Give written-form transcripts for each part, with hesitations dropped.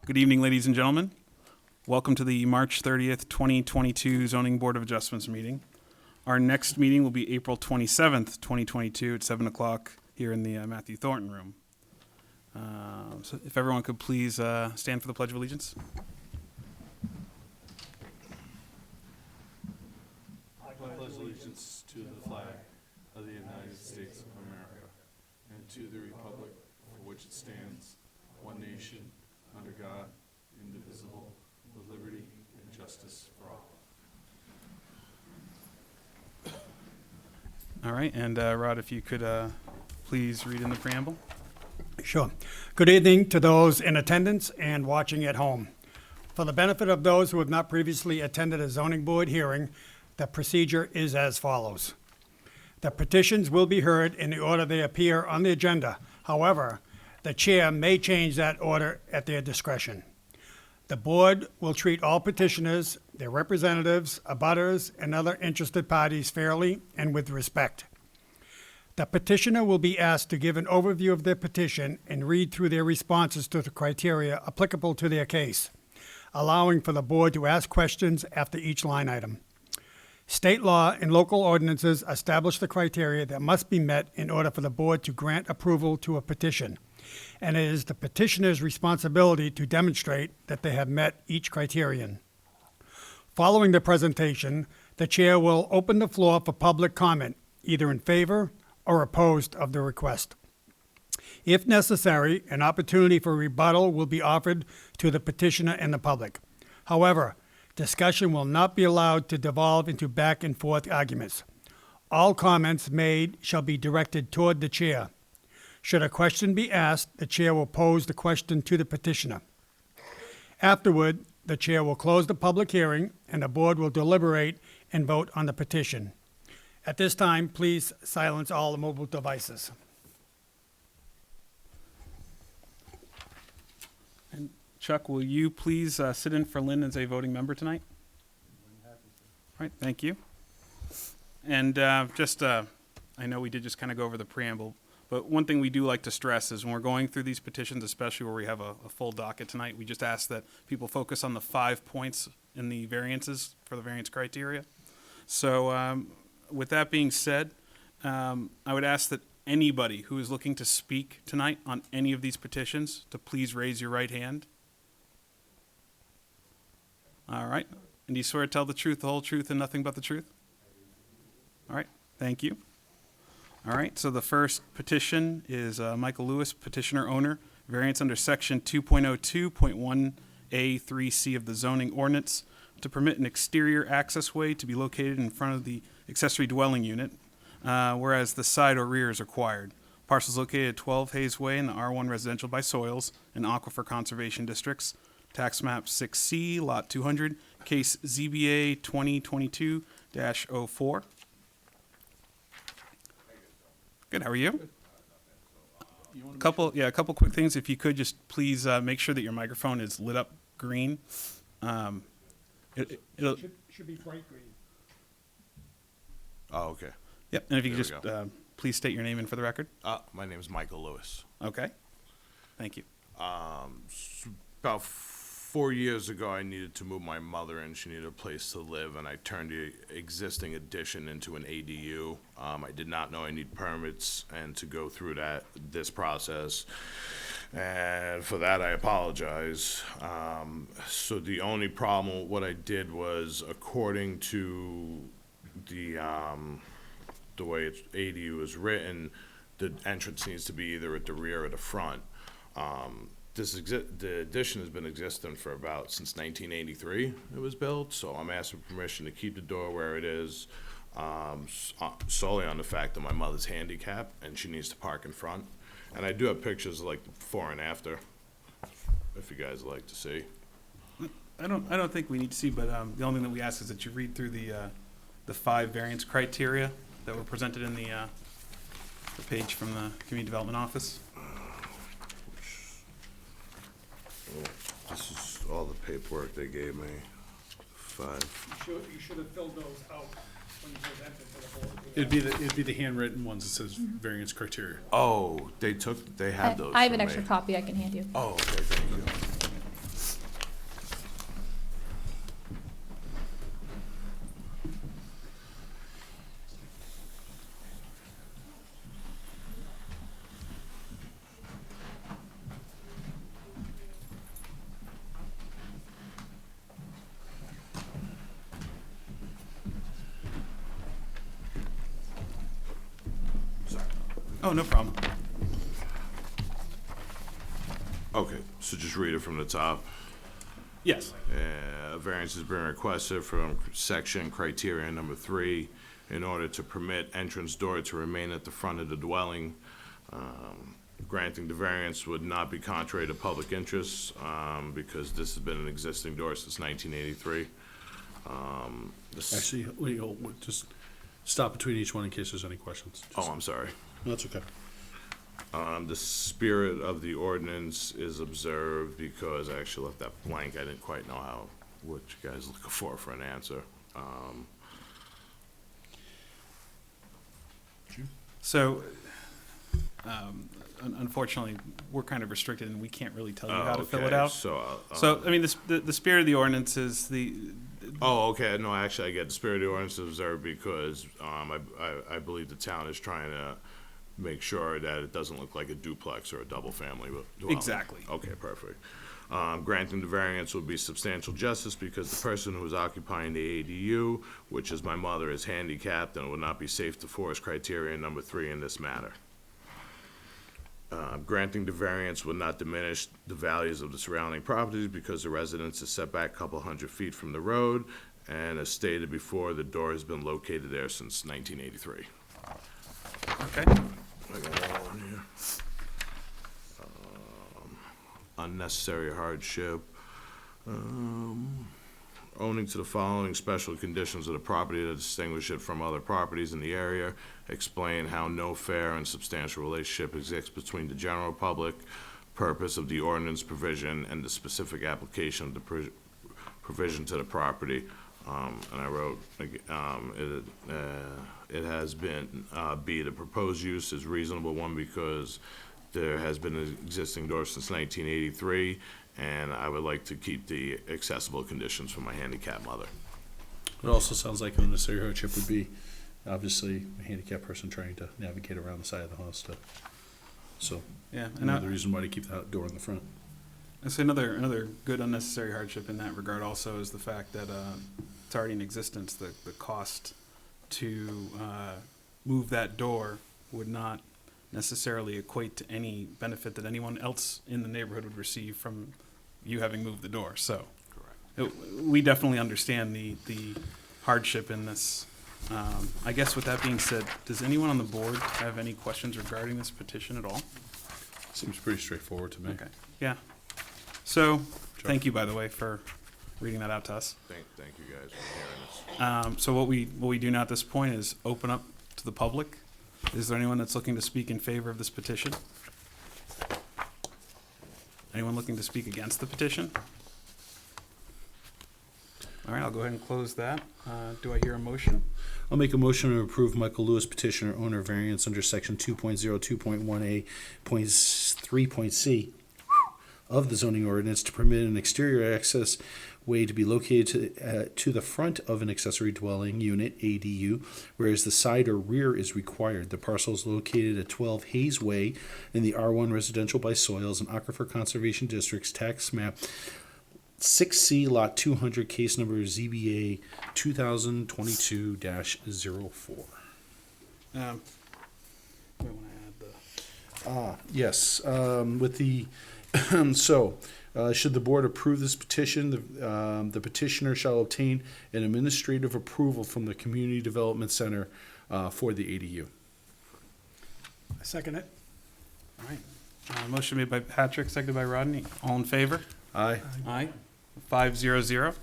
Good evening, ladies and gentlemen. Welcome to the March 30th, 2022 Zoning Board of Adjustments meeting. Our next meeting will be April 27th, 2022 at 7 o'clock here in the Matthew Thornton room. So if everyone could please stand for the Pledge of Allegiance. I pledge allegiance to the flag of the United States of America and to the republic for which it stands, one nation, under God, indivisible, with liberty and justice for all. All right, and Rod, if you could please read in the preamble. Sure. Good evening to those in attendance and watching at home. For the benefit of those who have not previously attended a zoning board hearing, the procedure is as follows. The petitions will be heard in the order they appear on the agenda. However, the chair may change that order at their discretion. The board will treat all petitioners, their representatives, abutters, and other interested parties fairly and with respect. The petitioner will be asked to give an overview of their petition and read through their responses to the criteria applicable to their case, allowing for the board to ask questions after each line item. State law and local ordinances establish the criteria that must be met in order for the board to grant approval to a petition, and it is the petitioner's responsibility to demonstrate that they have met each criterion. Following the presentation, the chair will open the floor for public comment, either in favor or opposed of the request. If necessary, an opportunity for rebuttal will be offered to the petitioner and the public. However, discussion will not be allowed to devolve into back and forth arguments. All comments made shall be directed toward the chair. Should a question be asked, the chair will pose the question to the petitioner. Afterward, the chair will close the public hearing and the board will deliberate and vote on the petition. At this time, please silence all the mobile devices. And Chuck, will you please sit in for Lynn as a voting member tonight? All right, thank you. And I know we did just kind of go over the preamble, but one thing we do like to stress is when we're going through these petitions, especially where we have a full docket tonight, we just ask that people focus on the 5 points in the variances for the variance criteria. So with that being said, I would ask that anybody who is looking to speak tonight on any of these petitions to please raise your right hand. All right. And do you swear to tell the truth, the whole truth, and nothing but the truth? All right. Thank you. All right. So the first petition is Michael Lewis, petitioner owner, variance under section 2.02.1A3C of the zoning ordinance to permit an exterior access way to be located in front of the accessory dwelling unit, whereas the side or rear is required. Parcels located at 12 Hayes Way in the R1 Residential by Soils and Aquifer Conservation Districts, Tax Map 6C, Lot 200, Case ZBA 2022-04. Good, how are you? A couple quick things. If you could just please make sure that your microphone is lit up green. It'll Should be bright green. Oh, okay. Yep, and if you could There just please state your name and for the record. My name is Michael Lewis. Okay, thank you. About 4 years ago, I needed to move my mother in. She needed a place to live, and I turned the existing addition into an ADU. I did not know I need permits and to go through this process. And for that, I apologize. So the only problem, what I did was, according to the way ADU is written, the entrance needs to be either at the rear or the front. The addition has been existing for since 1983 it was built, so I'm asking permission to keep the door where it is, solely on the fact that my mother's handicapped and she needs to park in front. And I do have pictures of like the before and after, if you guys like to see. I don't think we need to see, but the only thing that we ask is that you read through the 5 variance criteria that were presented in the page from the Community Development Office. This is all the paperwork they gave me. 5. You should have filled those out when you presented to the board. It'd be the handwritten ones that says variance criteria. Oh, they had those. I have from an extra me. copy I can hand you. Oh, okay, thank you. Oh, no problem. Okay, so just read it from the top. Yes. A variance has been requested from section criteria number 3 in order to permit entrance door to remain at the front of the dwelling. Granting the variance would not be contrary to public interest, because this has been an existing door since 1983. Actually, we'll just stop between each one in case there's any questions. Oh, I'm sorry. No, that's okay. The spirit of the ordinance is observed because I actually left that blank. I didn't quite know what you guys are looking for an answer. So, unfortunately, we're kind of restricted and we can't really tell you how to fill it Okay, out. So, So, I mean, the spirit of the ordinance is oh, okay, no, actually, I get the spirit of the ordinance is observed because, I believe the town is trying to make sure that it doesn't look like a duplex or a double family dwelling. Exactly. Okay, perfect. Granting the variance would be substantial justice because the person who is occupying the ADU, which is my mother, is handicapped and would not be safe to force criteria number 3 in this matter. Granting the variance would not diminish the values of the surrounding properties because the residence is set back a couple hundred feet from the road, and as stated before, the door has been located there since 1983. okay. I got that one here. Unnecessary hardship. Owning to the following special conditions of the property that distinguish it from other properties in the area. Explain how no fair and substantial relationship exists between the general public purpose of the ordinance provision and the specific application of the provision to the property. And I wrote, it has been, B, the proposed use is reasonable, one, because there has been an existing door since 1983, and I would like to keep the accessible conditions for my handicapped mother. It also sounds like an unnecessary hardship would be, obviously, a handicapped person trying to navigate around the side of the house so, Yeah, and another reason why to keep that door in the front. I'd say another good unnecessary hardship in that regard also is the fact that it's already in existence. The cost to move that door would not necessarily equate to any benefit that anyone else in the neighborhood would receive from you having moved the door. So we definitely understand the hardship in this. I guess with that being said, does anyone on the board have any questions regarding this petition at all? Seems pretty straightforward to me. Okay, yeah. So, thank you, by the way, for reading that out to us. Thank you guys for hearing this. So what we do now at this point is open up to the public. Is there anyone that's looking to speak in favor of this petition? Anyone looking to speak against the petition? All right, I'll go ahead and close that. Do I hear a motion? I'll make a motion to approve Michael Lewis petitioner owner variance under section 2.02.1A.3.c of the zoning ordinance to permit an exterior access way to be located to the front of an accessory dwelling unit, ADU, whereas the side or rear is required. The parcel is located at 12 Hayes Way in the R1 Residential by Soils and Aquifer Conservation District's tax map 6C Lot 200, case number ZBA 2022-04. We want to add the. Yes, with the, should the board approve this petition, the petitioner shall obtain an administrative approval from the Community Development Center for the ADU. I second it. All right. Motion made by Patrick, seconded by Rodney. All in favor? Aye. Aye. 5-0-0.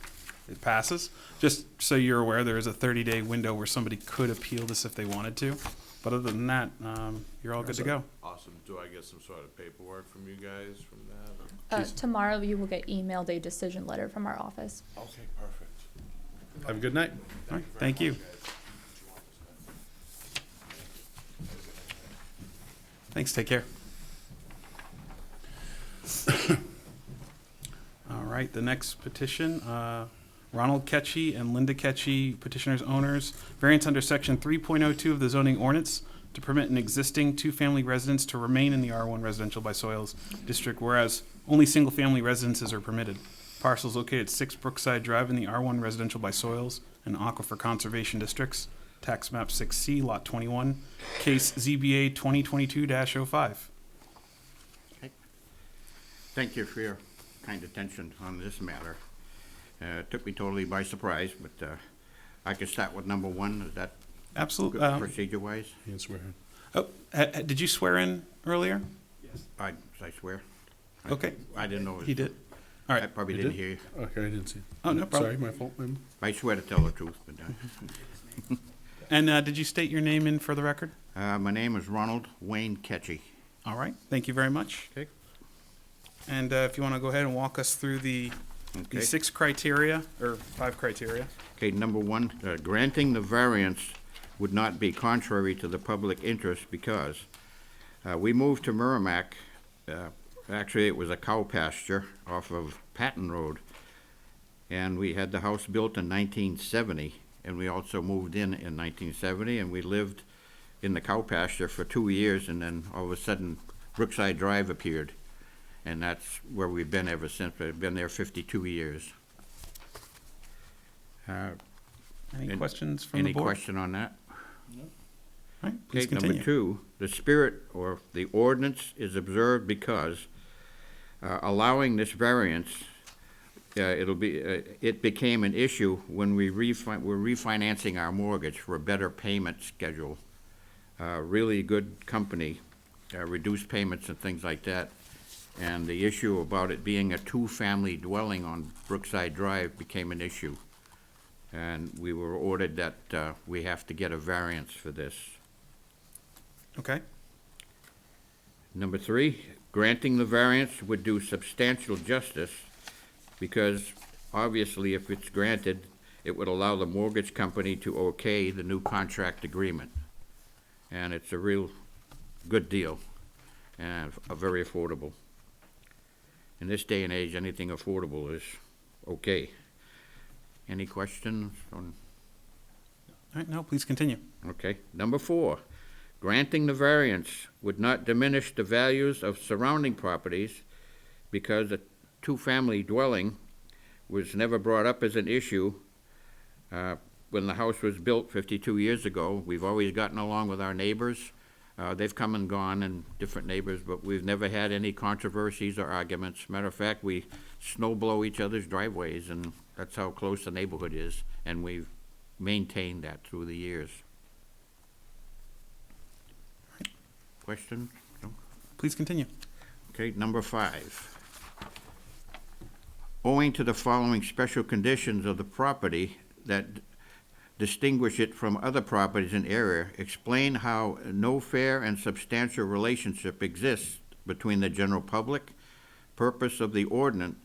It passes. Just so you're aware, there is a 30-day window where somebody could appeal this if they wanted to. But other than that, you're all good to go. Awesome. Do I get some sort of paperwork from you guys from that? Tomorrow you will get emailed a decision letter from our office. Okay, perfect. Have a good night. All right, thank you. Thanks, take care. All right, the next petition, Ronald Ketchy and Linda Ketchy, petitioners, owners, variance under section 3.02 of the zoning ordinance to permit an existing two-family residence to remain in the R1 Residential by Soils district, whereas only single-family residences are permitted. Parcels located at 6 Brookside Drive in the R1 Residential by Soils and Aquifer Conservation Districts. tax map 6C, lot 21, case ZBA 2022-05. Thank you for your kind attention on this matter. It took me totally by surprise, but I can start with number one. Is that Absolutely. good procedure-wise? Oh, did you swear in earlier? I swear. Okay, I didn't know. he did. All I right. probably You didn't did? hear you. Okay, I didn't see it. Oh, no problem. Sorry, my fault. I swear to tell the truth, but And did you state your name in for the record? my name is Ronald Wayne Ketchy. All right, thank you very much. Okay. And if you want to go ahead and walk us through the Okay. 6 criteria, or 5 criteria. Okay, number one, granting the variance would not be contrary to the public interest because we moved to Merrimack. Actually, it was a cow pasture off of Patton Road. And we had the house built in 1970, and we also moved in 1970, and we lived in the cow pasture for 2 years, and then all of a sudden Brookside Drive appeared. And that's where we've been ever since. We've been there 52 years. Any Any- questions from the Any board? question on that? All right, please Okay, number continue. 2, the spirit or the ordinance is observed because allowing this variance, it became an issue when we're refinancing our mortgage for a better payment schedule. Really good company, reduced payments and things like that. And the issue about it being a 2-family dwelling on Brookside Drive became an issue. And we were ordered that we have to get a variance for this. Okay, Number 3, granting the variance would do substantial justice because obviously if it's granted, it would allow the mortgage company to okay the new contract agreement. And it's a real good deal and very affordable. In this day and age, anything affordable is okay. Any questions on? all right, no, please continue. Okay. Number 4, granting the variance would not diminish the values of surrounding properties because a 2-family dwelling was never brought up as an issue when the house was built 52 years ago. We've always gotten along with our neighbors. They've come and gone, and different neighbors, but we've never had any controversies or arguments. Matter of fact, we snow blow each other's driveways, and that's how close the neighborhood is, and we've maintained that through the years. Question? No? Please continue. Okay, number 5. Owing to the following special conditions of the property that distinguish it from other properties in area, explain how no fair and substantial relationship exists between the general public, purpose of the ordinance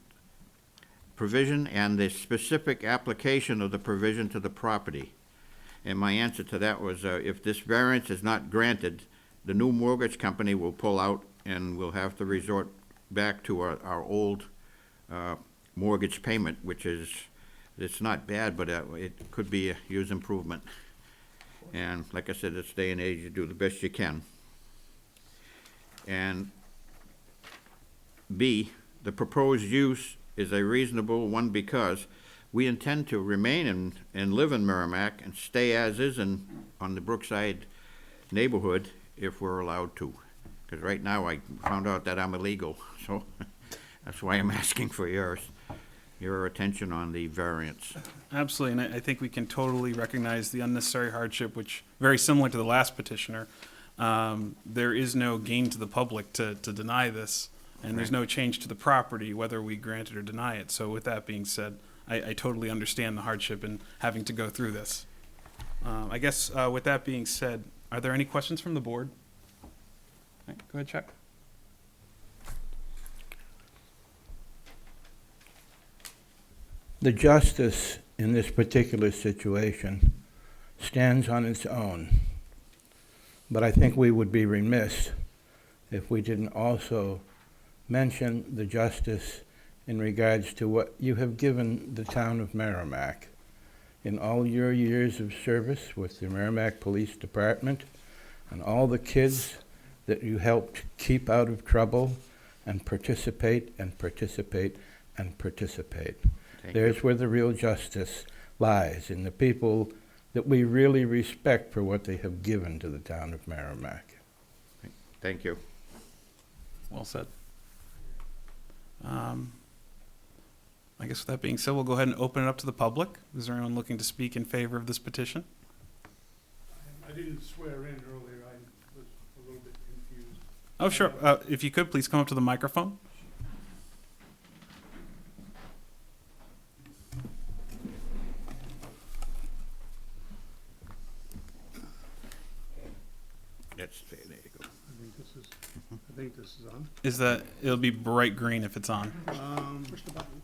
provision, and the specific application of the provision to the property. And my answer to that was, if this variance is not granted, the new mortgage company will pull out and we'll have to resort back to our old mortgage payment, which is, it's not bad, but it could be a huge improvement. And like I said, this day and age, you do the best you can. And B, the proposed use is a reasonable one because we intend to remain and live in Merrimack and stay as is on the Brookside neighborhood if we're allowed to. Because right now I found out that I'm illegal, so that's why I'm asking for your attention on the variance. Absolutely, and I think we can totally recognize the unnecessary hardship, which, very similar to the last petitioner, there is no gain to the public to deny this, and there's no change to the property, whether we grant it or deny it. So with that being said, I totally understand the hardship in having to go through this. I guess with that being said, are there any questions from the board? All right, go ahead, Chuck. The justice in this particular situation stands on its own, but I think we would be remiss if we didn't also mention the justice in regards to what you have given the town of Merrimack. In all your years of service with the Merrimack Police Department and all the kids that you helped keep out of trouble and participate and participate and participate. Thank There's where the real justice lies, in the people that we really respect for what they have given to the town of Merrimack. Thank you. Well said. I guess with that being said, we'll go ahead and open it up to the public. Is there anyone looking to speak in favor of this petition? I didn't swear in earlier, I was a little bit confused. Oh, sure. If you could, please come up to the microphone. There you go. I think this is on. Is that, it'll be bright green if it's on. Push the button.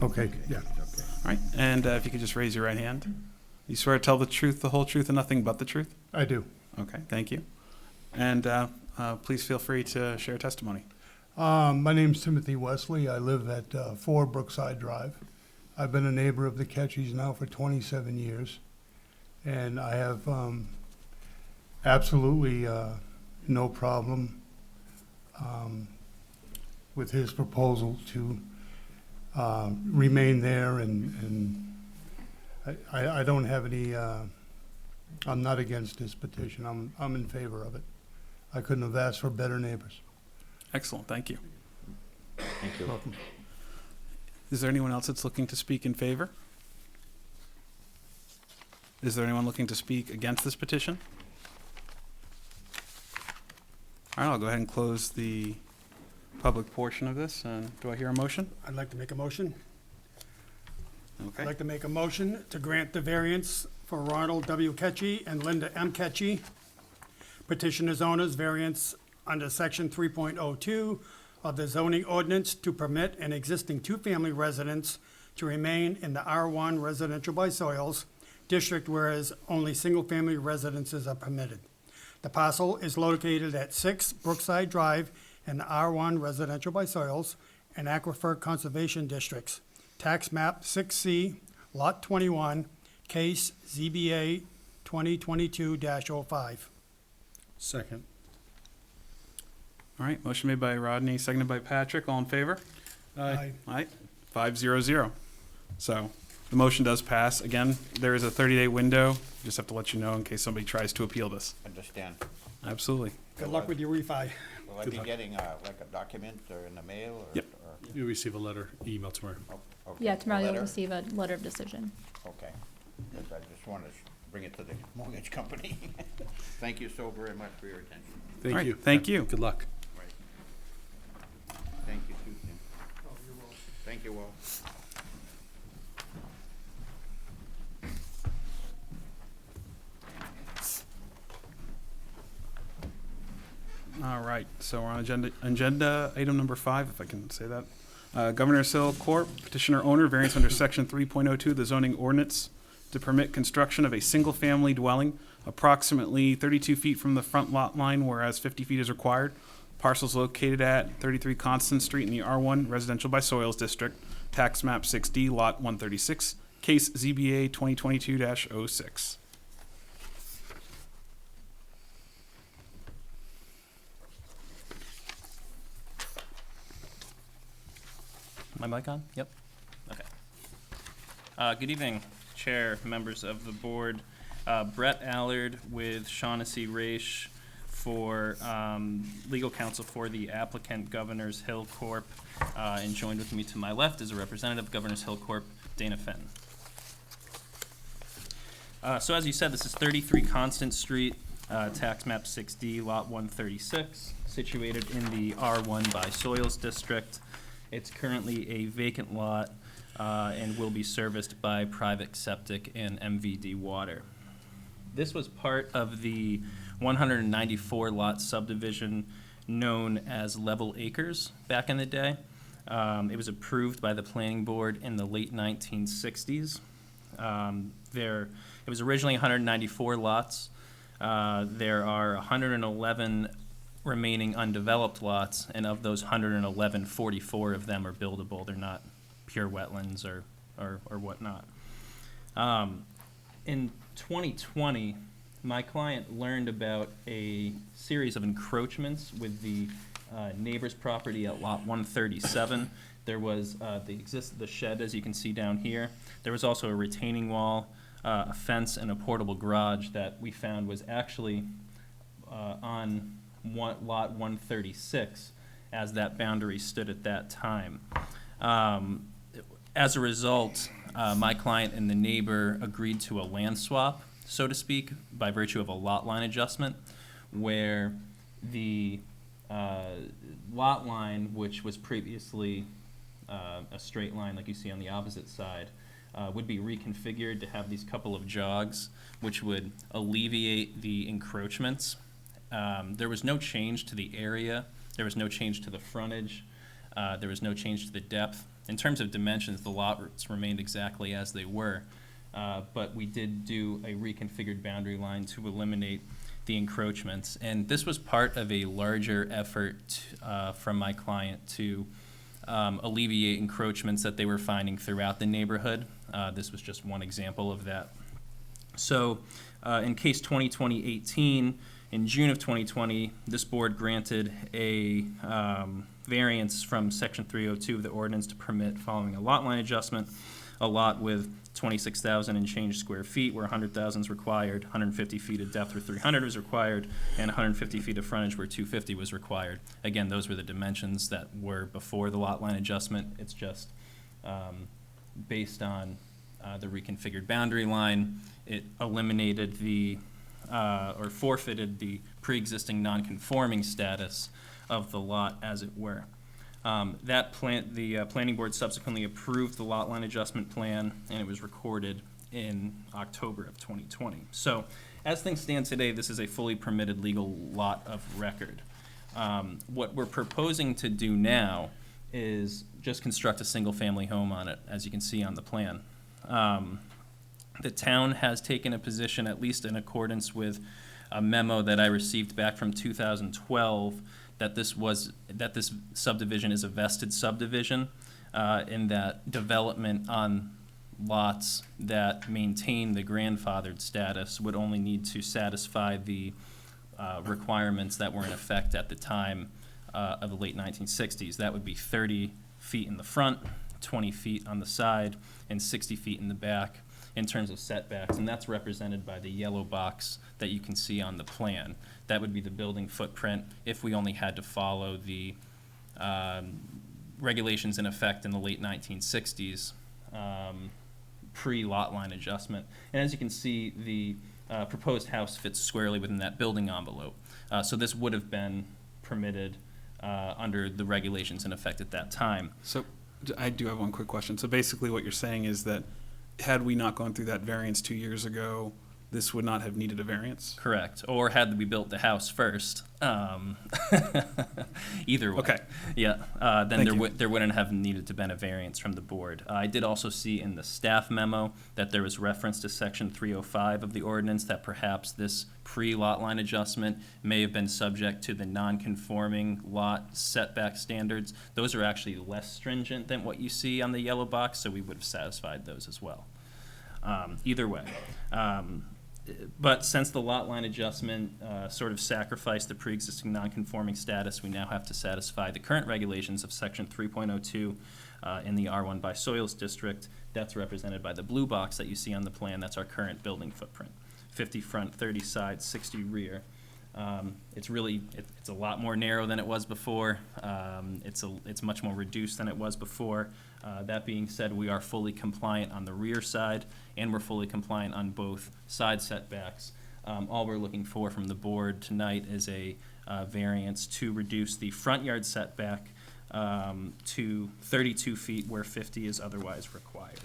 Okay, yeah. All right, and if you could just raise your right hand. You swear to tell the truth, the whole truth, and nothing but the truth? I do. Okay, thank you. And please feel free to share testimony. My name's Timothy Wesley. I live at 4 Brookside Drive. I've been a neighbor of the Ketchies now for 27 years. And I have absolutely no problem with his proposal to remain there, and I don't have any, I'm not against this petition. I'm in favor of it. I couldn't have asked for better neighbors. Excellent, thank you. Thank you. Welcome. Is there anyone else that's looking to speak in favor? Is there anyone looking to speak against this petition? All right, I'll go ahead and close the public portion of this. And do I hear a motion? I'd like to make a motion. Okay. I'd like to make a motion to grant the variance for Ronald W. Ketchy and Linda M. Ketchy, petitioners owners variance under section 3.02 of the zoning ordinance to permit an existing two-family residence to remain in the R1 residential by soils district, whereas only single-family residences are permitted. The parcel is located at 6 Brookside Drive in the R1 residential by soils and aquifer conservation districts. Tax map 6C, lot 21, case ZBA 2022-05. Second. All right, motion made by Rodney, seconded by Patrick. All in favor? Aye. All right, 5-0-0. So the motion does pass. Again, there is a 30-day window. Just have to let you know in case somebody tries to appeal this. Understand. Absolutely. Good luck with your refi. Will I be getting like a document or in the mail or? Yep. or- You'll receive a letter, email tomorrow. oh, okay. Yeah, tomorrow you'll Letter? receive a letter of decision. Okay. 'Cause I just wanted to bring it to the mortgage company. Thank you so very much for your attention. All Thank right, you. thank you. Good luck. Thank you too, Tim. Thank you all. All right, so we're on agenda item number 5, if I can say that. Governor's Hill Court, petitioner owner, variance under section 3.02 of the zoning ordinance to permit construction of a single-family dwelling approximately 32 feet from the front lot line, whereas 50 feet is required. Parcels located at 33 Constant Street in the R1 Residential by Soils District, tax map 6D, lot 136, case ZBA 2022-06. My mic on? Yep. Okay. Good evening, Chair, members of the board. Brett Allard with Shaughnessy Raish for legal counsel for the applicant Governor's Hill Corp. And joined with me to my left is a representative of Governor's Hill Corp, Dana Fenton. So as you said, this is 33 Constant Street, tax map 6D, lot 136, situated in the R1 by Soils District. It's currently a vacant lot and will be serviced by private septic and MVD water. This was part of the 194 lot subdivision known as Level Acres back in the day. It was approved by the planning board in the late 1960s. It was originally 194 lots. There are 111 remaining undeveloped lots, and of those 111, 44 of them are buildable. They're not pure wetlands or whatnot. In 2020, my client learned about a series of encroachments with the neighbor's property at lot 137. There was the shed, as you can see down here. There was also a retaining wall a fence and a portable garage that we found was actually on lot 136 as that boundary stood at that time. As a result, my client and the neighbor agreed to a land swap, so to speak, by virtue of a lot line adjustment, where the lot line, which was previously a straight line like you see on the opposite side, would be reconfigured to have these couple of jogs, which would alleviate the encroachments. There was no change to the area. There was no change to the frontage. There was no change to the depth. In terms of dimensions, the lots remained exactly as they were, but we did do a reconfigured boundary line to eliminate the encroachments. And this was part of a larger effort from my client to alleviate encroachments that they were finding throughout the neighborhood. This was just one example of that. So in case 2020-18, in June of 2020, this board granted a variance from section 302 of the ordinance to permit following a lot line adjustment, a lot with 26,000 and change square feet where 100,000 is required, 150 feet of depth where 300 was required, and 150 feet of frontage where 250 was required. Again, those were the dimensions that were before the lot line adjustment. It's just based on the reconfigured boundary line. It eliminated the or forfeited the pre-existing non-conforming status of the lot, as it were. The planning board subsequently approved the lot line adjustment plan, and it was recorded in October of 2020. So, as things stand today, this is a fully permitted legal lot of record. What we're proposing to do now is just construct a single-family home on it, as you can see on the plan. The town has taken a position, at least in accordance with a memo that I received back from 2012, that this subdivision is a vested subdivision, in that development on lots that maintain the grandfathered status would only need to satisfy the requirements that were in effect at the time of the late 1960s. That would be 30 feet in the front, 20 feet on the side, and 60 feet in the back in terms of setbacks, and that's represented by the yellow box that you can see on the plan. That would be the building footprint if we only had to follow the regulations in effect in the late 1960s, pre-lot line adjustment. And as you can see, the proposed house fits squarely within that building envelope. So this would have been permitted under the regulations in effect at that time. So I do have one quick question. So basically what you're saying is that had we not gone through that variance 2 years ago, this would not have needed a variance? Correct. Or had we built the house first. Either way. Okay. Yeah. Then Thank there wouldn't have needed to been a variance from the board. I did also see in the staff memo that there was reference to section 305 of the ordinance that perhaps this pre-lot line adjustment may have been subject to the non-conforming lot setback standards. Those are actually less stringent than what you see on the yellow box, so we would have satisfied those as well. Either way. But since the lot line adjustment sort of sacrificed the pre-existing non-conforming status, we now have to satisfy the current regulations of section 3.02 in the R1 by Soils district. That's represented by the blue box that you see on the plan. That's our current building footprint. 50 front, 30 side, 60 rear. It's a lot more narrow than it was before. It's much more reduced than it was before. That being said, we are fully compliant on the rear side, and we're fully compliant on both side setbacks. All we're looking for from the board tonight is a variance to reduce the front yard setback to 32 feet where 50 is otherwise required.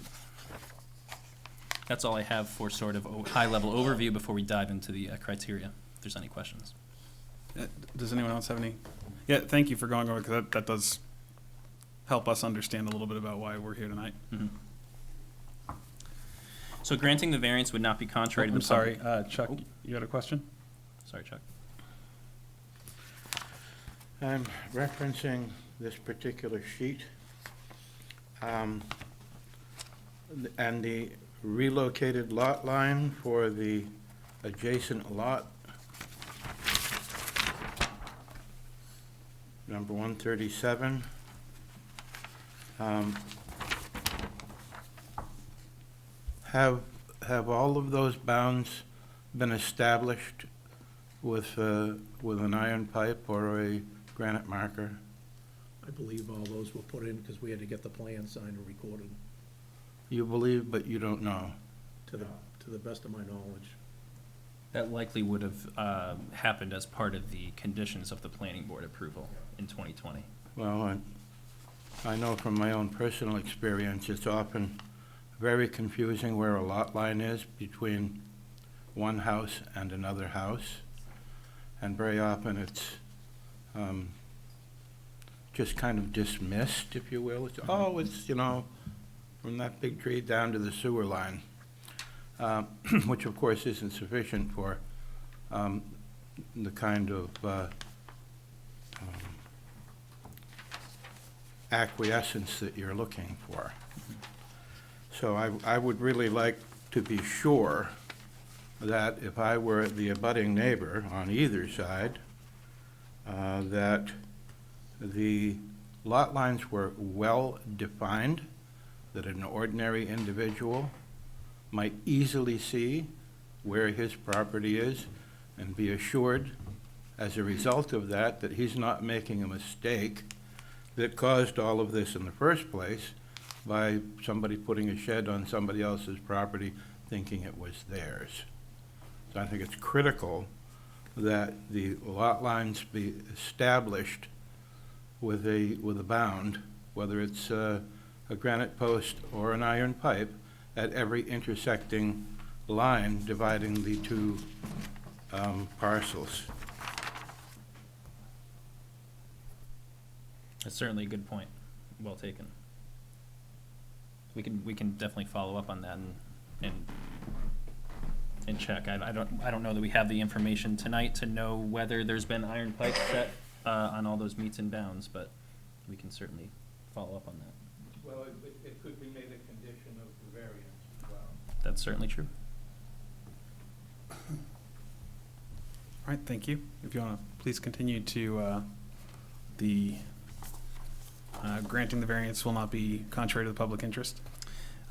That's all I have for sort of a high-level overview before we dive into the criteria, if there's any questions. Does anyone else have any? Yeah, thank you for going over, because that does help us understand a little bit about why we're here tonight. Mm-hmm. So granting the variance would not be contrary to the... I'm sorry, Chuck, you had a question? Sorry, Chuck. I'm referencing this particular sheet, and the relocated lot line for the adjacent lot, number 137. Have have all of those bounds been established with an iron pipe or a granite marker? I believe all those were put in because we had to get the plan signed and recorded, You believe, but you don't know. to the best of my knowledge. That likely would have happened as part of the conditions of the planning board approval in 2020. Well, I know from my own personal experience, it's often very confusing where a lot line is between one house and another house. And very often it's just kind of dismissed, if you will. It's, oh, it's, from that big tree down to the sewer line, which of course isn't sufficient for the kind of acquiescence that you're looking for. So I would really like to be sure that if I were the abutting neighbor on either side, that the lot lines were well defined, that an ordinary individual might easily see where his property is and be assured as a result of that, that he's not making a mistake that caused all of this in the first place by somebody putting a shed on somebody else's property thinking it was theirs. So I think it's critical that the lot lines be established with a bound, whether it's a granite post or an iron pipe, at every intersecting line dividing the two parcels. That's certainly a good point. Well taken. We can definitely follow up on that and check. I don't know that we have the information tonight to know whether there's been iron pipes set on all those meets and bounds, but we can certainly follow up on that. Well, it could be made a condition of the variance as well. That's certainly true. All right, thank you. If you want to please continue to the granting the variance will not be contrary to the public interest.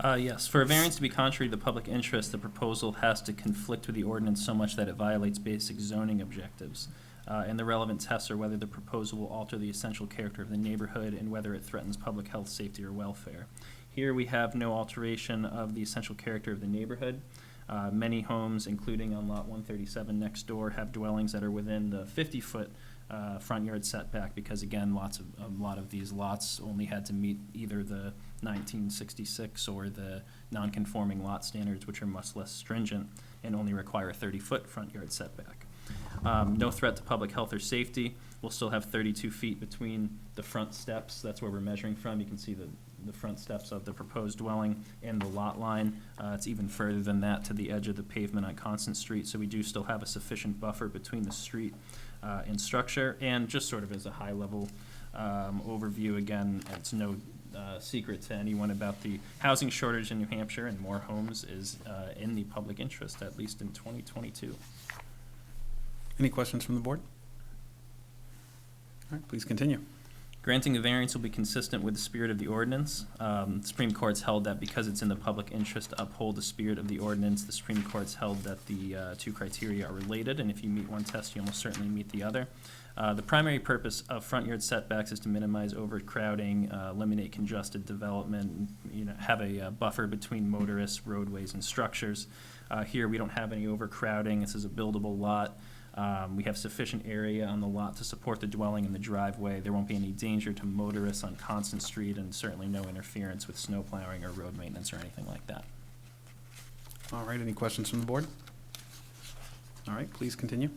Yes, for a variance to be contrary to the public interest, the proposal has to conflict with the ordinance so much that it violates basic zoning objectives. And the relevant tests are whether the proposal will alter the essential character of the neighborhood and whether it threatens public health, safety, or welfare. Here we have no alteration of the essential character of the neighborhood. Many homes, including on lot 137 next door, have dwellings that are within the 50-foot front yard setback because, again, a lot of these lots only had to meet either the 1966 or the non-conforming lot standards, which are much less stringent and only require a 30-foot front yard setback. No threat to public health or safety. We'll still have 32 feet between the front steps. That's where we're measuring from. You can see the front steps of the proposed dwelling and the lot line. It's even further than that to the edge of the pavement on Constant Street, so we do still have a sufficient buffer between the street and structure. And just sort of as a high-level overview, again, it's no secret to anyone about the housing shortage in New Hampshire, and more homes is in the public interest, at least in 2022. Any questions from the board? All right, please continue. Granting the variance will be consistent with the spirit of the ordinance. The Supreme Court's held that because it's in the public interest to uphold the spirit of the ordinance, the Supreme Court's held that the two criteria are related, and if you meet one test, you almost certainly meet the other. The primary purpose of front yard setbacks is to minimize overcrowding, eliminate congested development, have a buffer between motorists, roadways, and structures. Here, we don't have any overcrowding. This is a buildable lot. We have sufficient area on the lot to support the dwelling and the driveway. There won't be any danger to motorists on Constant Street, and certainly no interference with snow plowing or road maintenance or anything like that. All right, any questions from the board? All right, please continue.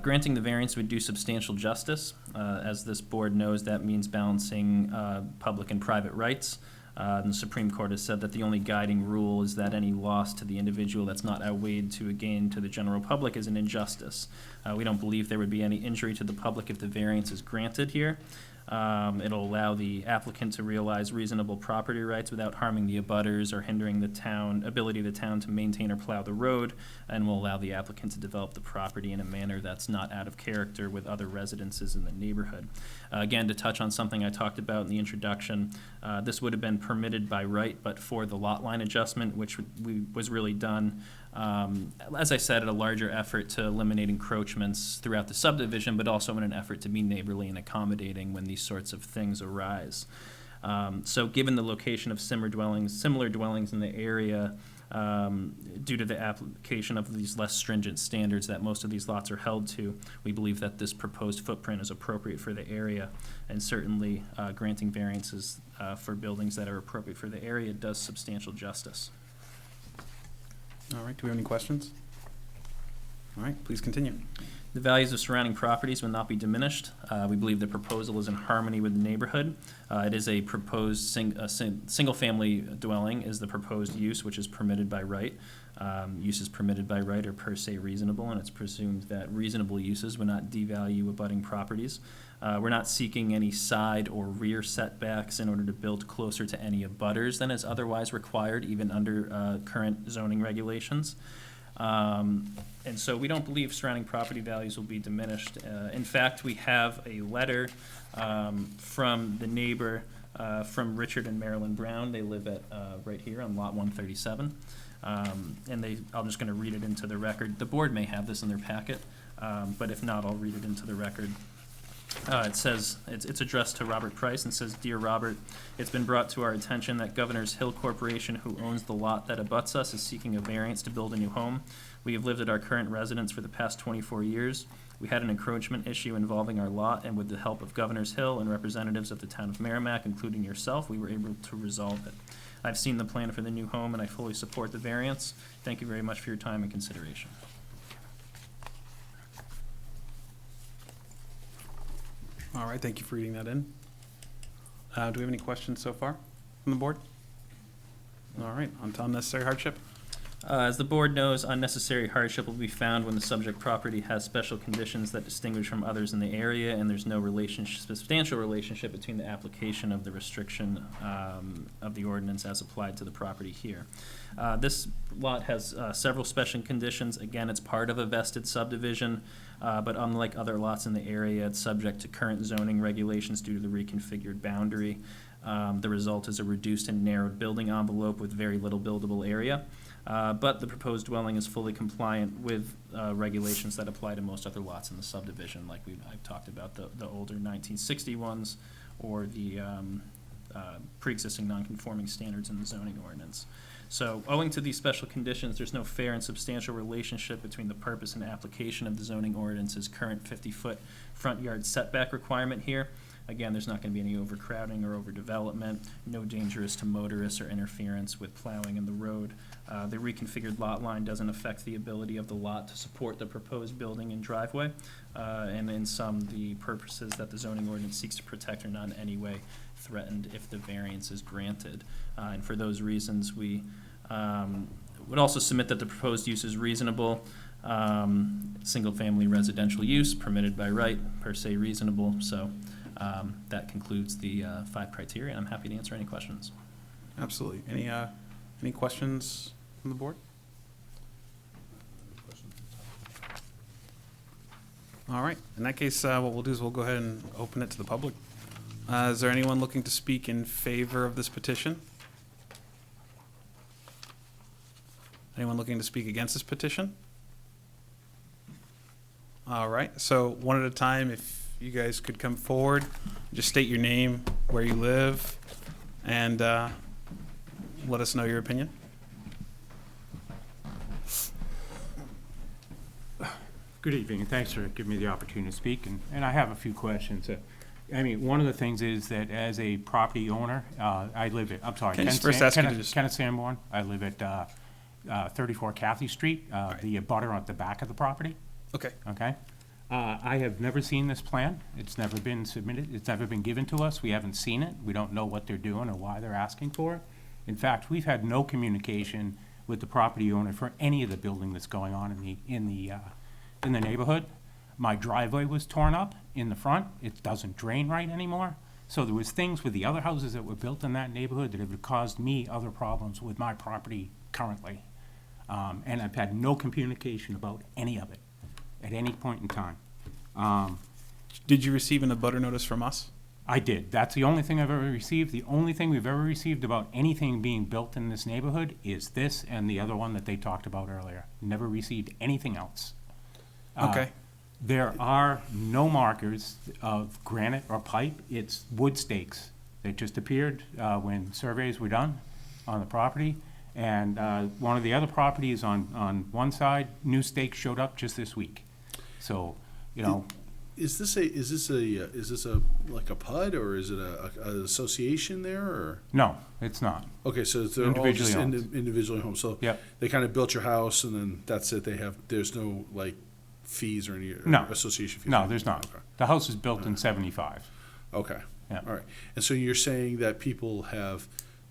Granting the variance would do substantial justice. As this board knows, that means balancing public and private rights. And the Supreme Court has said that the only guiding rule is that any loss to the individual that's not outweighed to a gain to the general public is an injustice. We don't believe there would be any injury to the public if the variance is granted here. It'll allow the applicant to realize reasonable property rights without harming the abutters or hindering the ability of the town to maintain or plow the road, and will allow the applicant to develop the property in a manner that's not out of character with other residences in the neighborhood. Again, to touch on something I talked about in the introduction, this would have been permitted by right, but for the lot line adjustment, which was really done, as I said, at a larger effort to eliminate encroachments throughout the subdivision, but also in an effort to be neighborly and accommodating when these sorts of things arise. So given the location of similar dwellings in the area, due to the application of these less stringent standards that most of these lots are held to, we believe that this proposed footprint is appropriate for the area, and certainly granting variances for buildings that are appropriate for the area does substantial justice. All right, do we have any questions? All right, please continue. The values of surrounding properties will not be diminished. We believe the proposal is in harmony with the neighborhood. It is a proposed single-family dwelling is the proposed use, which is permitted by right. Uses permitted by right are per se reasonable, and it's presumed that reasonable uses would not devalue abutting properties. We're not seeking any side or rear setbacks in order to build closer to any abutters than is otherwise required, even under current zoning regulations. And so we don't believe surrounding property values will be diminished. In fact, we have a letter from the neighbor, from Richard and Marilyn Brown. They live at right here on lot 137. And I'm just going to read it into the record. The board may have this in their packet, but if not, I'll read it into the record. It says, it's addressed to Robert Price, and says, "Dear Robert, it's been brought to our attention that Governor's Hill Corporation, who owns the lot that abuts us, is seeking a variance to build a new home. We have lived at our current residence for the past 24 years. We had an encroachment issue involving our lot, and with the help of Governor's Hill and representatives of the town of Merrimack, including yourself, we were able to resolve it. I've seen the plan for the new home, and I fully support the variance. Thank you very much for your time and consideration." All right, thank you for reading that in. Do we have any questions so far from the board? All right, on to unnecessary hardship. As the board knows, unnecessary hardship will be found when the subject property has special conditions that distinguish from others in the area, and there's no substantial relationship between the application of the restriction of the ordinance as applied to the property here. This lot has several special conditions. Again, it's part of a vested subdivision, but unlike other lots in the area, it's subject to current zoning regulations due to the reconfigured boundary. The result is a reduced and narrowed building envelope with very little buildable area. But the proposed dwelling is fully compliant with regulations that apply to most other lots in the subdivision, like I've talked about the older 1960 ones, or the pre-existing non-conforming standards in the zoning ordinance. So owing to these special conditions, there's no fair and substantial relationship between the purpose and application of the zoning ordinance's current 50-foot front yard setback requirement here. Again, there's not going to be any overcrowding or overdevelopment, no dangers to motorists or interference with plowing in the road. The reconfigured lot line doesn't affect the ability of the lot to support the proposed building and driveway. And in sum, the purposes that the zoning ordinance seeks to protect are not in any way threatened if the variance is granted. And for those reasons, we would also submit that the proposed use is reasonable. Single-family residential use permitted by right, per se reasonable. So that concludes the 5 criteria, and I'm happy to answer any questions. Absolutely. Any questions from the board? All right. In that case, what we'll do is we'll go ahead and open it to the public. Is there anyone looking to speak in favor of this petition? Anyone looking to speak against this petition? All right. So one at a time, if you guys could come forward, just state your name, where you live, and let us know your opinion. Good evening, and thanks for giving me the opportunity to speak, and I have a few questions. I mean, one of the things is that as a property owner, I live at, I'm sorry, Can you just first ask you to just- Kenneth Sanborn. I live at 34 Cathy Street, the abutter at the back of the property, Okay. okay? I have never seen this plan. It's never been submitted. It's never been given to us. We haven't seen it. We don't know what they're doing or why they're asking for it. In fact, we've had no communication with the property owner for any of the building that's going on in the neighborhood. My driveway was torn up in the front. It doesn't drain right anymore. So there was things with the other houses that were built in that neighborhood that have caused me other problems with my property currently. And I've had no communication about any of it at any point in time. Did you receive an abutter notice from us? I did. That's the only thing I've ever received. The only thing we've ever received about anything being built in this neighborhood is this and the other one that they talked about earlier. Never received anything else. Okay. There are no markers of granite or pipe. It's wood stakes that just appeared when surveys were done on the property. And one of the other properties on one side, new stakes showed up just this week. So, you know. Is this a like a PUD, or is it an association there, or? No, it's not. Okay, so they're all just Individually owned. individually homes. So Yep. they kind of built your house, and then that's it. There's no like fees or any No. association fees. No, there's not. Okay. The house was built in '75. Okay. Yeah. All right. And so you're saying that people have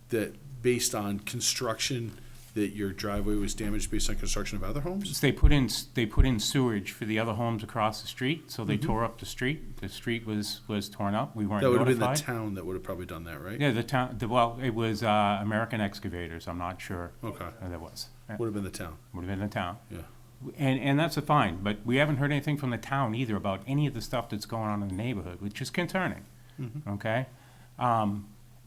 that based on construction, that your driveway was damaged based on construction of other homes? They put in sewage for the other homes across the street, so they tore up the street. The street was torn up. We weren't That would notified. have been the town that would have probably done that, right? Yeah, the town, well, it was American Excavators, I'm not sure. Okay. That was. Would have been the town. Would have been the town. Yeah. And that's a fine, but we haven't heard anything from the town either about any of the stuff that's going on in the neighborhood, which is concerning, okay?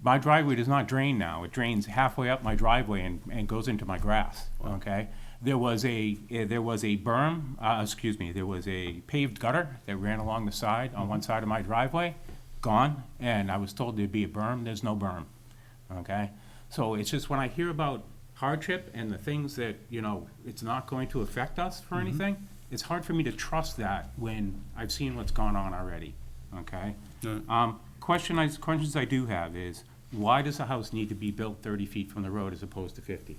My driveway does not drain now. It drains halfway up my driveway and goes into my grass, okay? There was a berm, there was a paved gutter that ran along the side, on one side of my driveway, gone, and I was told there'd be a berm. There's no berm, okay? So it's just when I hear about hardship and the things that, you know, it's not going to affect us for anything, it's hard for me to trust that when I've seen what's gone on already, okay? Yeah. Questions I do have is, why does a house need to be built 30 feet from the road as opposed to 50?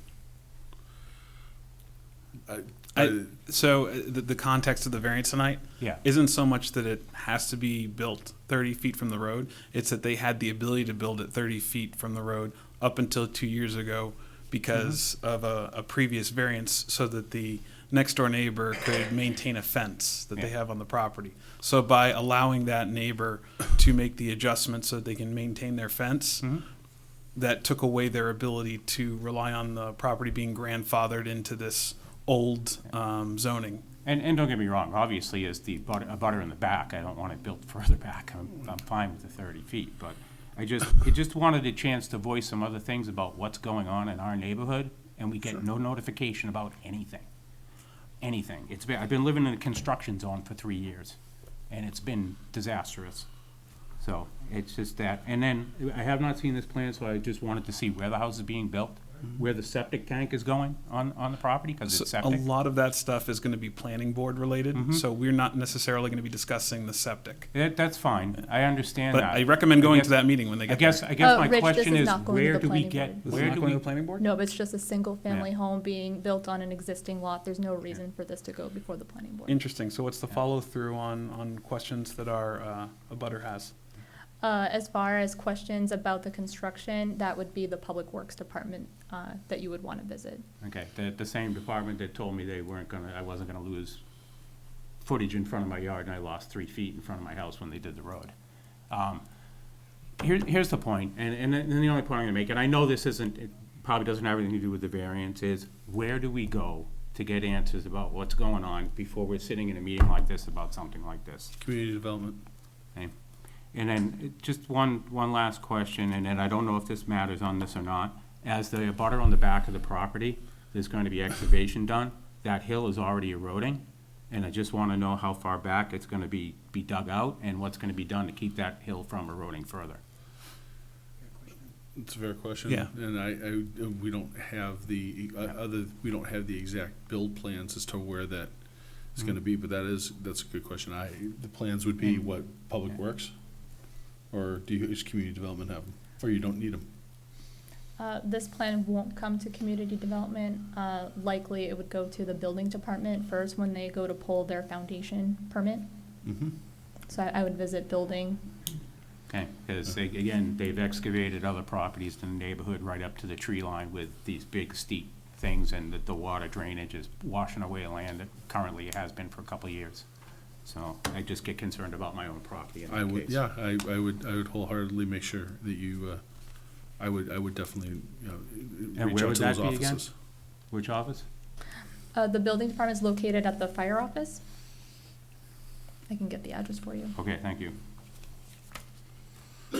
So the context of the variance tonight Yeah. isn't so much that it has to be built 30 feet from the road. It's that they had the ability to build it 30 feet from the road up until 2 years ago because of a previous variance, so that the next door neighbor could maintain a fence that they have on the property. So by allowing that neighbor to make the adjustment so that they can maintain their fence, that took away their ability to rely on the property being grandfathered into this old zoning. And don't get me wrong, obviously, as a butter in the back, I don't want it built further back. I'm fine with the 30 feet, but I just wanted a chance to voice some other things about what's going on in our neighborhood, and we get no notification about anything. Anything. I've been living in a construction zone for 3 years, and it's been disastrous. So it's just that. And then I have not seen this plan, so I just wanted to see where the house is being built, where the septic tank is going on the property, because it's So septic. a lot of that stuff is going to be planning board related, so we're not necessarily going to be discussing the septic. That's fine. I understand But that. I recommend going guess- to that meeting when they I get guess there. my Rich, this question is is, not going to where the do we planning get, board. This is where not do going to we, the planning board? No, but it's just a single-family Yeah. home being built on an existing lot. There's no reason for this to go before the planning board. Interesting. So what's the follow-through on questions that our abutter has? As far as questions about the construction, that would be the Public Works Department that you would want to visit. okay, the same department that told me I wasn't gonna lose footage in front of my yard, and I lost 3 feet in front of my house when they did the road. Here's the point, and then the only point I'm gonna make, and I know it probably doesn't have anything to do with the variance, is where do we go to get answers about what's going on before we're sitting in a meeting like this about something like this? Community development. Okay. And then just one last question, and then I don't know if this matters on this or not. As the abutter on the back of the property, there's going to be excavation done. That hill is already eroding, and I just want to know how far back it's going to be dug out and what's going to be done to keep that hill from eroding further. It's a fair question. Yeah. And we don't have we don't have the exact build plans as to where that is going to be, but that's a good question. The plans would be what, Public Works? Or does community development have them? Or you don't need them? This plan won't come to community development. Likely it would go to the building department first when they go to pull their foundation permit. So I would visit building. Okay, because again, they've excavated other properties in the neighborhood right up to the tree line with these big steep things, and the water drainage is washing away land that currently it has been for a couple of years. So I just get concerned about my own property in I that would, case. yeah, I would wholeheartedly make sure that you, I would definitely, you know, And reach where out would to that those be again? offices. Which office? The building department is located at the fire office. I can get the address for you. Okay, thank you.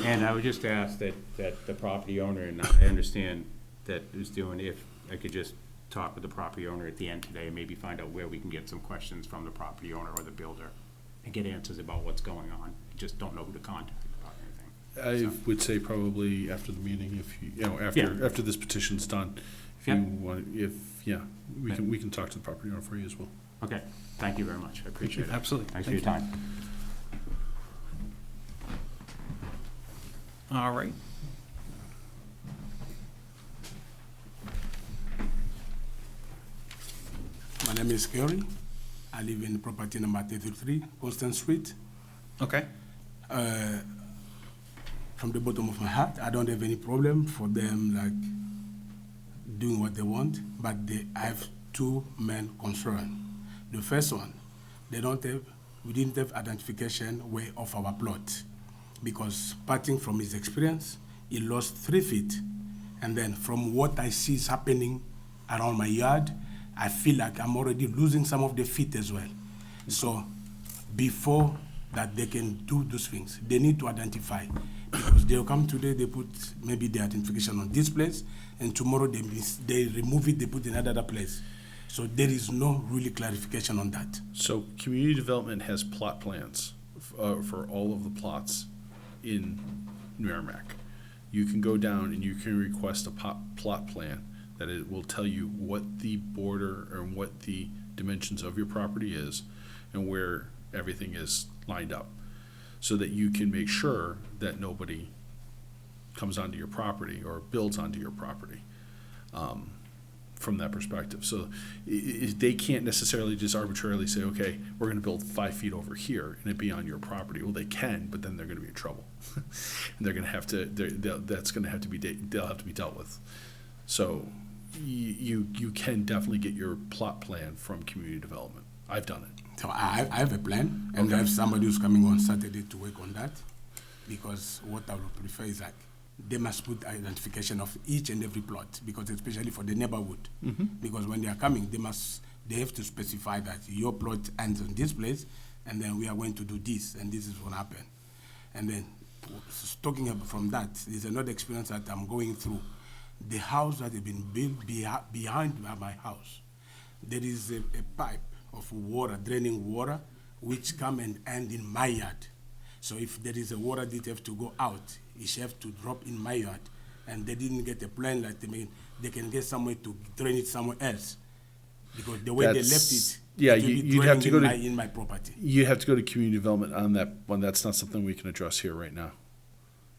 And I would just ask that the property owner, and I understand that who's doing, if I could just talk with the property owner at the end today and maybe find out where we can get some questions from the property owner or the builder and get answers about what's going on. Just don't know who to contact about anything. I would say probably after the meeting, if you know, Yeah. after this petition's done, if Yeah. you want, yeah, we can talk to the property owner for you as well. Okay, thank you very much. I appreciate it. Absolutely. Thanks for your time. All right. My name is Kerry. I live in property number 33, Constant Street. Okay. From the bottom of my heart, I don't have any problem for them like doing what they want, but I have two main concerns. The first one, we didn't have identification way of our plot, because parting from his experience, he lost 3 feet, and then from what I see is happening around my yard, I feel like I'm already losing some of the feet as well. So before that they can do those things, they need to identify, because they'll come today, they put maybe the identification on this place, and tomorrow they remove it, they put in another place. So there is no really clarification on that. So community development has plot plans for all of the plots in Merrimack. You can go down and you can request a plot plan that it will tell you what the border or what the dimensions of your property is and where everything is lined up, so that you can make sure that nobody comes onto your property or builds onto your property. From that perspective. So they can't necessarily just arbitrarily say, okay, we're going to build 5 feet over here and it be on your property. Well, they can, but then they're going to be in trouble. And they're going to have to, that's going to have to be, they'll have to be dealt with. So you can definitely get your plot plan from community development. I've done it. So I have a plan, and Okay. I have somebody who's coming on Saturday to work on that, because what I would prefer is like, they must put identification of each and every plot, because especially for the neighborhood, because when they are coming, they have to specify that your plot ends in this place, and then we are going to do this, and this is what happened. And then talking about from that, there's another experience that I'm going through. The house that has been built behind my house, there is a pipe of water, draining water, which come and end in my yard. So if there is a water that have to go out, it should have to drop in my yard, and they didn't get a plan like they can get somewhere to drain it somewhere else, because the way they left it, yeah, it will be you'd have to go draining to in my property. You have to go to community development on that one. That's not something we can address here right now.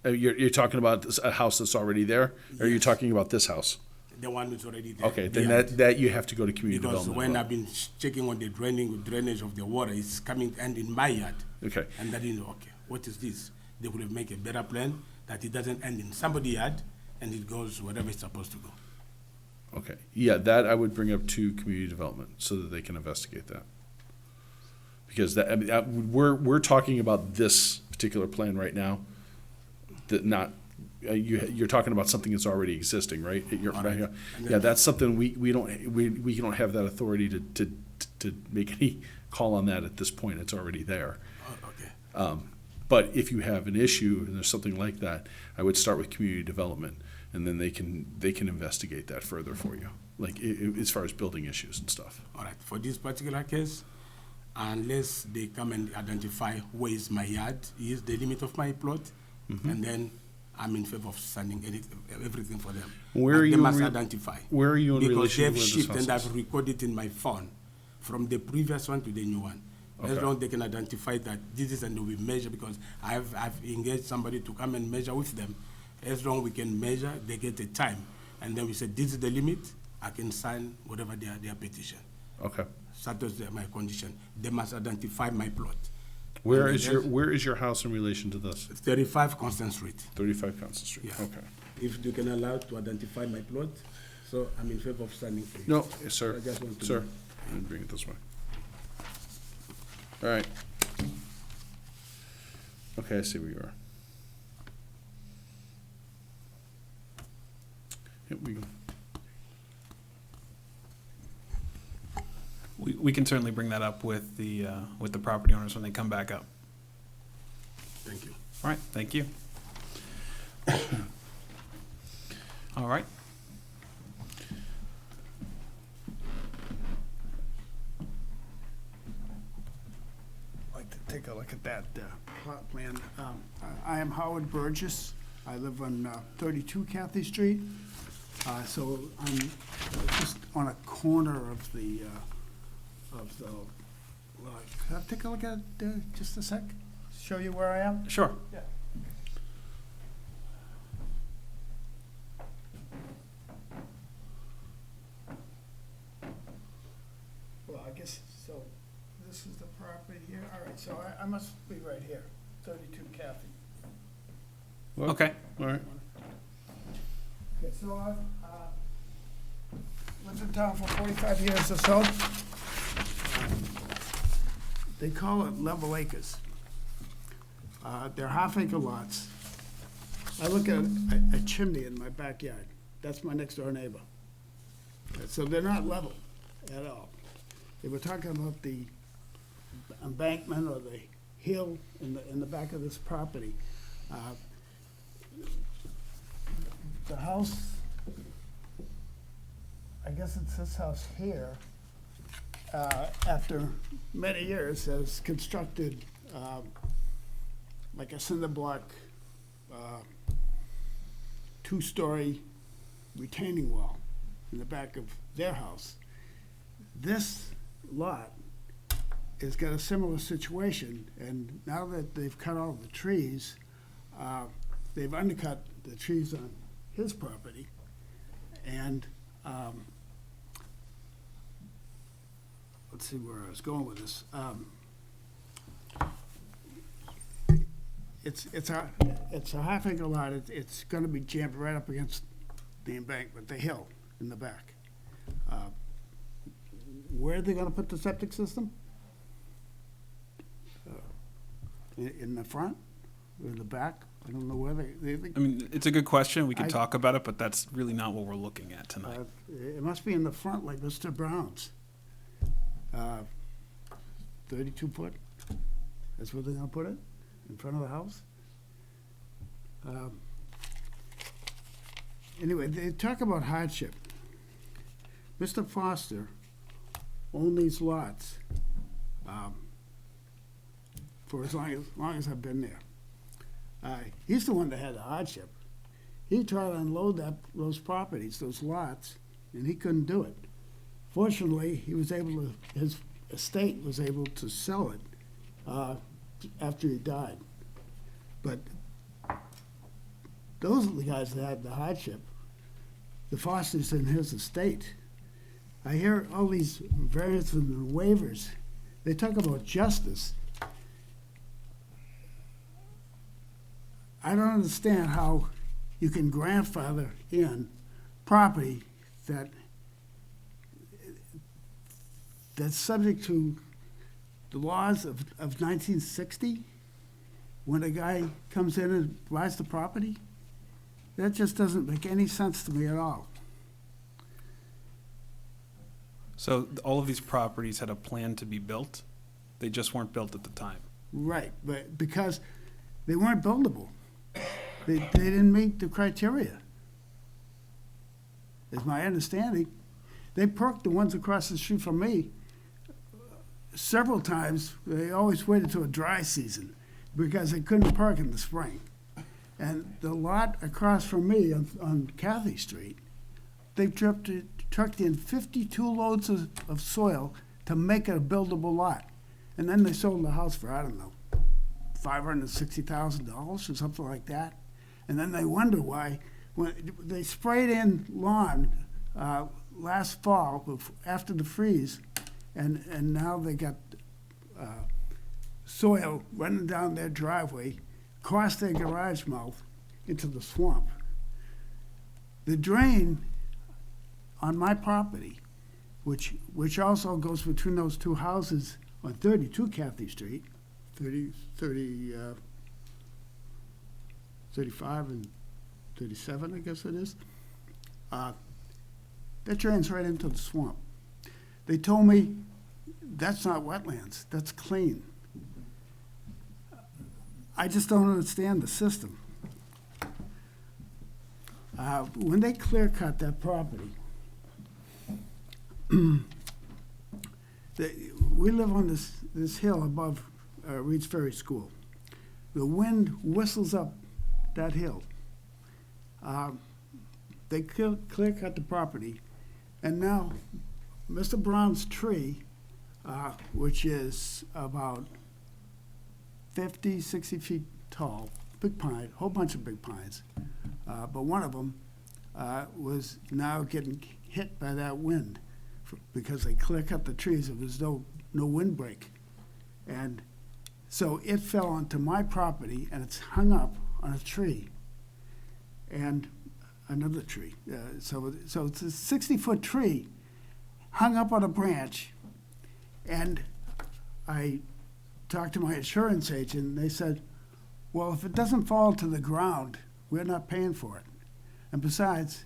You're talking about a house that's already there, or are you Yes. talking about this house? The one that's already there. Okay, then behind. that you have to go to community Because development. when as I've been checking on the drainage of the water, it's coming and in my yard. Okay. And I didn't know, okay, what is this? They would have made a better plan that it doesn't end in somebody's yard and it goes wherever it's supposed to go. Okay, yeah, that I would bring up to community development so that they can investigate that. Because that, I mean, we're talking about this particular plan right now, that not, you're talking about something that's already existing, right? Yeah, that's something we don't have that authority to make any call on that at this point. It's already there. Oh, okay. But if you have an issue and there's something like that, I would start with community development, and then they can investigate that further for you, like as far as building issues and stuff. All right, for this particular case, unless they come and identify where is my yard, is the limit of my plot, and then I'm in favor of sending everything for them. Where But are they you must in identify. where are you in because relation they to have where this shipped, house and is? I've recorded in my phone from the previous one to the new one. As Okay. long as they can identify that this is, and we measure, because I've engaged somebody to come and measure with them. As long as we can measure, they get a time, and then we say this is the limit. I can sign whatever their petition. Okay. Satisfies my condition. They must identify my plot. Where And is then your house in relation to this? 35 Constant Street. 35 Constant Street. Yeah. Okay. If you can allow to identify my plot, so I'm in favor of signing for you. No, yes, sir. I just want to Sir, know. let me bring it this way. All right. Okay, I see where you are. Yep, We can certainly bring that up with the property owners when they come back up. thank you. All right, thank you. All right. I'd like to take a look at that plot plan. I am Howard Burgess. I live on 32 Cathy Street. So I'm just on a corner of the lot. Can I take a look at it just a sec? Show you where I am? Sure. Yeah. Well, I guess, so this is the property here. All right, so I must be right here, 32 Cathy. Okay. All right. Okay, so I've lived in town for 45 years or so. They call it level acres. They're half-acre lots. I look at a chimney in my backyard. That's my next-door neighbor. So they're not level at all. They were talking about the embankment or the hill in the back of this property. The house, I guess it's this house here, after many years, has constructed like a cinder block, two-story retaining wall in the back of their house. This lot has got a similar situation, and now that they've cut all the trees, they've undercut the trees on his property, and let's see where I was going with this. It's a half-acre lot. It's going to be jammed right up against the embankment, the hill in the back. Where are they going to put the septic system? In the front or in the back? I don't know where they I mean, it's a good question. We could I- talk about it, but that's really not what we're looking at tonight. It must be in the front like Mr. Brown's. 32 foot, that's where they're gonna put it, in front of the house? Anyway, they talk about hardship. Mr. Foster owned these lots for as long as I've been there. He's the one that had the hardship. He tried to unload those properties, those lots, and he couldn't do it. Fortunately, he was able to, his estate was able to sell it after he died. But those are the guys that had the hardship. The Fosters in his estate. I hear all these variances and waivers. They talk about justice. I don't understand how you can grandfather in property that's subject to the laws of 1960, when a guy comes in and buys the property. That just doesn't make any sense to me at all. So all of these properties had a plan to be built. They just weren't built at the time. Right, but because they weren't buildable. They didn't meet the criteria, is my understanding. They perked the ones across the street from me several times. They always waited till a dry season because they couldn't perk in the spring. And the lot across from me on Cathy Street, they trucked in 52 loads of soil to make it a buildable lot. And then they sold the house for, I don't know, $560,000 or something like that. And then they wonder why, when they sprayed in lawn last fall after the freeze, and now they got soil running down their driveway, across their garage mouth into the swamp. The drain on my property, which also goes between those two houses on 32 Cathy Street, 32 35 and 37, I guess it is. That drains right into the swamp. They told me that's not wetlands, that's clean. I just don't understand the system. When they clear cut that property, we live on this hill above Reed's Ferry School. The wind whistles up that hill. They clear cut the property, and now Mr. Brown's tree, which is about 50, 60 feet tall, big pine, whole bunch of big pines, but one of them was now getting hit by that wind because they clear cut the trees. There was no windbreak. And so it fell onto my property and it's hung up on a tree and another tree. So it's a 60-foot tree hung up on a branch. And I talked to my insurance agent and they said, well, if it doesn't fall to the ground, we're not paying for it. And besides,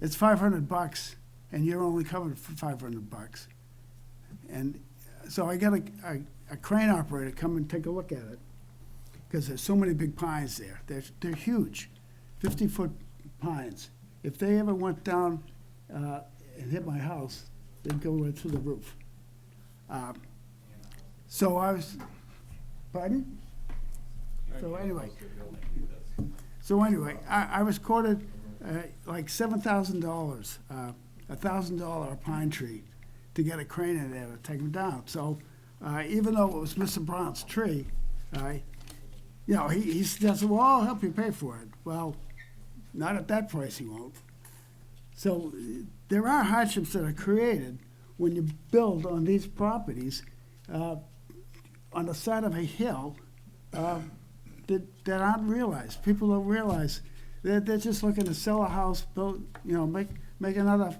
it's $500 and you're only covered for $500. And so I got a crane operator come and take a look at it because there's so many big pines there. They're huge, 50-foot pines. If they ever went down and hit my house, they'd go right through the roof. So I was, pardon? So anyway, I was quoted like $7,000, a $1,000 pine tree to get a crane in there to take them down. So even though it was Mr. Brown's tree, he suggested, well, I'll help you pay for it. Well, not at that price he won't. So there are hardships that are created when you build on these properties on the side of a hill that aren't realized. People don't realize they're just looking to sell a house, build, make another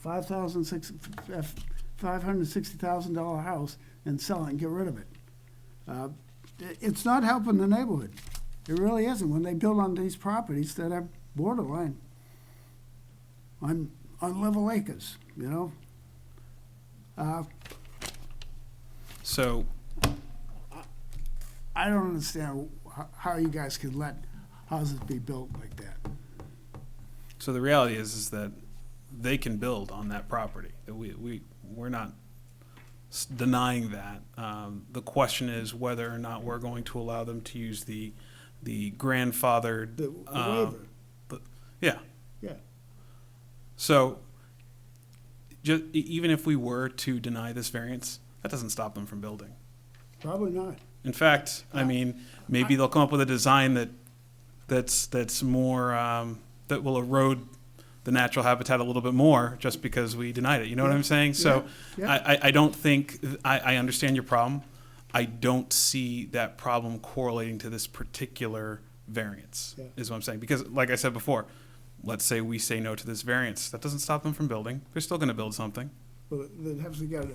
$560,000 house and sell it and get rid of it. It's not helping the neighborhood. It really isn't when they build on these properties that are borderline on level acres, So, I don't understand how you guys could let houses be built like that. so the reality is that they can build on that property. We're not denying that. The question is whether or not we're going to allow them to use the grandfathered. The waiver. Yeah. Yeah. So, even if we were to deny this variance, that doesn't stop them from building. Probably not. In fact, I mean, maybe they'll come up with a design that's more that will erode the natural habitat a little bit more just because we denied it. You know what I'm saying? So Yeah. I don't think I understand your problem. I don't see that problem correlating to this particular variance. Is what I'm saying. Because, like I said before, let's say we say no to this variance. That doesn't stop them from building. They're still going to build something. Well, they'd have to get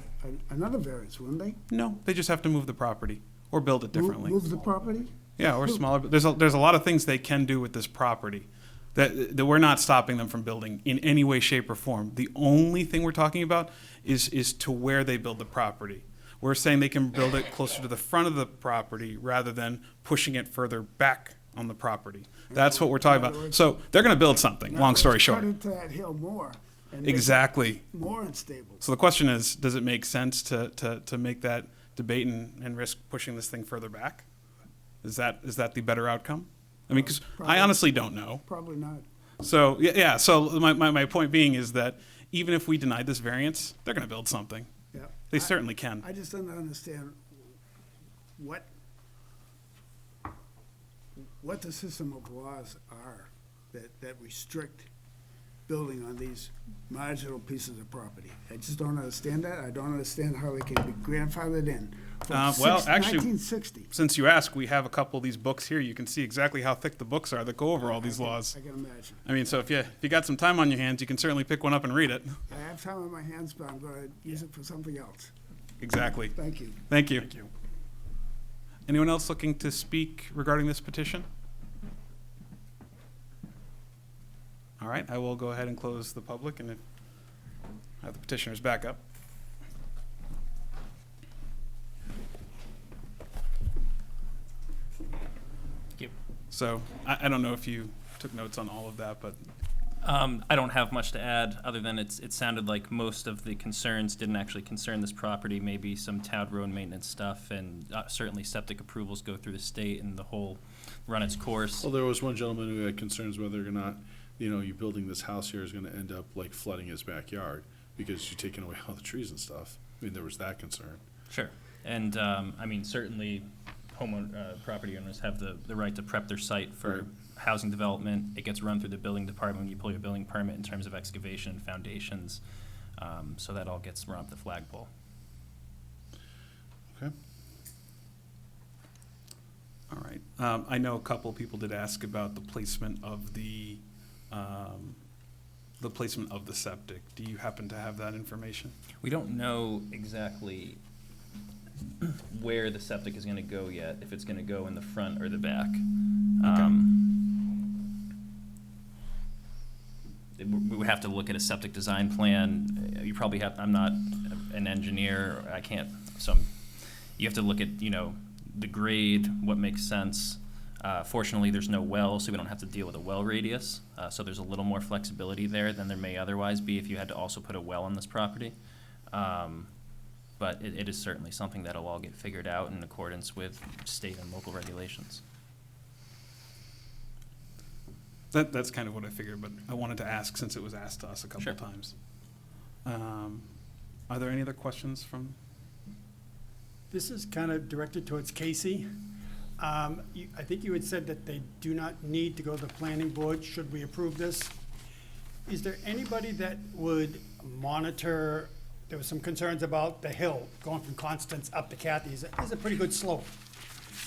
another variance, wouldn't they? No, they just have to move the property or build it differently. Move the property? Yeah, or smaller. There's a lot of things they can do with this property that we're not stopping them from building in any way, shape, or form. The only thing we're talking about is to where they build the property. We're saying they can build it closer to the front of the property rather than pushing it further back on the property. That's what we're talking about. So they're going to build something, long story short. Cut into that hill more. And make it Exactly. more unstable. So the question is, does it make sense to make that debate and risk pushing this thing further back? Is that the better outcome? I mean, because I honestly don't know. Probably not. So, yeah, so my point being is that even if we denied this variance, they're going to build something. Yeah. They certainly can. I just don't understand what the system of laws are that restrict building on these marginal pieces of property. I just don't understand that. I don't understand how they can be grandfathered in. From Well, actually, 1960. Since you ask, we have a couple of these books here. You can see exactly how thick the books are that go over all these laws. I can imagine. I mean, so if you got some time on your hands, you can certainly pick one up and read it. I have time on my hands, but I'm going to use it for something else. Exactly. Thank you. Thank you. Anyone else looking to speak regarding this petition? All right, I will go ahead and close the public and have the petitioners back up. Thank you. So I don't know if you took notes on all of that, but I don't have much to add, other than it sounded like most of the concerns didn't actually concern this property, maybe some town road maintenance stuff, and certainly septic approvals go through the state and the whole run its course. Well, there was one gentleman who had concerns whether or not, you building this house here is gonna end up like flooding his backyard because you're taking away all the trees and stuff. I mean, there was that concern. Sure. And, certainly property owners have the right to prep their site for Right. housing development. It gets run through the building department when you pull your building permit in terms of excavation and foundations. So that all gets run up the flagpole. Okay. all right. I know a couple people did ask about the placement of the septic. Do you happen to have that information? We don't know exactly where the septic is gonna go yet, if it's gonna go in the front or the back. We would have to look at a septic design plan. You probably have, I'm not an engineer, I can't, you have to look at, the grade, what makes sense. Fortunately, there's no well, so we don't have to deal with a well radius. So there's a little more flexibility there than there may otherwise be if you had to also put a well on this property. But it is certainly something that'll all get figured out in accordance with state and local regulations. That's kind of what I figured, but I wanted to ask since it was asked to us a couple Sure. of times. Are there any other questions from? This is kind of directed towards Casey. I think you had said that they do not need to go to the planning board should we approve this. Is there anybody that would monitor, there was some concerns about the hill going from Constance up to Kathy's. It's a pretty good slope.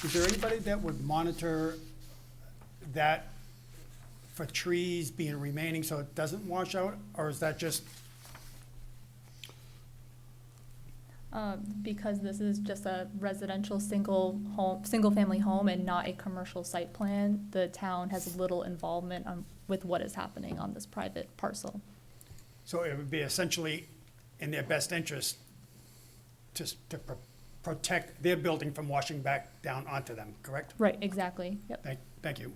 Is there anybody that would monitor that for trees being remaining so it doesn't wash out? Or is that just, Because this is just a residential single-family home and not a commercial site plan, the town has little involvement with what is happening on this private parcel. so it would be essentially in their best interest to protect their building from washing back down onto them, correct? Right, exactly, yep. Thank you.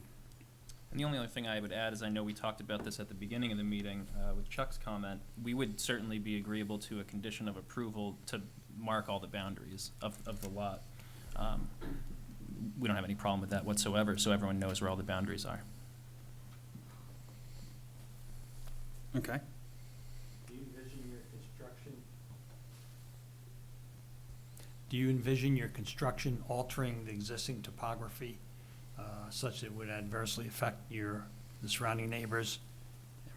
And the only other thing I would add is I know we talked about this at the beginning of the meeting with Chuck's comment. We would certainly be agreeable to a condition of approval to mark all the boundaries of the lot. We don't have any problem with that whatsoever, so everyone knows where all the boundaries are. Okay. Do you envision your construction altering the existing topography such that it would adversely affect the surrounding neighbors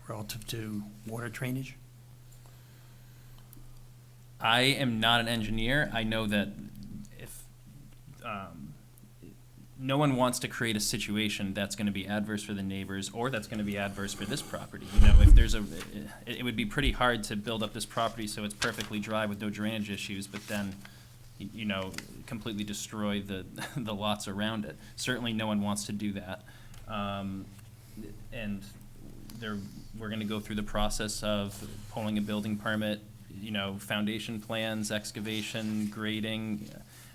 relative to water drainage? I am not an engineer. I know that if no one wants to create a situation that's going to be adverse for the neighbors or that's going to be adverse for this property. If there's it would be pretty hard to build up this property so it's perfectly dry with no drainage issues, but then completely destroy the the lots around it. Certainly, no one wants to do that, and we're going to go through the process of pulling a building permit. Foundation plans, excavation, grading.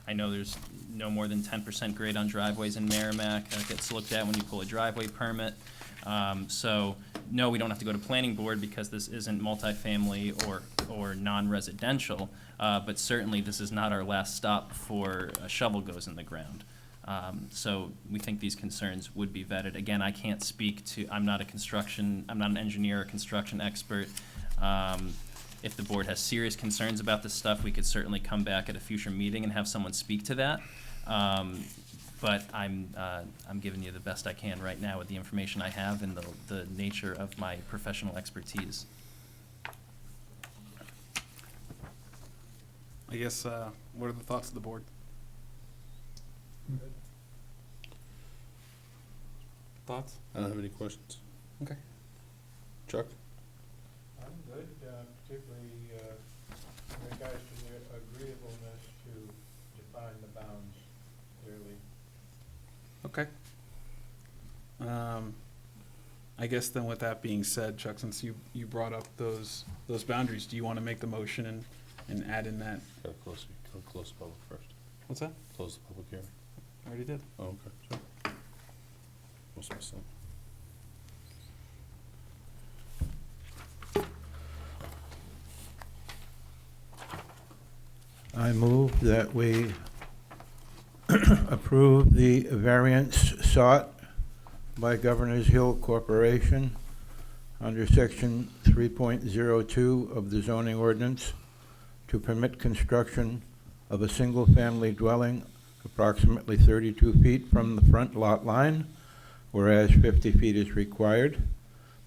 I know there's no more than 10% grade on driveways in Merrimack. That gets looked at when you pull a driveway permit. So no, we don't have to go to planning board because this isn't multifamily or non-residential. But certainly this is not our last stop before a shovel goes in the ground. So we think these concerns would be vetted. Again, I can't speak to, I'm not an engineer or construction expert. If the board has serious concerns about this stuff, we could certainly come back at a future meeting and have someone speak to that. But I'm giving you the best I can right now with the information I have and the nature of my professional expertise. I guess, what are the thoughts of the board? Thoughts? I don't have any questions. Okay. Chuck? I'm good, particularly in regards to the agreeableness to define the bounds clearly. Okay. I guess then with that being said, Chuck, since you brought up those boundaries, do you want to make the motion and add in that? Gotta close the public first. What's that? Close the public hearing. I already did. Oh, okay, sure. Must be some. I move that we approve the variance sought by Governor's Hill Corporation under Section 3.02 of the zoning ordinance to permit construction of a single-family dwelling approximately 32 feet from the front lot line, whereas 50 feet is required.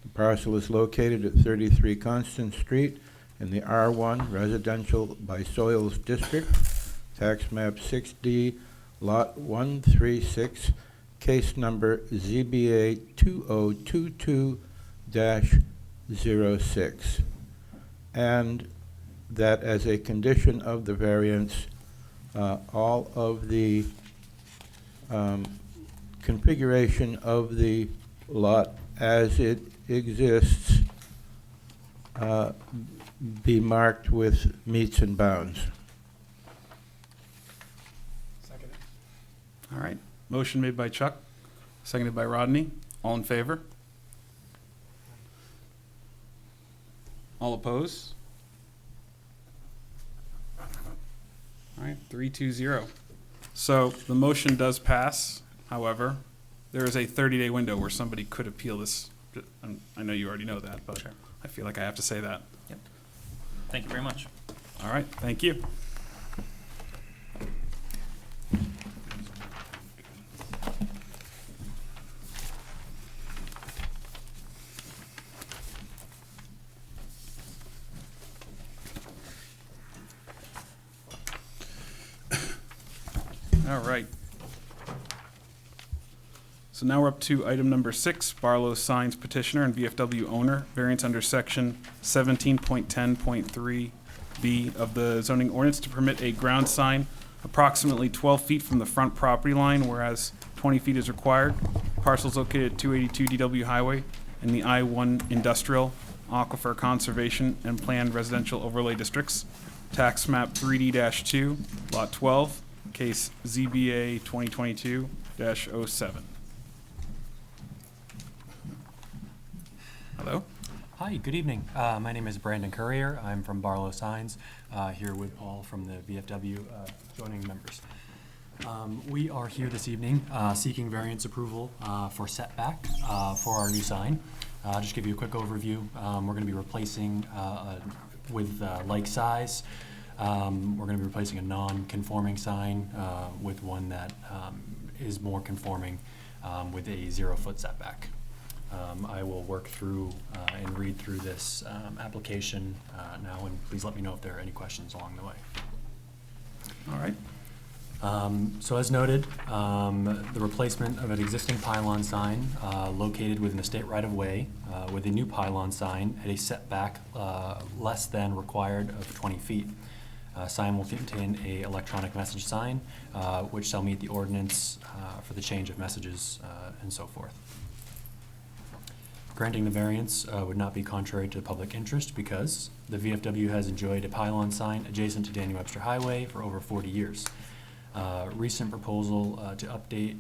The parcel is located at 33 Constant Street in the R1 Residential by Soils District, tax map 6D, lot 136, case number ZBA 2022-06. And that as a condition of the variance, all of the configuration of the lot as it exists be marked with meets and bounds. Second. All right. Motion made by Chuck, seconded by Rodney. All in favor? All opposed? All right, 3-2-0. So the motion does pass. However, there is a 30-day window where somebody could appeal this. I know you already know that, but Sure. I feel like I have to say that. Yep. Thank you very much. All right, thank you. All right. So now we're up to item number 6, Barlow Signs petitioner and VFW owner, variance under section 17.10.3B of the zoning ordinance to permit a ground sign approximately 12 feet from the front property line, whereas 20 feet is required. Parcels located at 282 DW Highway in the I-1 Industrial, Aquifer Conservation, and Planned Residential Overlay Districts. Tax map 3D-2, lot 12, case ZBA 2022-07. Hello? Hi, good evening. My name is Brandon Courier. I'm from Barlow Signs, here with Paul from the VFW joining members. We are here this evening seeking variance approval for setback for our new sign. Just give you a quick overview. We're going to be replacing with like size. We're going to be replacing a non-conforming sign with one that is more conforming with a 0-foot setback. I will work through and read through this application now, and please let me know if there are any questions along the way. All right. So as noted, the replacement of an existing pylon sign located within the state right-of-way with a new pylon sign at a setback less than required of 20 feet. Sign will contain a electronic message sign, which shall meet the ordinance for the change of messages and so forth. Granting the variance would not be contrary to the public interest because the VFW has enjoyed a pylon sign adjacent to Daniel Webster Highway for over 40 years. Recent proposal to update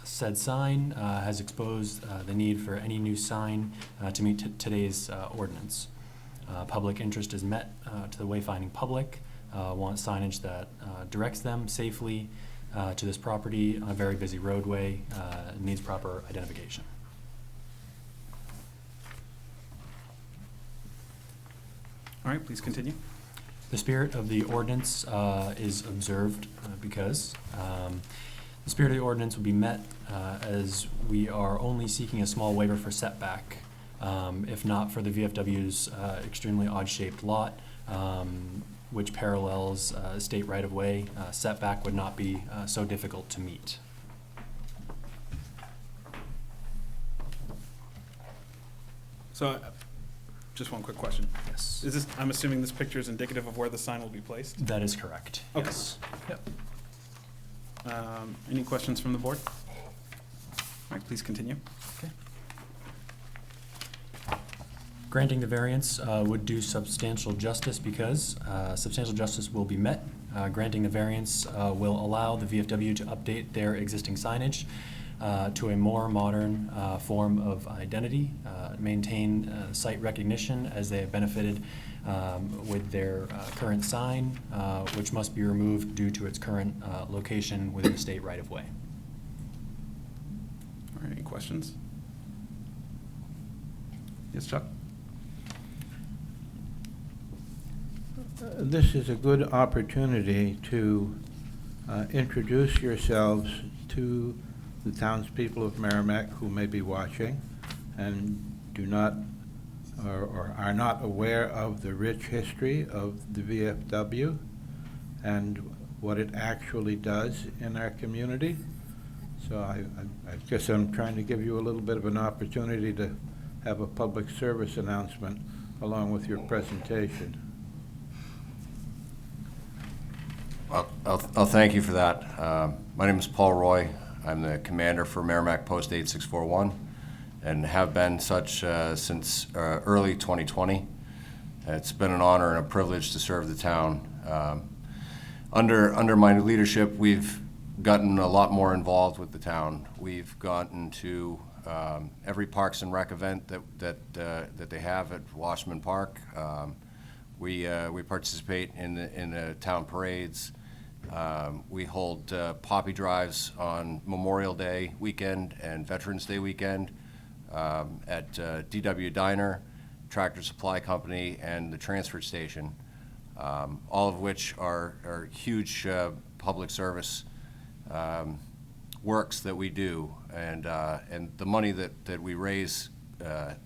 said sign has exposed the need for any new sign to meet today's ordinance. Public interest is met to the wayfinding public, want signage that directs them safely to this property on a very busy roadway, needs proper identification. All right, please continue. The spirit of the ordinance is observed because the spirit of the ordinance will be met as we are only seeking a small waiver for setback. If not for the VFW's extremely odd-shaped lot, which parallels state right-of-way, setback would not be so difficult to meet. So, just one quick question. Yes. Is this, I'm assuming this picture is indicative of where the sign will be placed? That is correct. Okay. Yes. Yep. Any questions from the board? All right, please continue. Okay. Granting the variance would do substantial justice because substantial justice will be met. Granting the variance will allow the VFW to update their existing signage to a more modern form of identity, maintain site recognition as they have benefited with their current sign, which must be removed due to its current location within the state right-of-way. All right, any questions? Yes, Chuck? This is a good opportunity to introduce yourselves to the townspeople of Merrimack who may be watching and do not or are not aware of the rich history of the VFW and what it actually does in our community. So I guess I'm trying to give you a little bit of an opportunity to have a public service announcement along with your presentation. Well, I'll thank you for that. My name is Paul Roy. I'm the commander for Merrimack Post 8641 and have been such since early 2020. It's been an honor and a privilege to serve the town. Under my leadership, we've gotten a lot more involved with the town. We've gotten to every Parks and Rec event that they have at Washman Park. We participate in the town parades. We hold poppy drives on Memorial Day weekend and Veterans Day weekend at DW Diner, Tractor Supply Company, and the transfer station, all of which are huge public service works that we do. And the money that we raise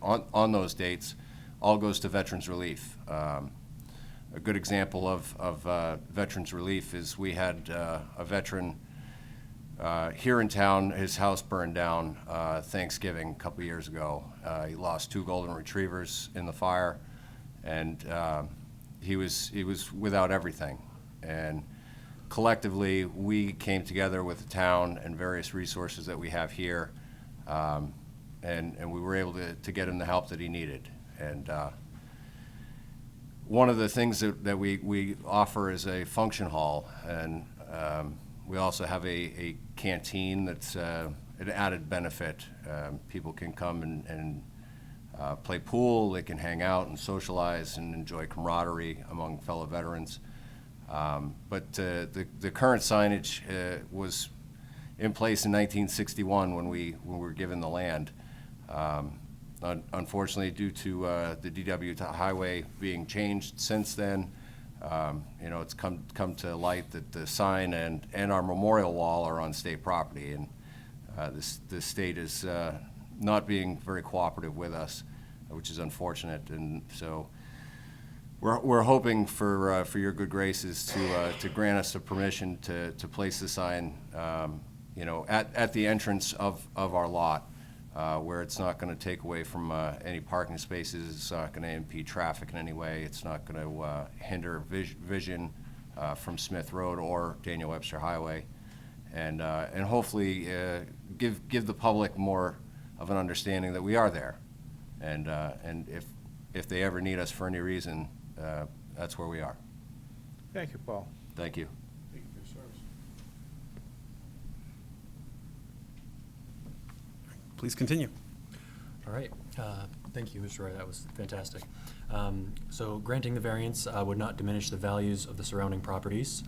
on those dates all goes to Veterans Relief. A good example of Veterans Relief is we had a veteran here in town. His house burned down Thanksgiving a couple years ago. He lost 2 golden retrievers in the fire, and he was without everything. And collectively, we came together with the town and various resources that we have here, and we were able to get him the help that he needed. And one of the things that we offer is a function hall, and we also have a canteen that's an added benefit. People can come and play pool, they can hang out and socialize and enjoy camaraderie among fellow veterans. But the current signage was in place in 1961 when we were given the land. Unfortunately, due to the DW highway being changed since then, it's come to light that the sign and our memorial wall are on state property, and the state is not being very cooperative with us, which is unfortunate. And so we're hoping for your good graces to grant us a permission to place the sign, at the entrance of our lot. Where it's not going to take away from any parking spaces, it's not going to impede traffic in any way, it's not going to hinder vision from Smith Road or Daniel Webster Highway, and hopefully give the public more of an understanding that we are there, and if they ever need us for any reason, that's where we are. Thank you, Paul. Thank you. Please continue. All right. Thank you, Mr. Roy. That was fantastic. So granting the variance would not diminish the values of the surrounding properties.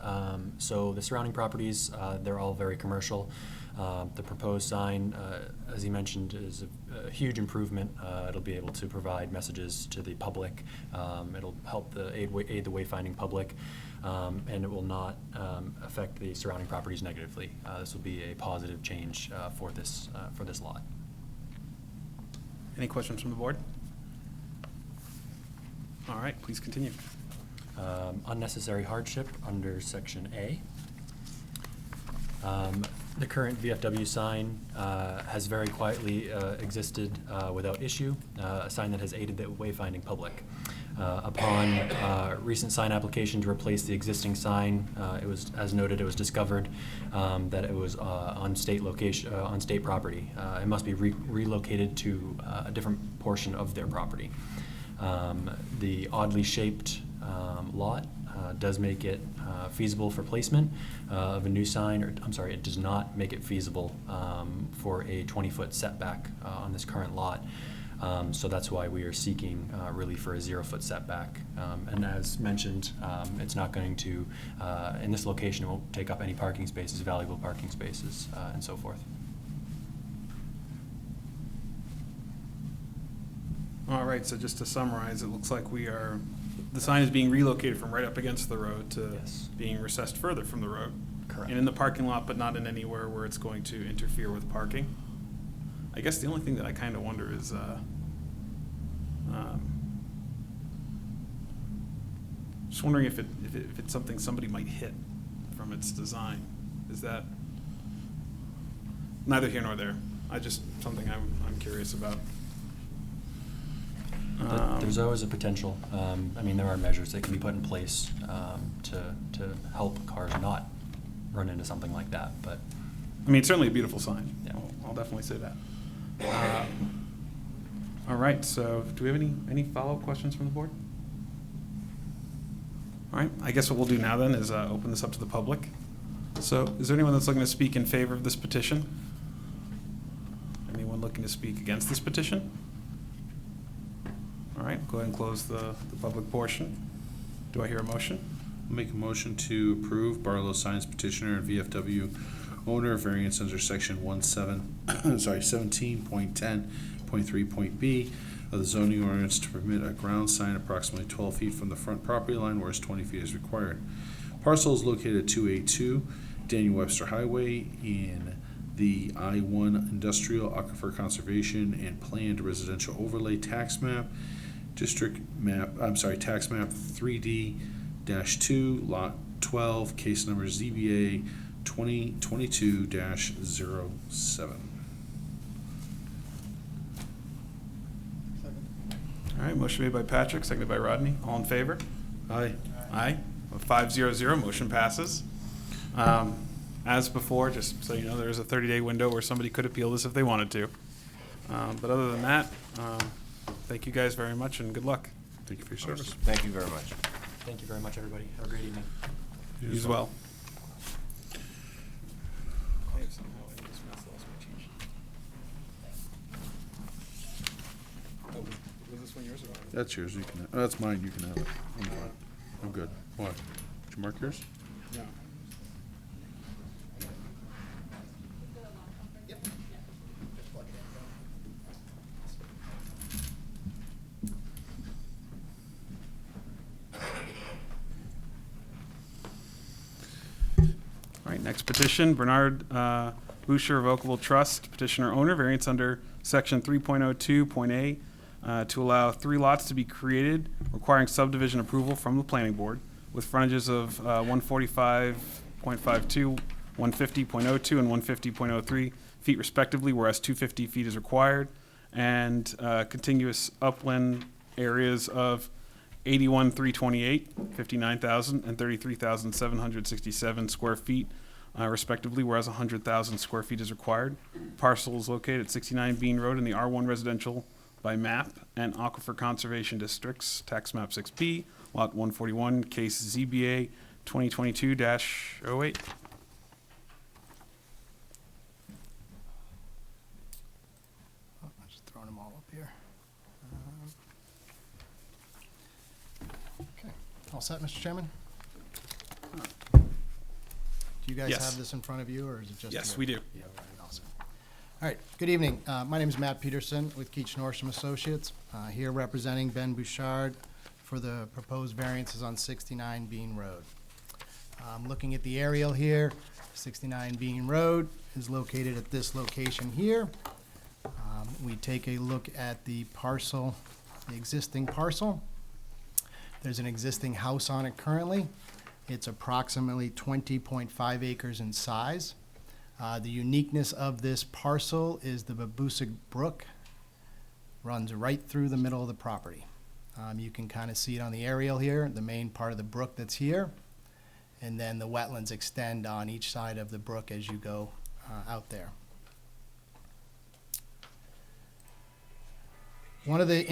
So the surrounding properties, they're all very commercial. The proposed sign, as he mentioned, is a huge improvement. It'll be able to provide messages to the public. It'll help aid the wayfinding public, and it will not affect the surrounding properties negatively. This will be a positive change for this lot. Any questions from the board? All right, please continue. Unnecessary hardship under Section A. The current VFW sign has very quietly existed without issue, a sign that has aided the wayfinding public. Upon recent sign application to replace the existing sign, it was, as noted, it was discovered that it was on state location, on state property. It must be relocated to a different portion of their property. The oddly shaped lot does make it feasible for placement of a new sign, or I'm sorry, it does not make it feasible for a 20-foot setback on this current lot. So that's why we are seeking relief for a 0-foot setback. And as mentioned, it's not going to, in this location, it won't take up any parking spaces, valuable parking spaces, and so forth. All right, so just to summarize, it looks like the sign is being relocated from right up against the road to Yes. being recessed further from the road. Correct. And in the parking lot, but not in anywhere where it's going to interfere with parking. I guess the only thing that I kind of wonder is, just wondering if it's something somebody might hit from its design. Is that neither here nor there? Something I'm curious about. There's always a potential. I mean, there are measures that can be put in place to help cars not run into something like that, but. I mean, it's certainly a beautiful sign. Yeah. I'll definitely say that. All right, so do we have any follow-up questions from the board? All right, I guess what we'll do now then is open this up to the public. So is there anyone that's looking to speak in favor of this petition? Anyone looking to speak against this petition? All right, go ahead and close the public portion. Do I hear a motion? Make a motion to approve Barlow Signs petitioner and VFW owner variance under section 17.10.3.b of the zoning ordinance to permit a ground sign approximately 12 feet from the front property line, whereas 20 feet is required. Parcel is located at 282 Daniel Webster Highway in the I-1 Industrial Aquifer Conservation and Planned Residential Overlay Tax Map, Tax Map 3D-2, Lot 12, case number ZBA 2022-07. All right, motion made by Patrick, seconded by Rodney. All in favor? Aye. Aye. 5-0-0, motion passes. As before, just so you know, there is a 30-day window where somebody could appeal this if they wanted to. But other than that, thank you guys very much and good luck. Thank you for your service. Thank you very much. Thank you very much, everybody. Have a great evening. You as well. Was this one yours or mine? That's yours. You can. That's mine. You can have it. I'm fine. I'm good. What? Did you mark yours? No. All right, next petition, Bernard Boucher Revocable Trust, petitioner owner, variance under section 3.02.a to allow 3 lots to be created, requiring subdivision approval from the planning board, with frontages of 145.52, 150.02, and 150.03 feet respectively, whereas 250 feet is required, and contiguous upland areas of 81,328, 59,000, and 33,767 square feet, respectively, whereas 100,000 square feet is required. Parcel is located at 69 Bean Road in the R1 Residential by Map and Aquifer Conservation Districts, Tax Map 6B, Lot 141, Case ZBA 2022-08. I'm just throwing them all up here. Okay, all set, Mr. Chairman? Do you guys Yes. have this in front of you, or is it just? Yes, here? we do. Yeah, all right, awesome. All right, good evening. My name is Matt Peterson with Keach Nordstrom Associates, here representing Ben Bouchard for the proposed variances on 69 Bean Road. Looking at the aerial here, 69 Bean Road is located at this location here. We take a look at the parcel, the existing parcel. There's an existing house on it currently. It's approximately 20.5 acres in size. The uniqueness of this parcel is the Babusick Brook runs right through the middle of the property. You can kind of see it on the aerial here, the main part of the brook that's here, and then the wetlands extend on each side of the brook as you go out there. One of the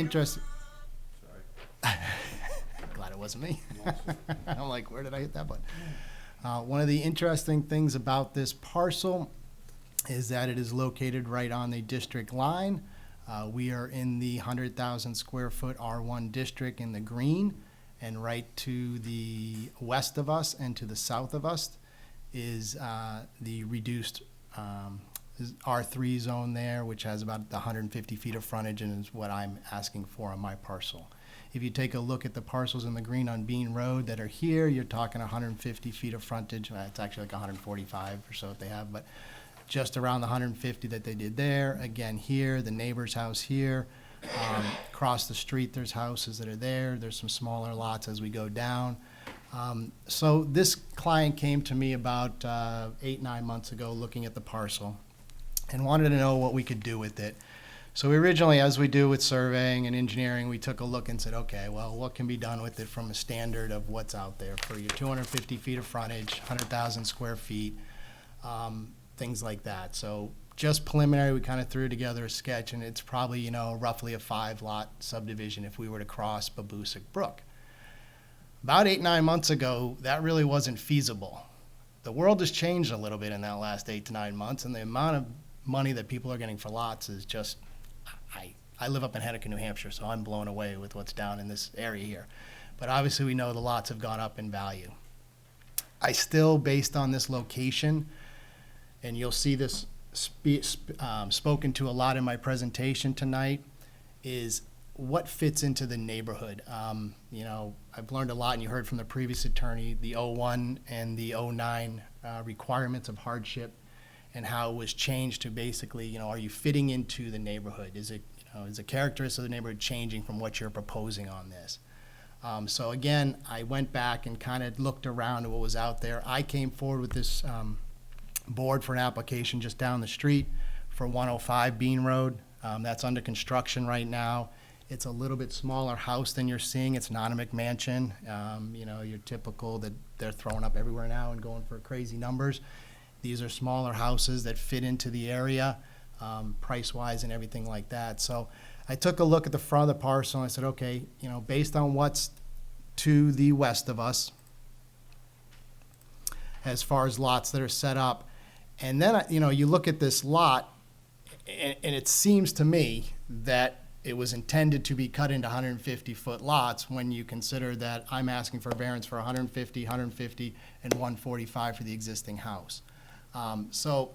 wasn't me. I'm like, where did I hit that button? One of the interesting things about this parcel is that it is located right on the district line. We are in the 100,000 square foot R1 district in the green, and right to the west of us and to the south of us is the reduced is R3 zone there, which has about 150 feet of frontage and is what I'm asking for on my parcel. If you take a look at the parcels in the green on Bean Road that are here, you're talking 150 feet of frontage. It's actually like 145 or so that they have, but just around the 150 that they did there. Again, here, the neighbor's house here. Across the street, there's houses that are there. There's some smaller lots as we go down. So this client came to me about 8-9 months ago looking at the parcel and wanted to know what we could do with it. So we originally, as we do with surveying and engineering, we took a look and said, okay, well, what can be done with it from a standard of what's out there for your 250 feet of frontage, 100,000 square feet, things like that. So just preliminary, we kind of threw together a sketch, and it's probably, you know, roughly a 5-lot subdivision if we were to cross Babusick Brook. About 8-9 months ago, that really wasn't feasible. The world has changed a little bit in that last 8 to 9 months, and the amount of money that people are getting for lots is just, I live up in Henniker, New Hampshire, so I'm blown away with what's down in this area here. But obviously we know the lots have gone up in value. I still, based on this location, and you'll see this spoken to a lot in my presentation tonight, is what fits into the neighborhood. You know, I've learned a lot, and you heard from the previous attorney, the 01 and the 09 requirements of hardship, and how it was changed to basically, you know, are you fitting into the neighborhood? Is it, you know, is the characteristics of the neighborhood changing from what you're proposing on this? So again, I went back and kind of looked around at what was out there. I came forward with this board for an application just down the street for 105 Bean Road. That's under construction right now. It's a little bit smaller house than you're seeing. It's not a McMansion. You know, your typical that they're throwing up everywhere now and going for crazy numbers. These are smaller houses that fit into the area, price-wise and everything like that. So I took a look at the front of the parcel and I said, okay, you know, based on what's to the west of us, as far as lots that are set up, and then, you know, you look at this lot, and it seems to me that it was intended to be cut into 150-foot lots when you consider that I'm asking for a variance for 150, 150, and 145 for the existing house. So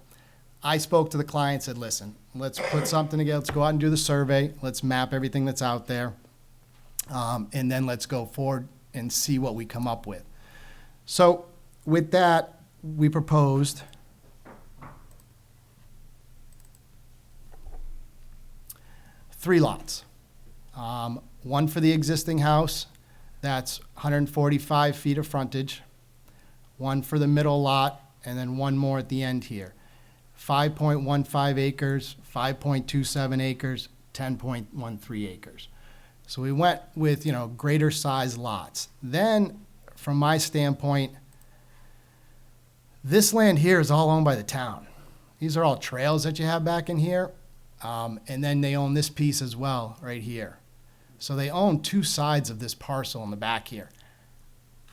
I spoke to the client, said, listen, let's put something together. Let's go out and do the survey. Let's map everything that's out there. And then let's go forward and see what we come up with. So with that, we proposed three lots. One for the existing house, that's 145 feet of frontage. One for the middle lot, and then one more at the end here. 5.15 acres, 5.27 acres, 10.13 acres. So we went with, you know, greater size lots. Then, from my standpoint, this land here is all owned by the town. These are all trails that you have back in here. And then they own this piece as well, right here. So they own two sides of this parcel in the back here.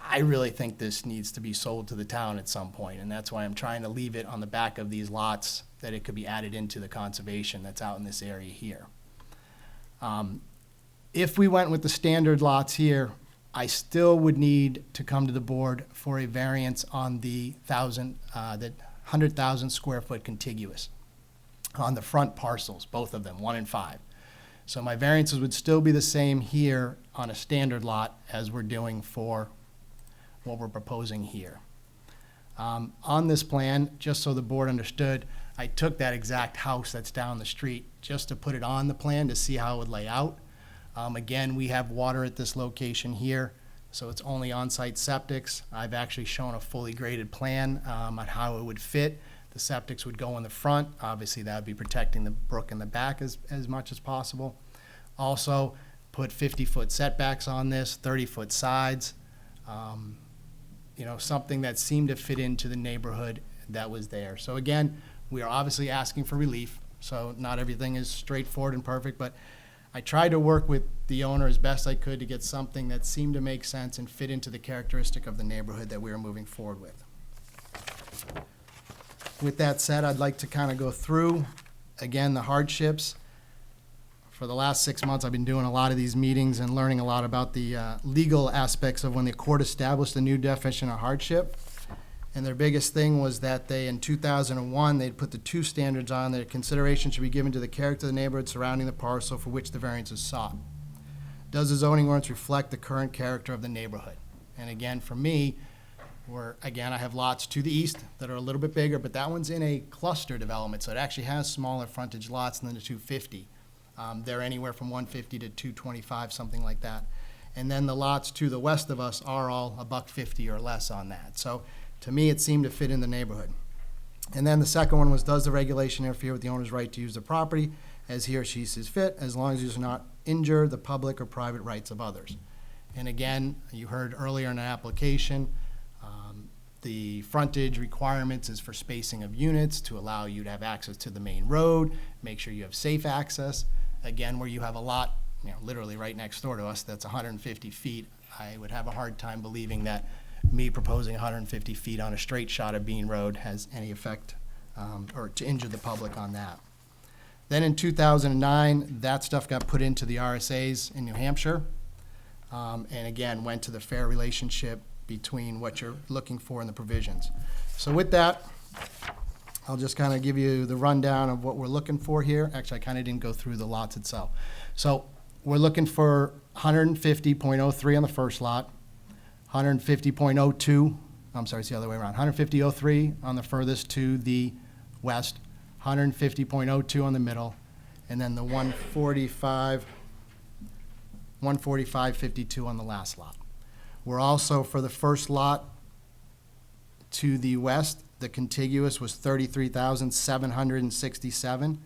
I really think this needs to be sold to the town at some point, and that's why I'm trying to leave it on the back of these lots, that it could be added into the conservation that's out in this area here. If we went with the standard lots here, I still would need to come to the board for a variance on the 100,000 square foot contiguous on the front parcels, both of them, 1 and 5. So my variances would still be the same here on a standard lot as we're doing for what we're proposing here. On this plan, just so the board understood, I took that exact house that's down the street just to put it on the plan to see how it would lay out. Again, we have water at this location here, so it's only on-site septics. I've actually shown a fully graded plan on how it would fit. The septics would go in the front. Obviously, that would be protecting the brook in the back as much as possible. Also, put 50-foot setbacks on this, 30-foot sides. You know, something that seemed to fit into the neighborhood that was there. So again, we are obviously asking for relief, so not everything is straightforward and perfect, but I tried to work with the owner as best I could to get something that seemed to make sense and fit into the characteristic of the neighborhood that we were moving forward with. With that said, I'd like to kind of go through, again, the hardships. For the last 6 months, I've been doing a lot of these meetings and learning a lot about the legal aspects of when the court established a new definition of hardship. And their biggest thing was that they, in 2001, they'd put the two standards on that consideration should be given to the character of the neighborhood surrounding the parcel for which the variance is sought. Does the zoning ordinance reflect the current character of the neighborhood? And again, for me, I have lots to the east that are a little bit bigger, but that one's in a cluster development, so it actually has smaller frontage lots than the 250. They're anywhere from 150 to 225, something like that. And then the lots to the west of us are all $150 or less on that. So to me, it seemed to fit in the neighborhood. And then the second one was, does the regulation interfere with the owner's right to use the property as he or she sees fit, as long as it does not injure the public or private rights of others? And again, you heard earlier in the application, the frontage requirements is for spacing of units to allow you to have access to the main road, make sure you have safe access. Again, where you have a lot, literally right next door to us, that's 150 feet, I would have a hard time believing that me proposing 150 feet on a straight shot of Bean Road has any effect or to injure the public on that. Then in 2009, that stuff got put into the RSAs in New Hampshire, and again, went to the fair relationship between what you're looking for in the provisions. So with that, I'll just kind of give you the rundown of what we're looking for here. Actually, I kind of didn't go through the lots itself. So we're looking for 150.03 on the first lot, 150.02, I'm sorry, it's the other way around, 150.03 on the furthest to the west, 150.02 on the middle, and then the 145.52 on the last lot. We're also, for the first lot to the west, the contiguous was 33,767.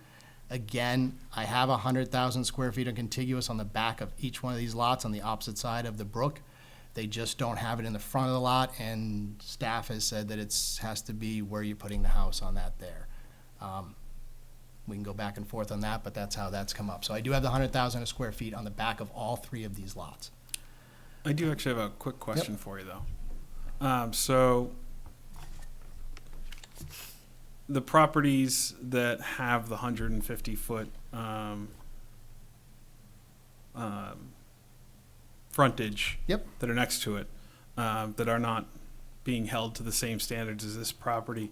Again, I have 100,000 square feet of contiguous on the back of each one of these lots on the opposite side of the brook. They just don't have it in the front of the lot, and staff has said that it has to be where you're putting the house on that there. We can go back and forth on that, but that's how that's come up. So I do have the 100,000 square feet on the back of all three of these lots. I do actually have a quick question for you, though. So the properties that have the 150-foot frontage that are next to it, that are not being held to the same standards as this property,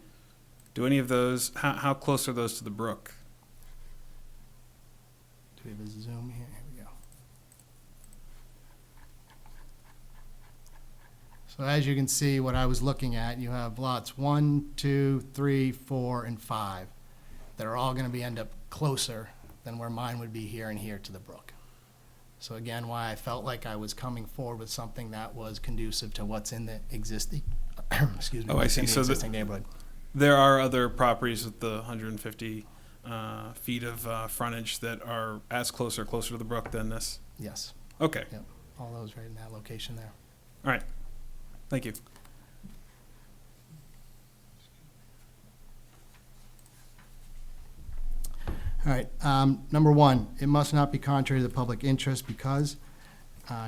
do any of those, how close are those to the brook? Do we have a zoom here? Here we go. So as you can see, what I was looking at, you have lots 1, 2, 3, 4, and 5 that are all going to end up closer than where mine would be here and here to the brook. So again, why I felt like I was coming forward with something that was conducive to what's in the existing, excuse me, what's in the existing neighborhood. There are other properties with the 150 feet of frontage that are as closer to the brook than this? Yes. Okay. Yep. All those right in that location there. All right. Thank you. All right, number one, it must not be contrary to the public interest because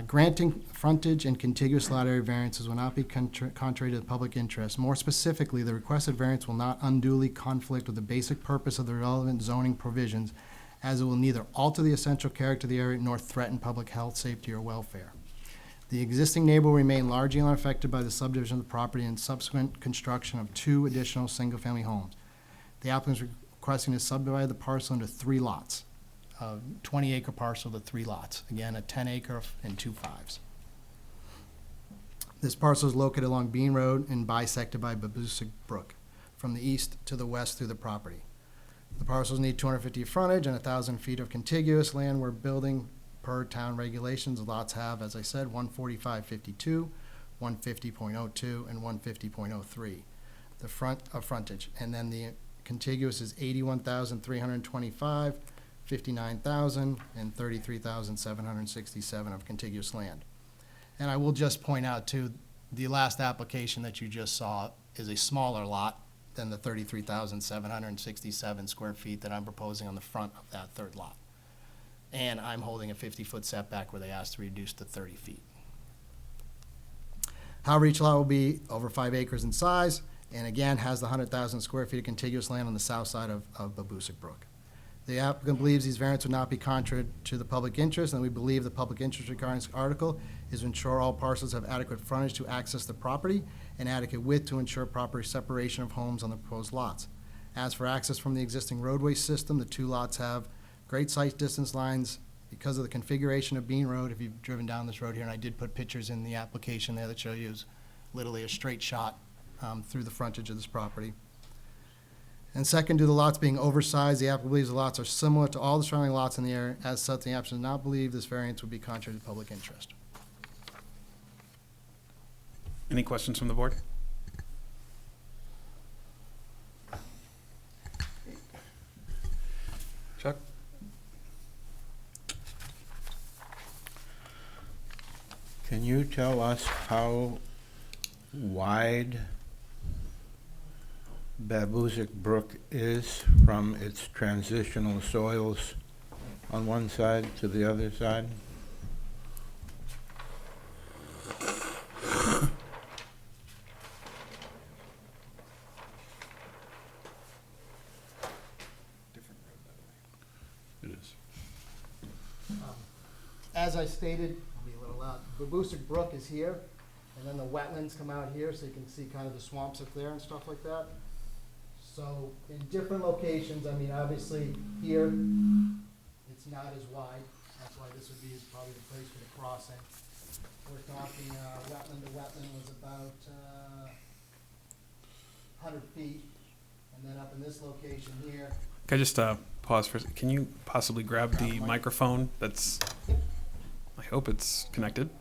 granting frontage and contiguous lot area variances will not be contrary to the public interest. More specifically, the requested variance will not unduly conflict with the basic purpose of the relevant zoning provisions, as it will neither alter the essential character of the area nor threaten public health, safety, or welfare. The existing neighbor will remain largely unaffected by the subdivision of the property and subsequent construction of 2 additional single-family homes. The applicant is requesting to subdivide the parcel into 3 lots, a 20-acre parcel to 3 lots. Again, a 10-acre and 2 5s. This parcel is located along Bean Road and bisected by Babusick Brook from the east to the west through the property. The parcels need 250 feet of frontage and 1,000 feet of contiguous land where building per town regulations. The lots have, as I said, 145.52, 150.02, and 150.03. The front of frontage. And then the contiguous is 81,325, 59,000, and 33,767 of contiguous land. And I will just point out, too, the last application that you just saw is a smaller lot than the 33,767 square feet that I'm proposing on the front of that third lot. and I'm holding a 50-foot setback where they asked to reduce to 30 feet. However, each lot will be over 5 acres in size, and again, has the 100,000 square feet of contiguous land on the south side of Babusick Brook. The applicant believes these variants would not be contrary to the public interest, and we believe the public interest regarding this article is to ensure all parcels have adequate frontage to access the property and adequate width to ensure proper separation of homes on the proposed lots. As for access from the existing roadway system, the two lots have great sight distance lines because of the configuration of Bean Road. If you've driven down this road here, and I did put pictures in the application there that show you is literally a straight shot through the frontage of this property. And second, due to the lots being oversized, the applicant believes the lots are similar to all the surrounding lots in the area. As such, the applicant does not believe this variance would be contrary to public interest. Any questions from the board? Chuck? Can you tell us how wide Babusick Brook is from its transitional soils on one side to the other side? It is. As I stated, I'll be a little loud, Babusick Brook is here, and then the wetlands come out here, so you can see kind of the swamps up there and stuff like that. So in different locations, I mean, obviously here, it's not as wide. That's why this would be probably the place for the crossing. We're talking, wetland to wetland was about, 100 feet. And then up in this location here, Can I just pause for a second? Can you possibly grab the microphone that's, I hope it's connected.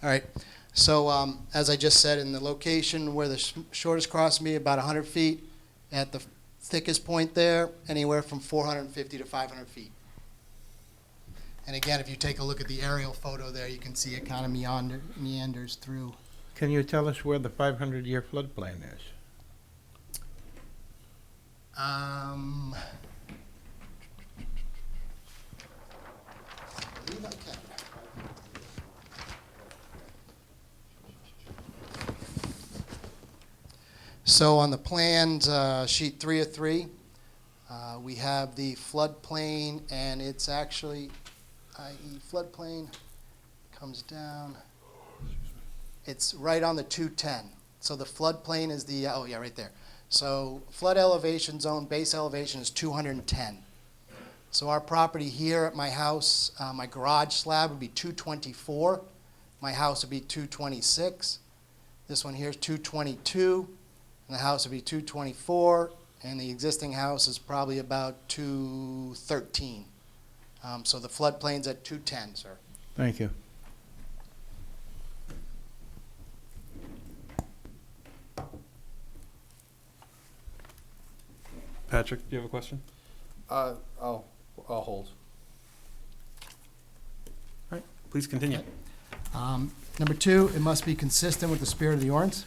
all right, so as I just said, in the location where the shortest cross would be about 100 feet, at the thickest point there, anywhere from 450 to 500 feet. And again, if you take a look at the aerial photo there, you can see it kind of meanders through. Can you tell us where the 500-year floodplain is? I believe I can. So on the plans, sheet 3 of 3, we have the floodplain, and it's actually, i.e. floodplain comes down. It's right on the 210. So the floodplain is the, oh yeah, right there. So flood elevation zone, base elevation is 210. So our property here at my house, my garage slab would be 224. My house would be 226. This one here is 222. And the house would be 224. And the existing house is probably about 213. So the floodplain's at 210, sir. Thank you. Patrick, do you have a question? I'll hold. All right, please continue. Number 2, it must be consistent with the spirit of the ordinance.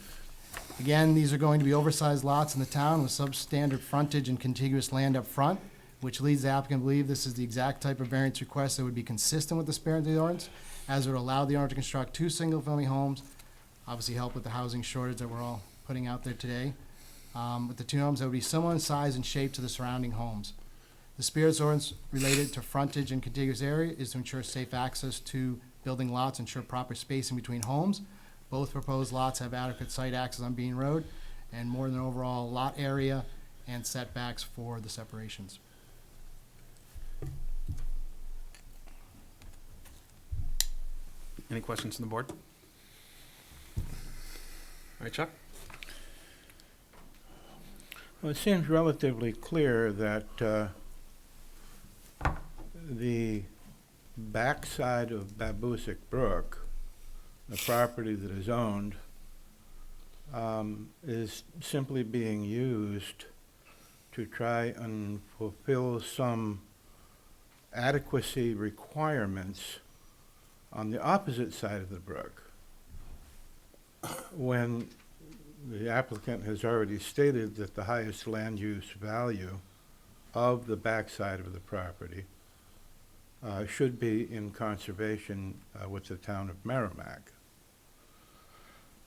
Again, these are going to be oversized lots in the town with substandard frontage and contiguous land up front, which leads the applicant to believe this is the exact type of variance request that would be consistent with the spirit of the ordinance, as it would allow the owner to construct 2 single-family homes, obviously help with the housing shortage that we're all putting out there today. With the 2 homes that would be similar in size and shape to the surrounding homes. The spirit of the ordinance related to frontage and contiguous area is to ensure safe access to building lots, ensure proper spacing between homes. Both proposed lots have adequate site access on Bean Road and more than overall lot area and setbacks for the separations. Any questions from the board? All right, Chuck? Well, it seems relatively clear that the backside of Babusick Brook, the property that is owned, is simply being used to try and fulfill some adequacy requirements on the opposite side of the brook, when the applicant has already stated that the highest land use value of the backside of the property should be in conservation with the town of Merrimack.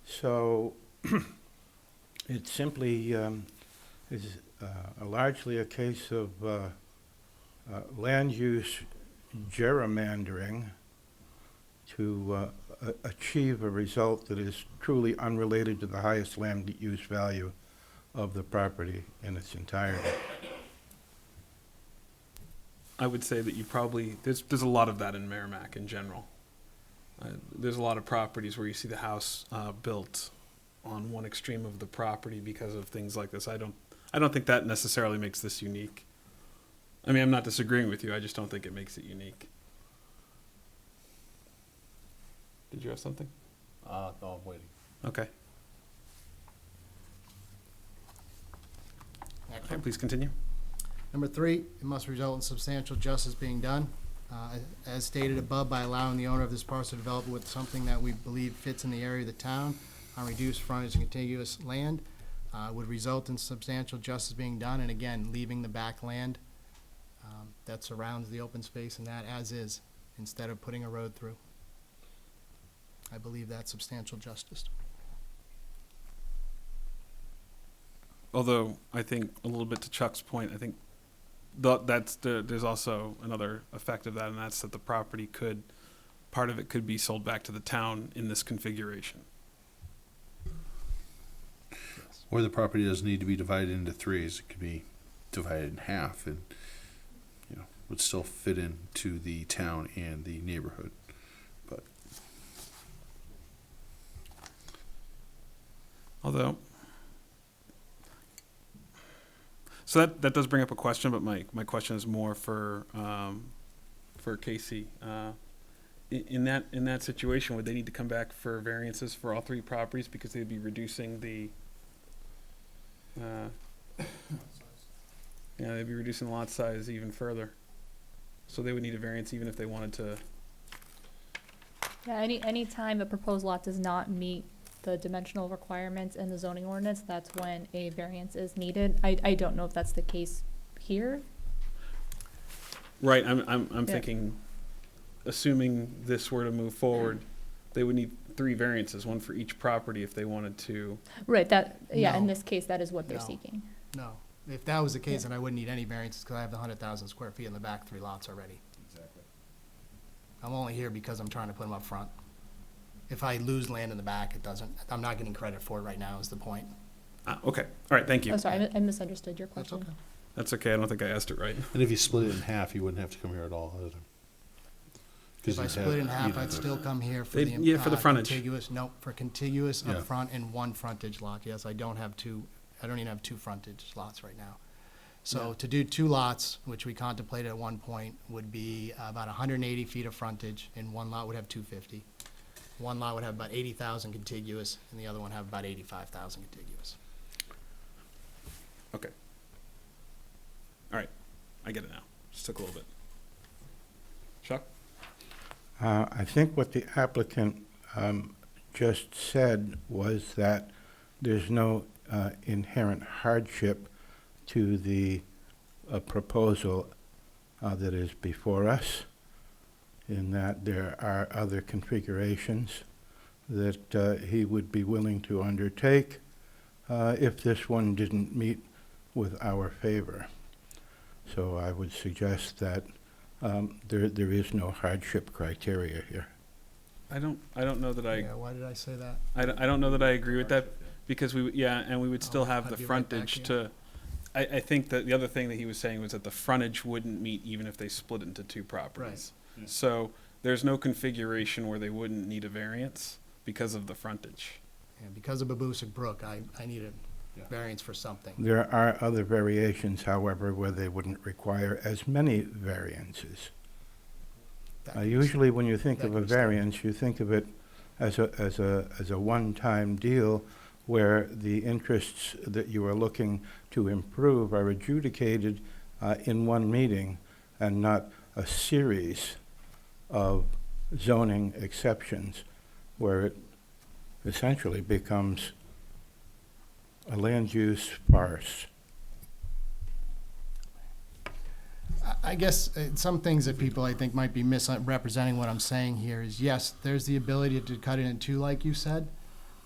So it simply is largely a case of land use gerrymandering to achieve a result that is truly unrelated to the highest land use value of the property in its entirety. I would say that you probably, there's a lot of that in Merrimack in general. There's a lot of properties where you see the house built on one extreme of the property because of things like this. I don't think that necessarily makes this unique. I mean, I'm not disagreeing with you, I just don't think it makes it unique. Did you have something? No, I'm waiting. Okay. Next Okay, one. please continue. Number 3, it must result in substantial justice being done. As stated above, by allowing the owner of this parcel to develop with something that we believe fits in the area of the town on reduced frontage and contiguous land, would result in substantial justice being done, and again, leaving the back land that surrounds the open space and that as is, instead of putting a road through. I believe that's substantial justice. Although, I think, a little bit to Chuck's point, I think there's also another effect of that, and that's that the property part of it could be sold back to the town in this configuration. Or the property doesn't need to be divided into threes. It could be divided in half and, would still fit into the town and the neighborhood. But Although, so that does bring up a question, but my question is more for Casey. In that situation, would they need to come back for variances for all 3 properties because they'd be reducing the they'd be reducing the lot size even further. So they would need a variance even if they wanted to. Yeah, any time a proposed lot does not meet the dimensional requirements in the zoning ordinance, that's when a variance is needed. I don't know if that's the case here. Right, I'm Yeah. thinking, assuming this were to move forward, they would need 3 variances, one for each property if they wanted to. Right, in No. this case, that is what they're No. seeking. No. If that was the case, then I wouldn't need any variances because I have the 100,000 square feet in the back 3 lots already. Exactly. I'm only here because I'm trying to put them up front. If I lose land in the back, I'm not getting credit for it right now is the point. Okay, all right, thank you. Oh, sorry, I misunderstood your That's question. okay. That's okay, I don't think I asked it right. and if you split it in half, you wouldn't have to come here at all either. 'Cause If I you'd split it in have- half, you'd I'd have- still come here for They'd- yeah, for the frontage. contiguous, no, for contiguous Yeah. up front and 1 frontage lot. Yes, I don't even have 2 frontage lots right now. So to do 2 lots, which we contemplated at one point, would be about 180 feet of frontage, and 1 lot would have 250. 1 lot would have about 80,000 contiguous, and the other one have about 85,000 contiguous. Okay. All right, I get it now. Just took a little bit. Chuck? I think what the applicant just said was that there's no inherent hardship to the proposal that is before us, in that there are other configurations that he would be willing to undertake if this one didn't meet with our favor. So I would suggest that there is no hardship criteria here. I don't know that Yeah, why did I say that? I don't know that I agree with that, because we would still have I'd the be right back frontage here. to, I think that the other thing that he was saying was that the frontage wouldn't meet even if they split into 2 properties. So there's no configuration where they wouldn't need a variance because of the frontage. And because of Babusick Brook, I need a variance for something. There are other variations, however, where they wouldn't require as many variances. That can be- Usually when you think that of can a be stated. variance, you think of it as a one-time deal where the interests that you are looking to improve are adjudicated in one meeting and not a series of zoning exceptions where it essentially becomes a land use farce. I guess some things that people, I think, might be misrepresenting what I'm saying here is, yes, there's the ability to cut it in two, like you said,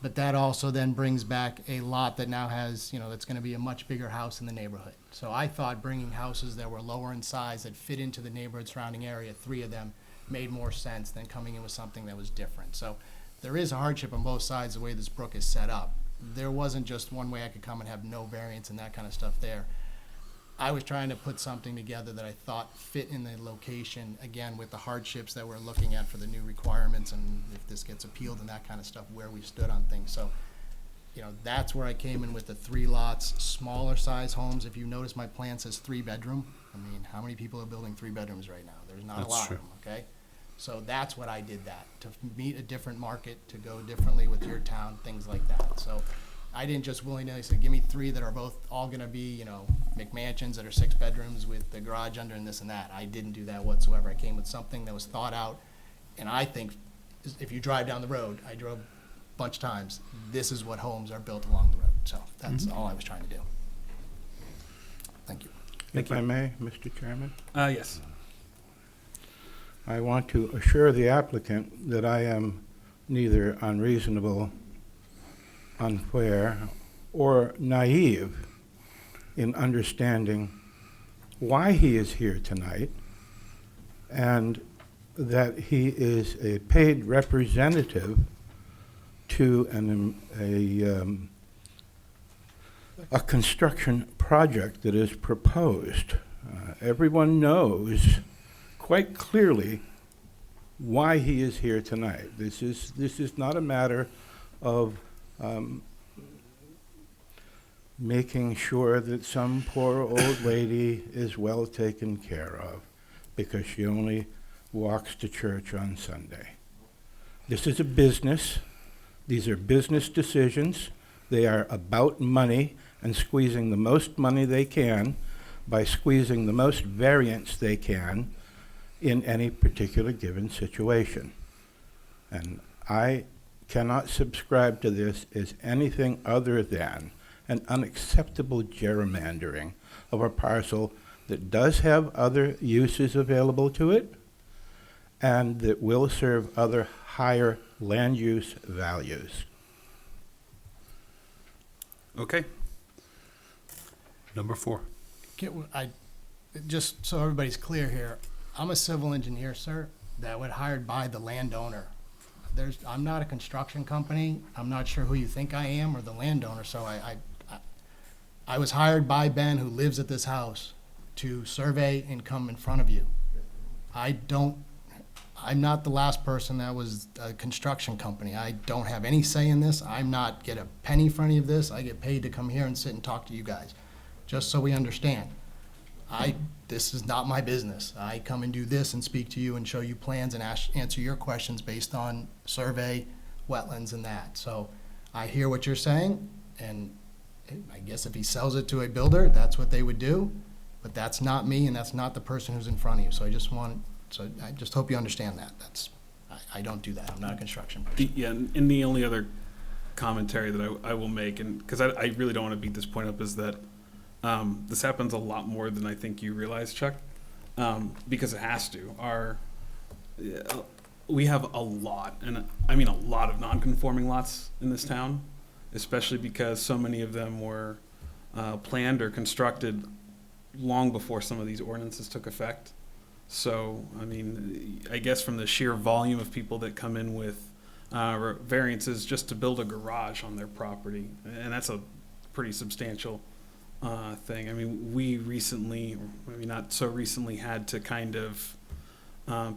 but that also then brings back a lot that now has, that's going to be a much bigger house in the neighborhood. So I thought bringing houses that were lower in size that fit into the neighborhood surrounding area, 3 of them, made more sense than coming in with something that was different. So there is a hardship on both sides the way this brook is set up. There wasn't just one way I could come and have no variance and that kind of stuff there. I was trying to put something together that I thought fit in the location, again, with the hardships that we're looking at for the new requirements and if this gets appealed and that kind of stuff, where we stood on things. So, that's where I came in with the 3 lots, smaller size homes. If you notice, my plan says 3-bedroom. I mean, how many people are building 3 bedrooms right now? There's not a lot of them, okay? So that's what I did that, to meet a different market, to go differently with your town, things like that. So I didn't just willy-nilly say, give me 3 that are all gonna be, McMansions that are 6 bedrooms with the garage under and this and that. I didn't do that whatsoever. I came with something that was thought out, and I think if you drive down the road, I drove a bunch of times, this is what homes are built along the road. So that's all I was trying to do. Thank you. If I may, Mr. Chairman? Yes. I want to assure the applicant that I am neither unreasonable, unfair, or naive in understanding why he is here tonight, and that he is a paid representative to a construction project that is proposed. Everyone knows quite clearly why he is here tonight. This is not a matter of making sure that some poor old lady is well taken care of because she only walks to church on Sunday. This is a business. These are business decisions. They are about money and squeezing the most money they can by squeezing the most variance they can in any particular given situation. And I cannot subscribe to this as anything other than an unacceptable gerrymandering of a parcel that does have other uses available to it and that will serve other higher land use values. Okay. Number 4. Just so everybody's clear here, I'm a civil engineer, sir, that was hired by the landowner. I'm not a construction company. I'm not sure who you think I am or the landowner, so I was hired by Ben, who lives at this house, to survey and come in front of you. I'm not the last person that was a construction company. I don't have any say in this. I'm not get a penny for any of this. I get paid to come here and sit and talk to you guys, just so we understand. This is not my business. I come and do this and speak to you and show you plans and answer your questions based on survey, wetlands, and that. So I hear what you're saying, and I guess if he sells it to a builder, that's what they would do. But that's not me, and that's not the person who's in front of you. So I just hope you understand that. I don't do that. I'm not a construction person. Yeah, and the only other commentary that I will make, and because I really don't want to beat this point up, is that this happens a lot more than I think you realize, Chuck, because it has to. We have a lot, and I mean a lot of non-conforming lots in this town, especially because so many of them were planned or constructed long before some of these ordinances took effect. So, I mean, I guess from the sheer volume of people that come in with variances just to build a garage on their property, and that's a pretty substantial thing. I mean, we recently, or maybe not so recently, had to kind of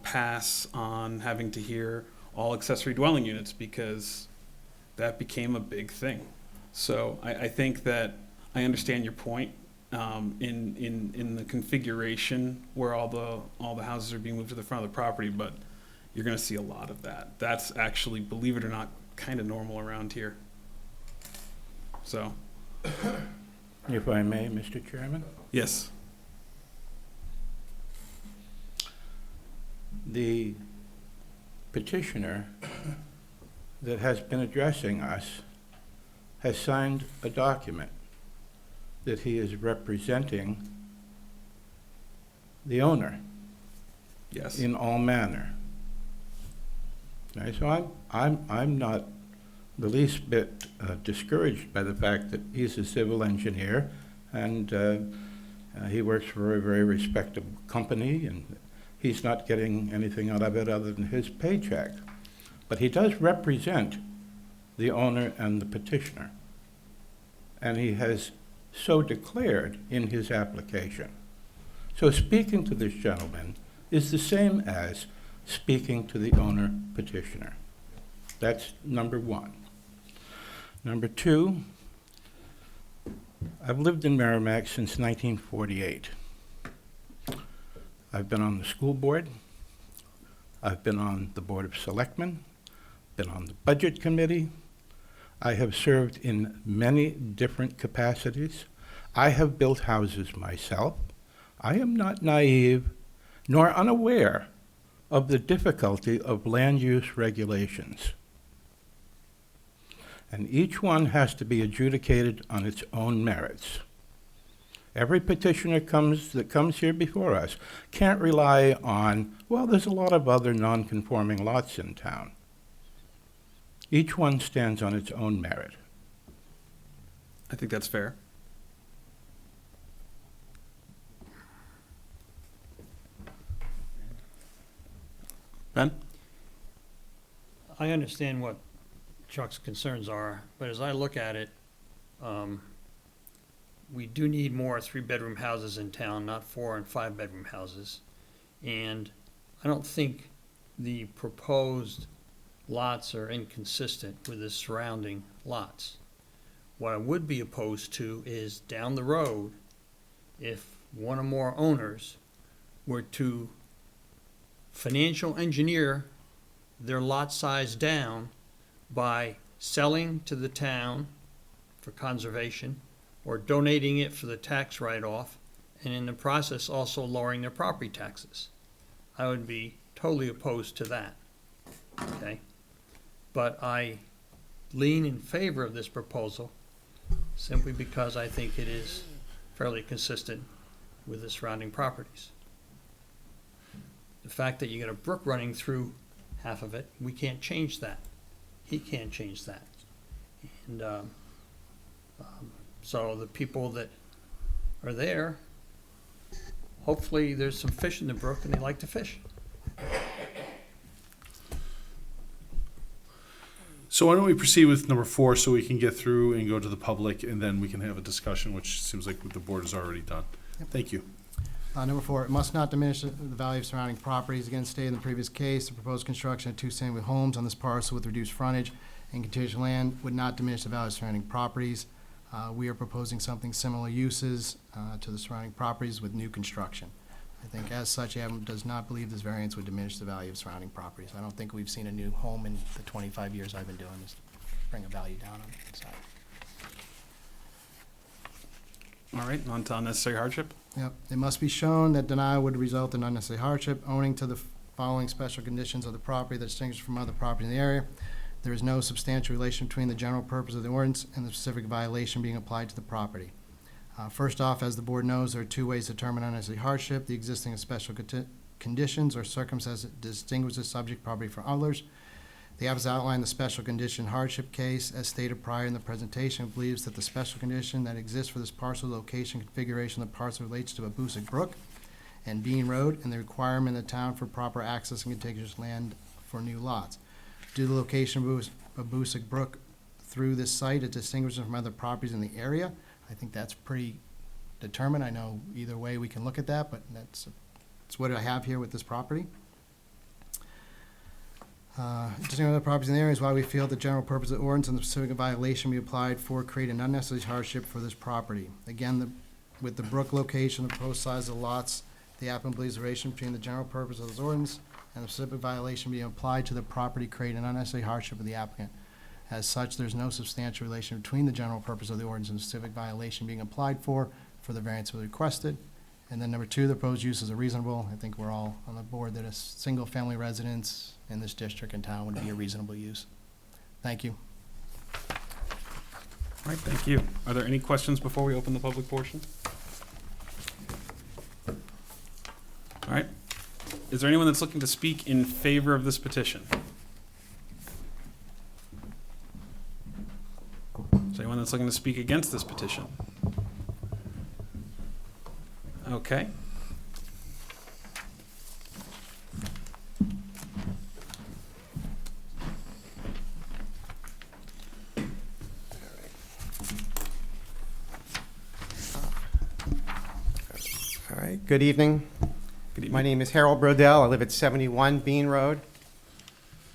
pass on having to hear all accessory dwelling units because that became a big thing. So I think that I understand your point in the configuration where all the houses are being moved to the front of the property, but you're going to see a lot of that. That's actually, believe it or not, kind of normal around here. So. If I may, Mr. Chairman? Yes. The petitioner that has been addressing us has signed a document that he is representing the owner Yes. in all manner. Okay, so I'm not the least bit discouraged by the fact that he's a civil engineer and he works for a very respectable company, and he's not getting anything out of it other than his paycheck. But he does represent the owner and the petitioner, and he has so declared in his application. So speaking to this gentleman is the same as speaking to the owner petitioner. That's number one. Number two, I've lived in Merrimack since 1948. I've been on the school board. I've been on the Board of Selectmen, been on the Budget Committee. I have served in many different capacities. I have built houses myself. I am not naive nor unaware of the difficulty of land use regulations. And each one has to be adjudicated on its own merits. Every petitioner that comes here before us can't rely on, well, there's a lot of other non-conforming lots in town. Each one stands on its own merit. I think that's fair. Ben? I understand what Chuck's concerns are, but as I look at it, we do need more 3-bedroom houses in town, not 4 and 5-bedroom houses. And I don't think the proposed lots are inconsistent with the surrounding lots. What I would be opposed to is down the road, if one or more owners were to financial engineer their lot size down by selling to the town for conservation or donating it for the tax write-off, and in the process also lowering their property taxes. I would be totally opposed to that, okay? But I lean in favor of this proposal simply because I think it is fairly consistent with the surrounding properties. The fact that you got a brook running through half of it, we can't change that. He can't change that. And so the people that are there, hopefully there's some fish in the brook and they like to fish. So why don't we proceed with number 4 so we can get through and go to the public, and then we can have a discussion, which seems like the board has already done. Thank you. Number 4, it must not diminish the value of surrounding properties. Again, stated in the previous case, the proposed construction of 2 single homes on this parcel with reduced frontage and contiguous land would not diminish the value of surrounding properties. We are proposing something similar uses to the surrounding properties with new construction. I think as such, Adam does not believe this variance would diminish the value of surrounding properties. I don't think we've seen a new home in the 25 years I've been doing this, bring a value down on the side. All right, on to unnecessary hardship. Yep. It must be shown that denial would result in unnecessary hardship owing to the following special conditions of the property that distinguish from other property in the area. There is no substantial relation between the general purpose of the ordinance and the specific violation being applied to the property. First off, as the board knows, there are 2 ways to determine unnecessary hardship: the existing of special conditions or circumstances that distinguish the subject property from others. The applicant outlined the special condition hardship case. As stated prior in the presentation, believes that the special condition that exists for this parcel location configuration of the parcel relates to Abusick Brook and Bean Road and the requirement of the town for proper access and contiguous land for new lots. Due to the location of Abusick Brook through this site, it distinguishes from other properties in the area. I think that's pretty determined. I know either way we can look at that, but that's what I have here with this property. Distinguishing other properties in the area is why we feel the general purpose of the ordinance and the specific violation be applied for create an unnecessary hardship for this property. Again, with the brook location, the proposed size of the lots, the applicant believes the relation between the general purpose of this ordinance and the specific violation being applied to the property create an unnecessary hardship of the applicant. As such, there's no substantial relation between the general purpose of the ordinance and the specific violation being applied for the variance requested. And then number 2, the proposed uses are reasonable. I think we're all on the board that a single-family residence in this district and town would be a reasonable use. Thank you. All right, thank you. Are there any questions before we open the public portion? All right. Is there anyone that's looking to speak in favor of this petition? Is there anyone that's looking to speak against this petition? Okay. All right, good evening. Good evening. My name is Harold Brodell. I live at 71 Bean Road.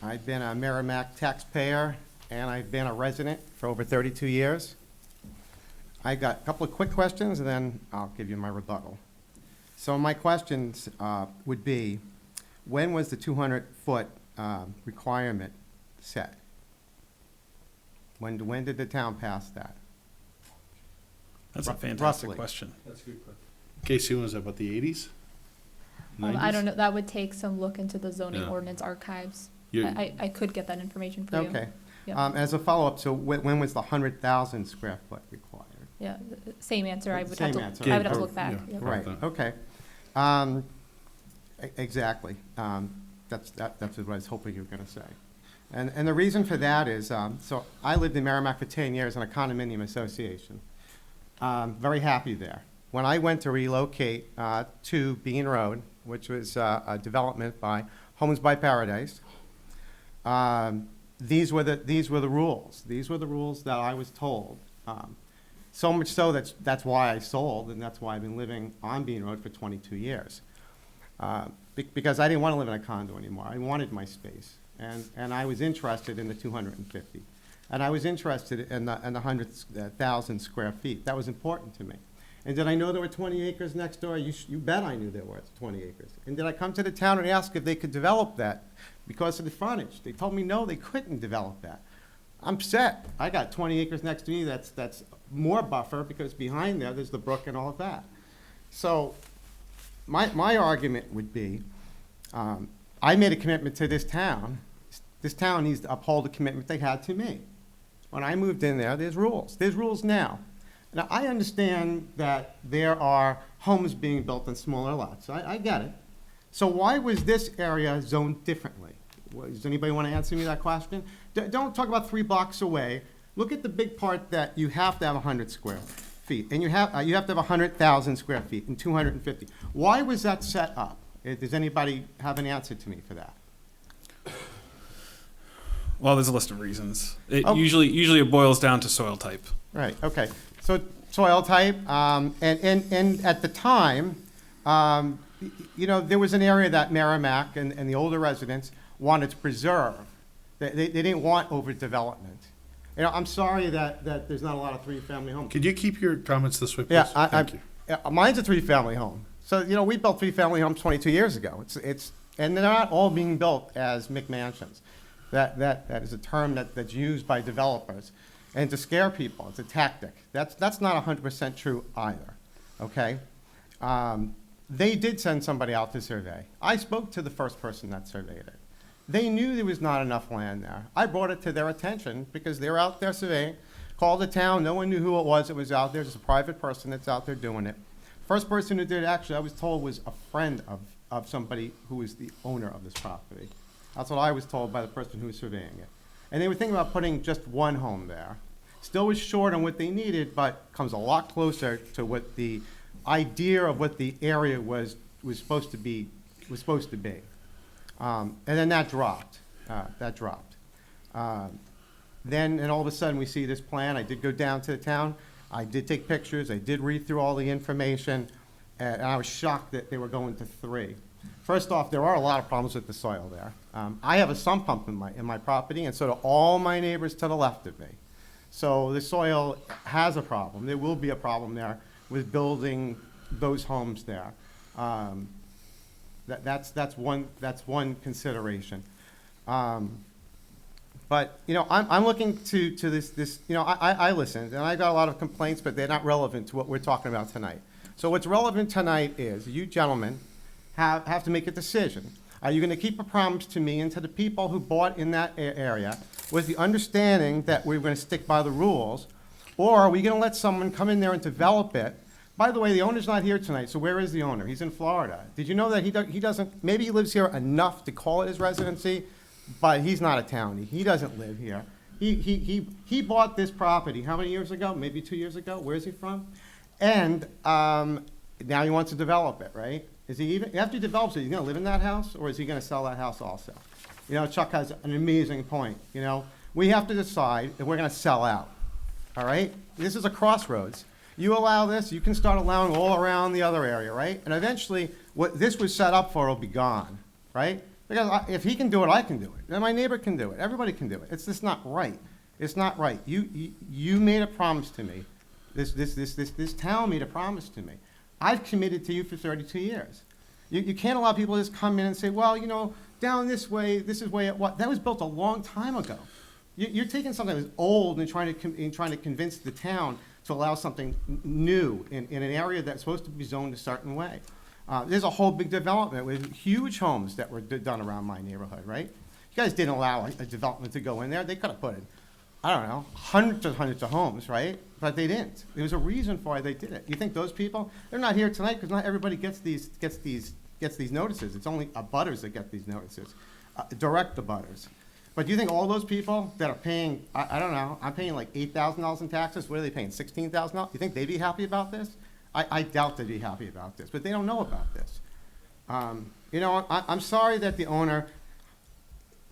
I've been a Merrimack taxpayer, and I've been a resident for over 32 years. I got a couple of quick questions, and then I'll give you my rebuttal. So my questions would be, when was the 200-foot requirement set? When did the town pass that? That's a fantastic Roughly. question. That's a good question. Casey, was that about the 80s? I don't know, that would take some look into the zoning Yeah. ordinance archives. You- I could get that information for you. Okay. Yeah. As a follow-up, so when was the 100,000 square foot required? Yeah, same answer, I would have Same to, answer. I would have to look back. Yeah. Yep. Right, okay. Exactly. That's what I was hoping you were gonna say. And the reason for that is, so I lived in Merrimack for 10 years in a condominium association. Very happy there. When I went to relocate to Bean Road, which was a development by Homes by Paradise, these were the rules. These were the rules that I was told. So much so that's why I sold, and that's why I've been living on Bean Road for 22 years. Because I didn't want to live in a condo anymore. I wanted my space, and I was interested in the 250, and I was interested in the 100,000 square feet. That was important to me. And did I know there were 20 acres next door? You bet I knew there were 20 acres. And did I come to the town and ask if they could develop that because of the frontage? They told me no, they couldn't develop that. I'm set. I got 20 acres next to me. That's more buffer because behind there's the brook and all of that. So my argument would be, I made a commitment to this town. This town needs to uphold the commitment they had to me. When I moved in there, there's rules. There's rules now. Now, I understand that there are homes being built on smaller lots. I get it. So why was this area zoned differently? Does anybody want to answer me that question? Don't talk about 3 blocks away. Look at the big part that you have to have 100 square feet, and you have to have 100,000 square feet and 250. Why was that set up? Does anybody have an answer to me for that? Well, there's a list of reasons. Oh. Usually it boils down to soil type. Right, okay. So soil type, and at the time, there was an area that Merrimack and the older residents wanted to preserve. They didn't want overdevelopment. I'm sorry that there's not a lot of 3-family homes. Could you keep your comments this way, please? Yeah, Thank you. Mine's a 3-family home. So, we built 3-family homes 22 years ago. And they're not all being built as McMansions. That is a term that's used by developers. And to scare people, it's a tactic. That's not 100% true either, okay? They did send somebody out to survey. I spoke to the first person that surveyed it. They knew there was not enough land there. I brought it to their attention because they were out there surveying, called the town, no one knew who it was that was out there, just a private person that's out there doing it. First person who did it, actually, I was told was a friend of somebody who was the owner of this property. That's what I was told by the person who was surveying it. And they were thinking about putting just one home there. Still was short on what they needed, but comes a lot closer to what the idea of what the area was supposed to be. And then that dropped. Then, and all of a sudden, we see this plan. I did go down to the town. I did take pictures. I did read through all the information. And I was shocked that they were going to 3. First off, there are a lot of problems with the soil there. I have a sump pump in my property, and so do all my neighbors to the left of me. So the soil has a problem. There will be a problem there with building those homes there. That's one consideration. But I'm looking to this. I listened, and I got a lot of complaints, but they're not relevant to what we're talking about tonight. So what's relevant tonight is you gentlemen have to make a decision. Are you going to keep a promise to me and to the people who bought in that area with the understanding that we're going to stick by the rules, Or are we gonna let someone come in there and develop it? By the way, the owner's not here tonight, so where is the owner? He's in Florida. Did you know that he doesn't, maybe he lives here enough to call it his residency, but he's not a townie. He doesn't live here. He bought this property, how many years ago? Maybe 2 years ago? Where's he from? And now he wants to develop it, right? Is he even, after he develops it, he's gonna live in that house, or is he gonna sell that house also? You know, Chuck has an amazing point, you know? We have to decide if we're gonna sell out, all right? This is a crossroads. You allow this, you can start allowing all around the other area, right? And eventually, what this was set up for will be gone, right? Because if he can do it, I can do it. Then my neighbor can do it. Everybody can do it. It's just not right. It's not right. You made a promise to me. This town made a promise to me. I've committed to you for 32 years. You can't allow people to just come in and say, well, you know, down this way, this is way, what? That was built a long time ago. You're taking something that was old and trying to convince the town to allow something new in an area that's supposed to be zoned a certain way. There's a whole big development with huge homes that were done around my neighborhood, right? You guys didn't allow a development to go in there. They could have put in, I don't know, hundreds of homes, right? But they didn't. There was a reason for why they did it. You think those people, they're not here tonight because not everybody gets these notices. It's only abutters that get these notices, direct abutters. But do you think all those people that are paying, I don't know, I'm paying like $8,000 in taxes, what are they paying, $16,000? You think they'd be happy about this? I doubt they'd be happy about this, but they don't know about this. You know, I'm sorry that the owner,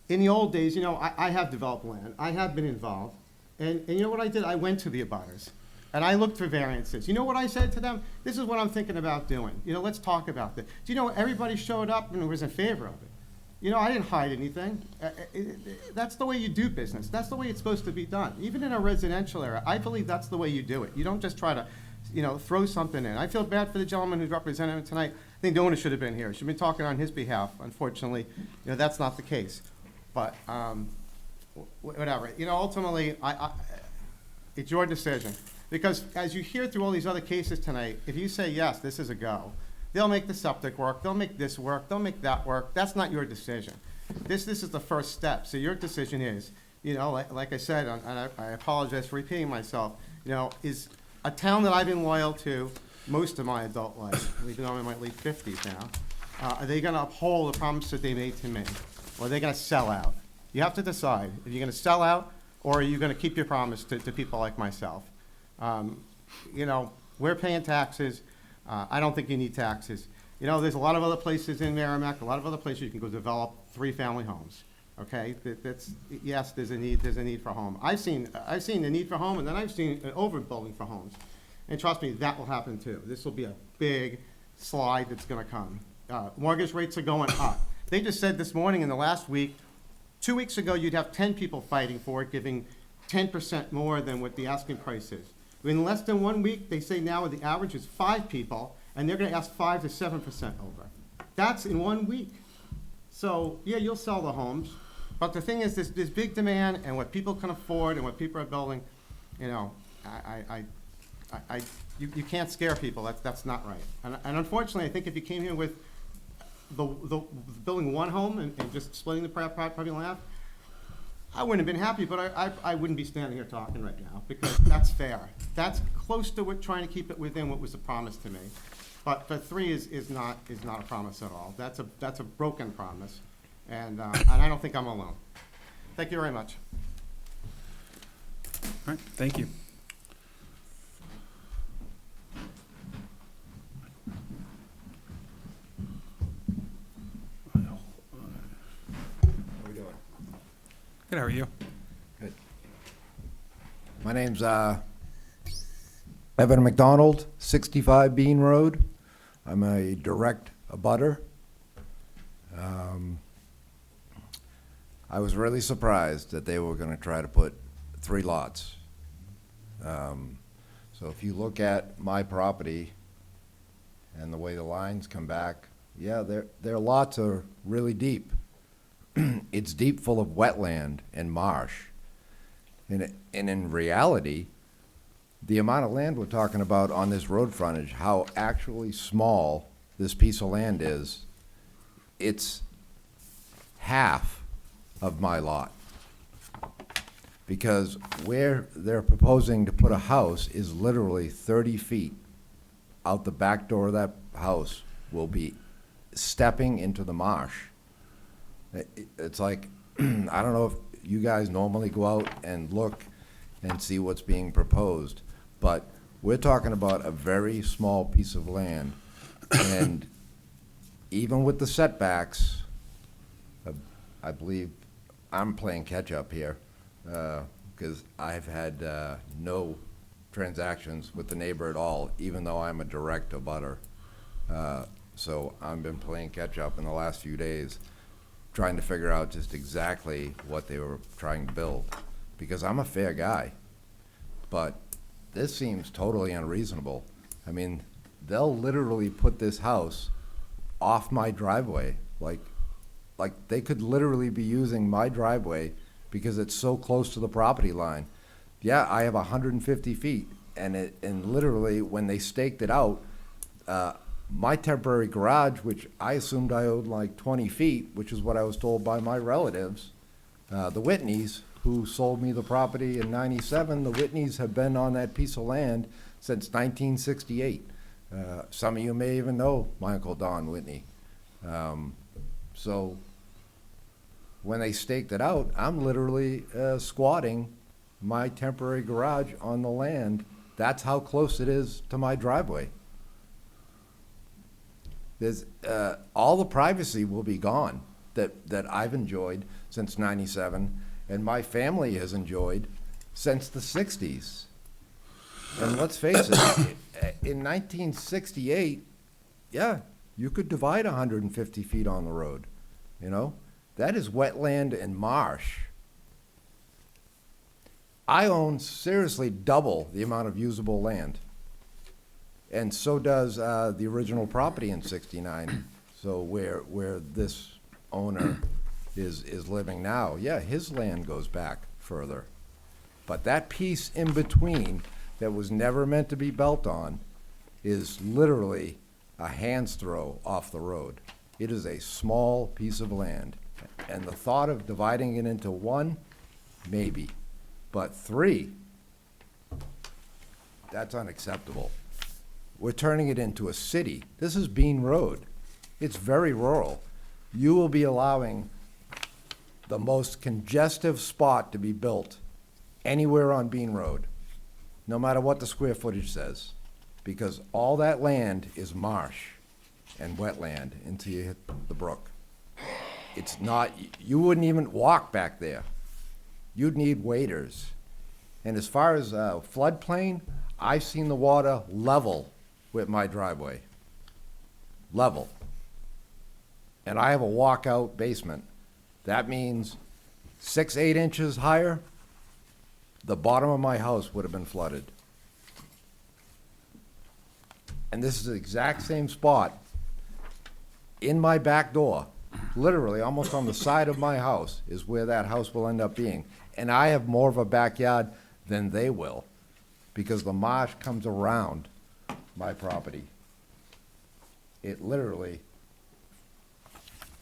in the old days, you know, I have developed land. I have been involved. And you know what I did? I went to the abutters, and I looked for variances. You know what I said to them? This is what I'm thinking about doing. You know, let's talk about this. Do you know, everybody showed up and was in favor of it. You know, I didn't hide anything. That's the way you do business. That's the way it's supposed to be done. Even in a residential area, I believe that's the way you do it. You don't just try to, you know, throw something in. I feel bad for the gentleman who's representing him tonight. I think the owner should have been here. Should have been talking on his behalf. Unfortunately, you know, that's not the case. But whatever. You know, ultimately, it's your decision. Because as you hear through all these other cases tonight, if you say, yes, this is a go, they'll make the septic work, they'll make this work, they'll make that work. That's not your decision. This is the first step. So your decision is, you know, like I said, and I apologize for repeating myself, you know, is a town that I've been loyal to most of my adult life, even though I'm in my late 50s now, are they gonna uphold the promise that they made to me? Or are they gonna sell out? You have to decide if you're gonna sell out or are you gonna keep your promise to people like myself. You know, we're paying taxes. I don't think you need taxes. You know, there's a lot of other places in Merrimack, a lot of other places you can go develop 3-family homes. Okay, yes, there's a need for a home. I've seen the need for a home, and then I've seen an overbuilding for homes. And trust me, that will happen too. This will be a big slide that's going to come. Mortgage rates are going up. They just said this morning in the last week, 2 weeks ago, you'd have 10 people fighting for it, giving 10% more than what the asking price is. In less than 1 week, they say now the average is 5 people, and they're going to ask 5 to 7% over. That's in 1 week. So yeah, you'll sell the homes, but the thing is, there's big demand, and what people can afford and what people are building, you know, you can't scare people. That's not right. And unfortunately, I think if you came here with the building one home and just splitting the property in half, I wouldn't have been happy, but I wouldn't be standing here talking right now because that's fair. That's close to what trying to keep it within what was a promise to me. But 3 is not a promise at all. That's a broken promise, and I don't think I'm alone. Thank you very much. All right, thank you. How we doing? Good, how are you? Good. My name's Evan McDonald, 65 Bean Road. I'm a direct abutter. I was really surprised that they were going to try to put 3 lots. So if you look at my property and the way the lines come back, yeah, their lots are really deep. It's deep full of wetland and marsh. And in reality, the amount of land we're talking about on this road frontage, how actually small this piece of land is, it's half of my lot. because where they're proposing to put a house is literally 30 feet out the back door of that house will be stepping into the marsh. It's like, I don't know if you guys normally go out and look and see what's being proposed, but we're talking about a very small piece of land. And even with the setbacks, I believe I'm playing catch-up here, because I've had no transactions with the neighbor at all, even though I'm a direct abutter. So I've been playing catch-up in the last few days, trying to figure out just exactly what they were trying to build, because I'm a fair guy. But this seems totally unreasonable. I mean, they'll literally put this house off my driveway, like they could literally be using my driveway because it's so close to the property line. Yeah, I have 150 feet, and literally when they staked it out, my temporary garage, which I assumed I owed like 20 feet, which is what I was told by my relatives, the Whitneys, who sold me the property in '97, the Whitneys have been on that piece of land since 1968. Some of you may even know my Uncle Don Whitney. So when they staked it out, I'm literally squatting my temporary garage on the land. That's how close it is to my driveway. There's all the privacy will be gone that I've enjoyed since '97, and my family has enjoyed since the '60s. And let's face it, in 1968, yeah, you could divide 150 feet on the road, you know? That is wetland and marsh. I own seriously double the amount of usable land. And so does the original property in '69. So where this owner is living now, yeah, his land goes back further. But that piece in between that was never meant to be built on is literally a hand's throw off the road. It is a small piece of land. And the thought of dividing it into one, maybe. But three, that's unacceptable. We're turning it into a city. This is Bean Road. It's very rural. You will be allowing the most congestive spot to be built anywhere on Bean Road, no matter what the square footage says, because all that land is marsh and wetland until you hit the brook. It's not, you wouldn't even walk back there. You'd need waders. And as far as floodplain, I've seen the water level with my driveway. Level. And I have a walkout basement. That means 6-8 inches higher, the bottom of my house would have been flooded. And this is the exact same spot in my back door, literally almost on the side of my house is where that house will end up being. And I have more of a backyard than they will, because the marsh comes around my property. It literally,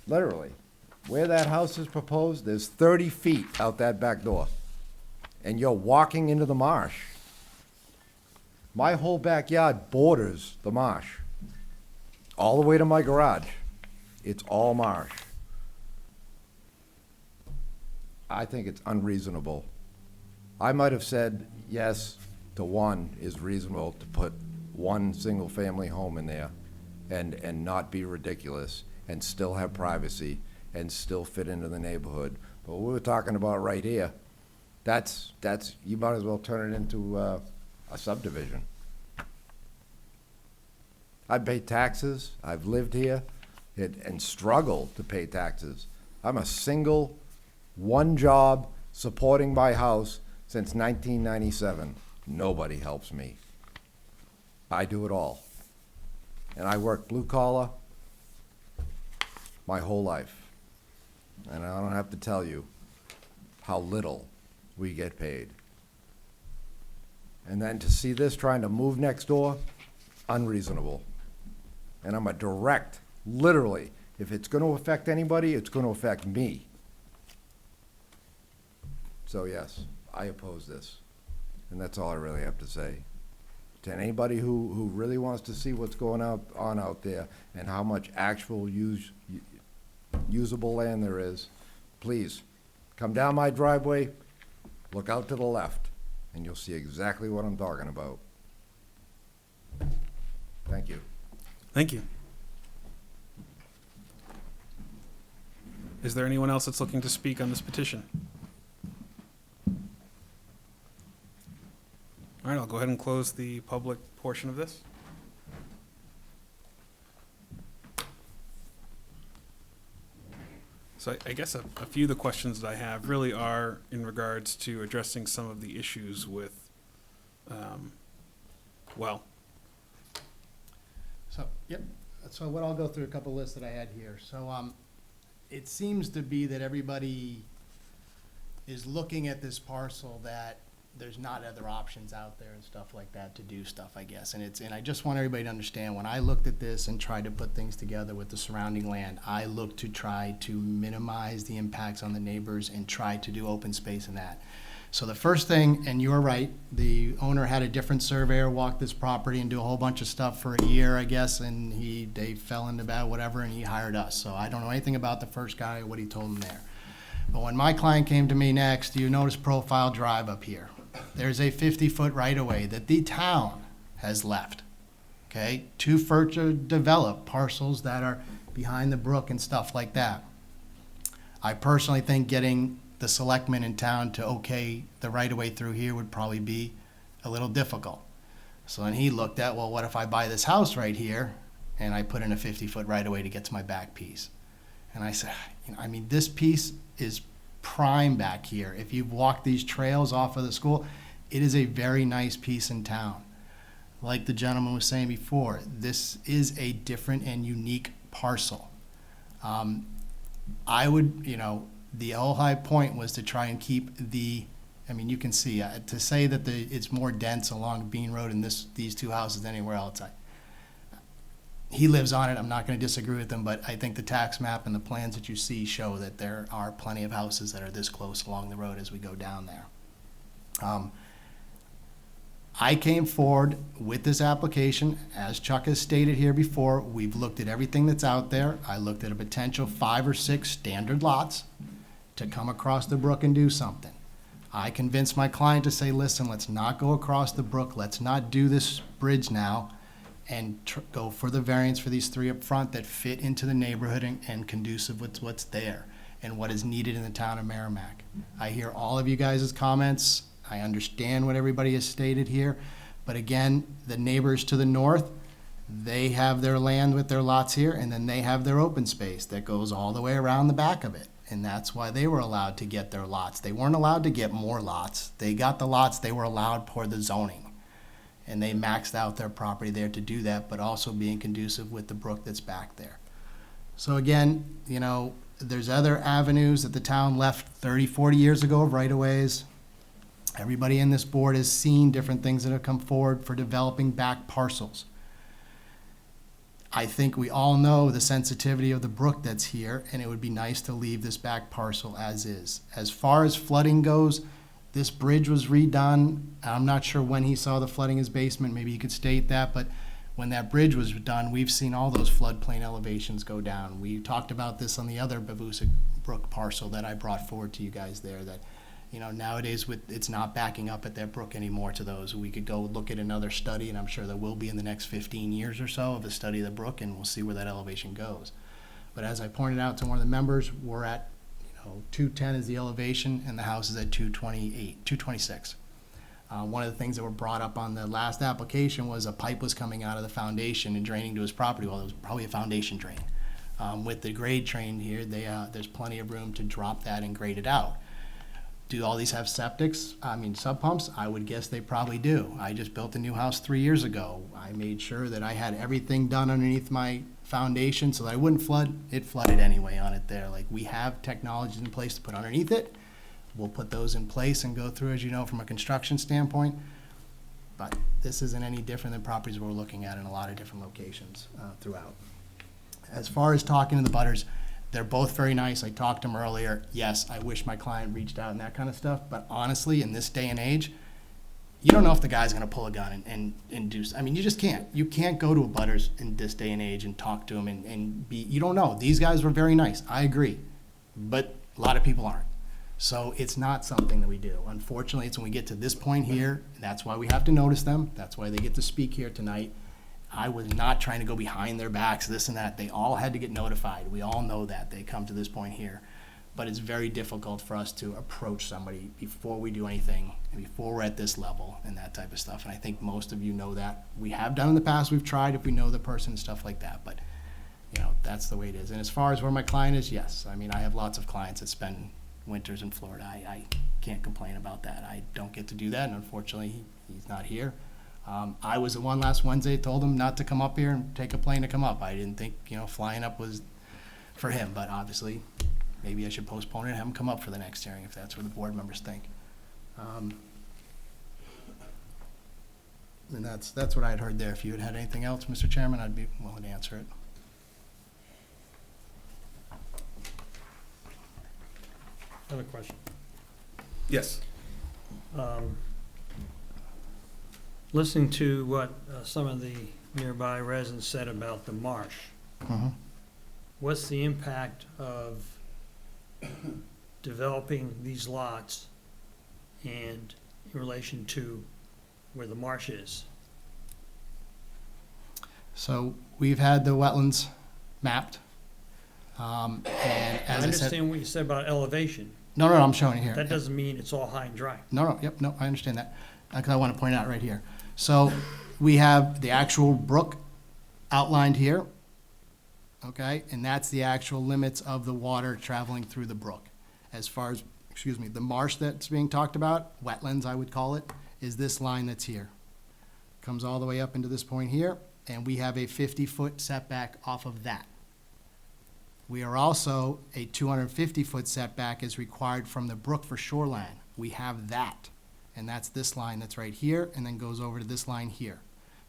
where that house is proposed, there's 30 feet out that back door. And you're walking into the marsh. My whole backyard borders the marsh, all the way to my garage. It's all marsh. I think it's unreasonable. I might have said yes to one is reasonable to put one single-family home in there and not be ridiculous and still have privacy and still fit into the neighborhood. But what we're talking about right here, that's you might as well turn it into a subdivision. I pay taxes. I've lived here and struggled to pay taxes. I'm a single, one job, supporting my house since 1997. Nobody helps me. I do it all. And I work blue collar my whole life. And I don't have to tell you how little we get paid. And then to see this trying to move next door, unreasonable. And I'm a direct, literally, if it's going to affect anybody, it's going to affect me. So yes, I oppose this. And that's all I really have to say. To anybody who really wants to see what's going on out there and how much actual usable land there is, please, come down my driveway, look out to the left, and you'll see exactly what I'm talking about. Thank you. Thank you. Is there anyone else that's looking to speak on this petition? All right, I'll go ahead and close the public portion of this. So I guess a few of the questions that I have really are in regards to addressing some of the issues with, well. So, yep, so what I'll go through a couple lists that I had here. So, it seems to be that everybody is looking at this parcel that there's not other options out there and stuff like that to do stuff, I guess. And I just want everybody to understand, when I looked at this and tried to put things together with the surrounding land, I looked to try to minimize the impacts on the neighbors and try to do open space in that. So the first thing, and you're right, the owner had a different surveyor walk this property and do a whole bunch of stuff for a year, I guess, and they fell into bad whatever, and he hired us. So I don't know anything about the first guy or what he told him there. But when my client came to me next, you notice Profile Drive up here. There's a 50-foot right-of-way that the town has left, okay, to further develop parcels that are behind the brook and stuff like that. I personally think getting the selectmen in town to okay the right-of-way through here would probably be a little difficult. So then he looked at, well, what if I buy this house right here and I put in a 50-foot right-of-way to get to my back piece? And I said, I mean, this piece is prime back here. If you've walked these trails off of the school, it is a very nice piece in town. Like the gentleman was saying before, this is a different and unique parcel. I would, the whole high point was to try and keep you can see, to say that it's more dense along Bean Road in these two houses than anywhere else. He lives on it, I'm not gonna disagree with him, but I think the tax map and the plans that you see show that there are plenty of houses that are this close along the road as we go down there. I came forward with this application, as Chuck has stated here before. We've looked at everything that's out there. I looked at a potential 5 or 6 standard lots to come across the brook and do something. I convinced my client to say, listen, let's not go across the brook, let's not do this bridge now, and go for the variance for these 3 up front that fit into the neighborhood and conducive with what's there and what is needed in the town of Merrimack. I hear all of you guys' comments. I understand what everybody has stated here. But again, the neighbors to the north, they have their land with their lots here, and then they have their open space that goes all the way around the back of it. And that's why they were allowed to get their lots. They weren't allowed to get more lots. They got the lots they were allowed per the zoning. And they maxed out their property there to do that, but also being conducive with the brook that's back there. So again, there's other avenues that the town left 30, 40 years ago of right-of-ways. Everybody in this board has seen different things that have come forward for developing back parcels. I think we all know the sensitivity of the brook that's here, and it would be nice to leave this back parcel as is. As far as flooding goes, this bridge was redone. I'm not sure when he saw the flooding in his basement. Maybe you could state that, but when that bridge was done, we've seen all those floodplain elevations go down. We talked about this on the other Babusa Brook parcel that I brought forward to you guys there, that nowadays it's not backing up at that brook anymore to those. We could go look at another study, and I'm sure there will be in the next 15 years or so of a study of the brook, and we'll see where that elevation goes. But as I pointed out to one of the members, we're at 210 is the elevation, and the house is at 226. One of the things that were brought up on the last application was a pipe was coming out of the foundation and draining to his property. Well, it was probably a foundation drain. With the grade train here, there's plenty of room to drop that and grade it out. Do all these have sub pumps? I would guess they probably do. I just built a new house 3 years ago. I made sure that I had everything done underneath my foundation so that I wouldn't flood. It flooded anyway on it there. Like, we have technologies in place to put underneath it. We'll put those in place and go through, as you know, from a construction standpoint. But this isn't any different than properties we're looking at in a lot of different locations throughout. As far as talking to the butters, They're both very nice. I talked to them earlier. Yes, I wish my client reached out and that kind of stuff, but honestly, in this day and age, you don't know if the guy's gonna pull a gun and do, I mean, you just can't. You can't go to a butters in this day and age and talk to them and be, you don't know. These guys were very nice, I agree, but a lot of people aren't. So it's not something that we do. Unfortunately, it's when we get to this point here, that's why we have to notice them. That's why they get to speak here tonight. I was not trying to go behind their backs, this and that. They all had to get notified. We all know that. They come to this point here. But it's very difficult for us to approach somebody before we do anything, and before we're at this level and that type of stuff. And I think most of you know that. We have done in the past, we've tried if we know the person and stuff like that. But, you know, that's the way it is. And as far as where my client is, yes. I mean, I have lots of clients that spend winters in Florida. I can't complain about that. I don't get to do that, and unfortunately, he's not here. I was the one last Wednesday told him not to come up here and take a plane to come up. I didn't think, you know, flying up was for him, but obviously, maybe I should postpone it and have him come up for the next hearing if that's what the board members think. And that's what I had heard there. If you had anything else, Mr. Chairman, I'd be willing to answer it. I have a question. Yes. Listening to what some of the nearby residents said about the marsh, what's the impact of developing these lots and in relation to where the marsh is? So we've had the wetlands mapped. And as I I said, understand what you said about elevation. No, I'm showing it here. That doesn't mean it's all high and dry. No, I understand that. I want to point out right here. So we have the actual brook outlined here, okay? And that's the actual limits of the water traveling through the brook. As far as, the marsh that's being talked about, wetlands I would call it, is this line that's here. Comes all the way up into this point here, and we have a 50-foot setback off of that. We are also, a 250-foot setback is required from the brook for shoreline. We have that, and that's this line that's right here, and then goes over to this line here.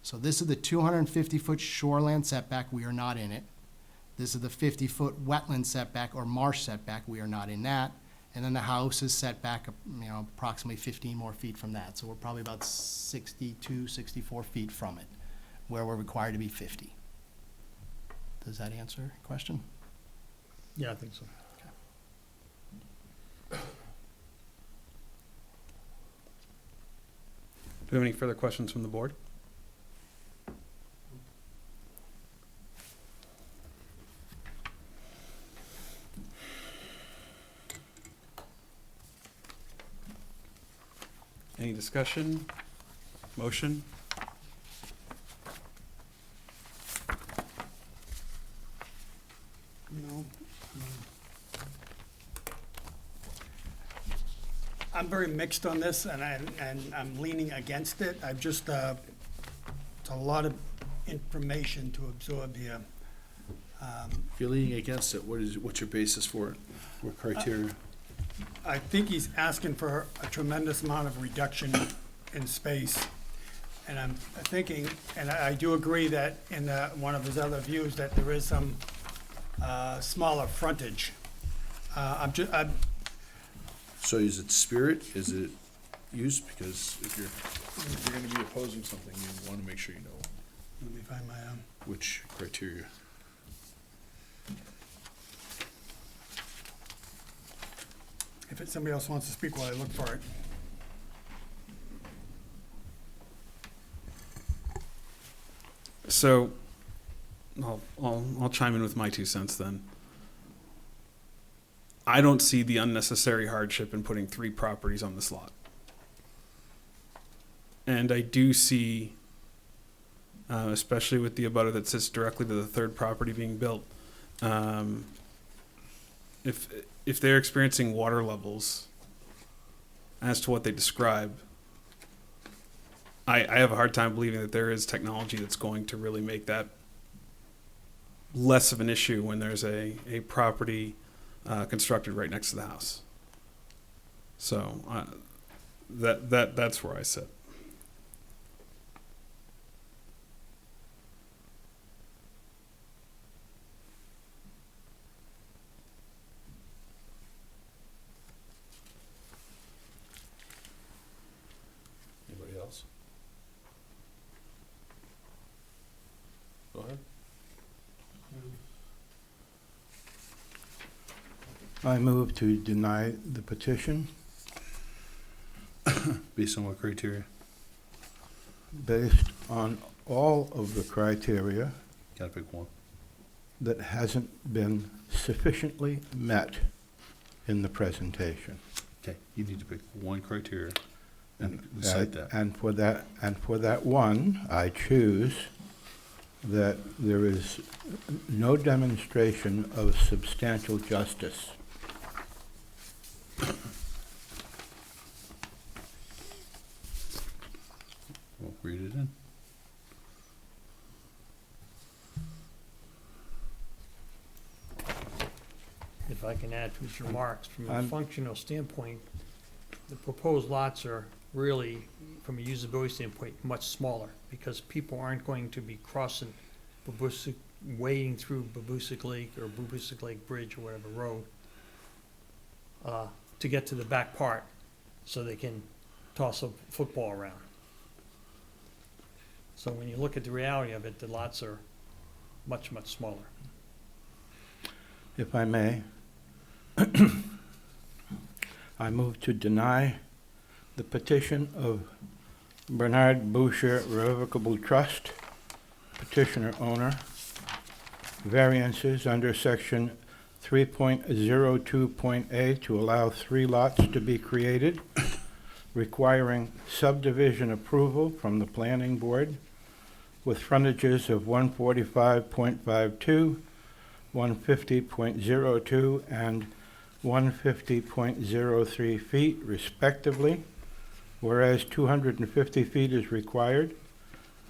So this is the 250-foot shoreline setback. We are not in it. This is the 50-foot wetland setback or marsh setback. We are not in that. And then the house is set back, you know, approximately 15 more feet from that. So we're probably about 62, 64 feet from it, where we're required to be 50. Does that answer your question? Yeah, I think so. Do we have any further questions from the board? Any discussion? Motion? No. I'm very mixed on this, and I'm leaning against it. I've just, it's a lot of information to absorb here. If you're leaning against it, what's your basis for it? What criteria? I think he's asking for a tremendous amount of reduction in space. And I'm thinking, and I do agree that in one of his other views, that there is some smaller frontage. So is it spirit? Is it use? Because if you're going to be opposing something, you want to make sure you know Let me find my, which criteria. if somebody else wants to speak while I look for it. So, I'll chime in with my 2 cents then. I don't see the unnecessary hardship in putting 3 properties on this lot. And I do see, especially with the abutter that sits directly to the 3rd property being built, if they're experiencing water levels as to what they describe, I have a hard time believing that there is technology that's going to really make that less of an issue when there's a property constructed right next to the house. So that's where I sit. I move to deny the petition Based on what criteria? based on all of the criteria Gotta pick one. that hasn't been sufficiently met in the presentation. Okay, you need to pick one criteria and cite that. And for that one, I choose that there is no demonstration of substantial justice. We'll read it in. If I can add to his remarks, from a I'm- functional standpoint, the proposed lots are really, from a usability standpoint, much smaller, because people aren't going to be crossing Babusick, wading through Babusick Lake or Babusick Lake Bridge or whatever road, to get to the back part, so they can toss a football around. So when you look at the reality of it, the lots are much, much smaller. If I may, I move to deny the petition of Bernard Boucher Revocable Trust, petitioner owner, variances under section 3.02.A to allow 3 lots to be created, requiring subdivision approval from the planning board with frontages of 145.52, 150.02, and 150.03 feet respectively, whereas 250 feet is required,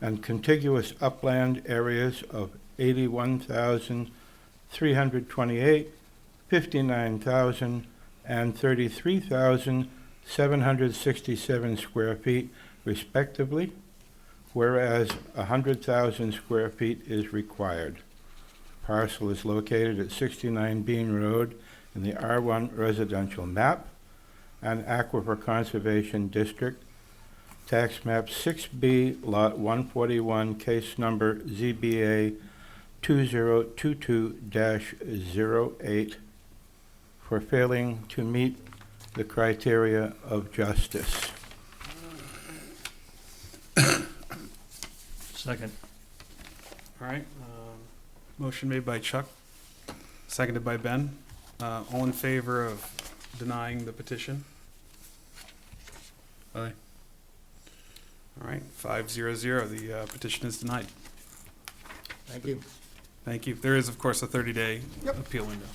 and contiguous upland areas of 81,328, 59,000, and 33,767 square feet respectively, whereas 100,000 square feet is required. Parcel is located at 69 Bean Road in the R1 residential map and Aquifer Conservation District, tax map 6B, lot 141, case number ZBA 2022-08, for failing to meet the criteria of justice. Second. All right, motion made by Chuck, seconded by Ben. All in favor of denying the petition? Aye. All right, 5-0-0, the petition is denied. Thank you. Thank you. There is, of course, a 30-day appeal window.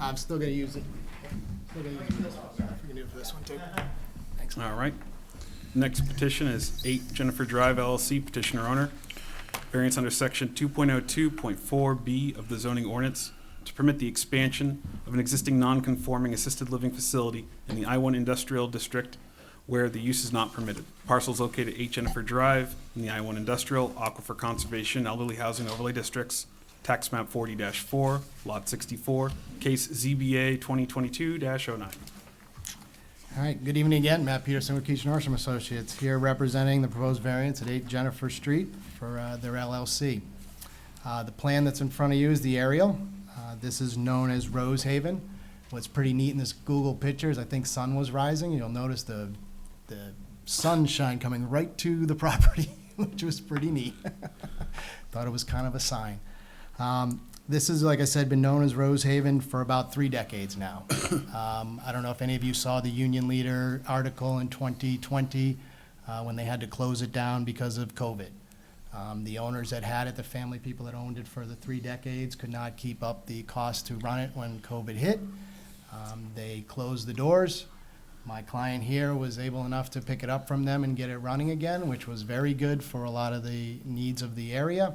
I'm still gonna use it. Still gonna use it for this one. If we can do it for this one too. Thanks. All right. Next petition is 8 Jennifer Drive LLC, petitioner owner. Variance under section 2.02.4B of the zoning ordinance to permit the expansion of an existing non-conforming assisted living facility in the I-1 Industrial District where the use is not permitted. Parcels located at 8 Jennifer Drive in the I-1 Industrial, Aquifer Conservation, Elderly Housing Overlay Districts, tax map 40-4, lot 64, case ZBA 2022-09. All right, good evening again. Matt Peterson with Keach Norsham Associates, here representing the proposed variance at 8 Jennifer Street for their LLC. The plan that's in front of you is the aerial. This is known as Rose Haven. What's pretty neat in this Google pictures, I think sun was rising. You'll notice the sunshine coming right to the property, which was pretty neat. Thought it was kind of a sign. This is, like I said, been known as Rose Haven for about 3 decades now. I don't know if any of you saw the Union Leader article in 2020 when they had to close it down because of COVID. The owners that had it, the family people that owned it for the 3 decades, could not keep up the cost to run it when COVID hit. They closed the doors. My client here was able enough to pick it up from them and get it running again, which was very good for a lot of the needs of the area.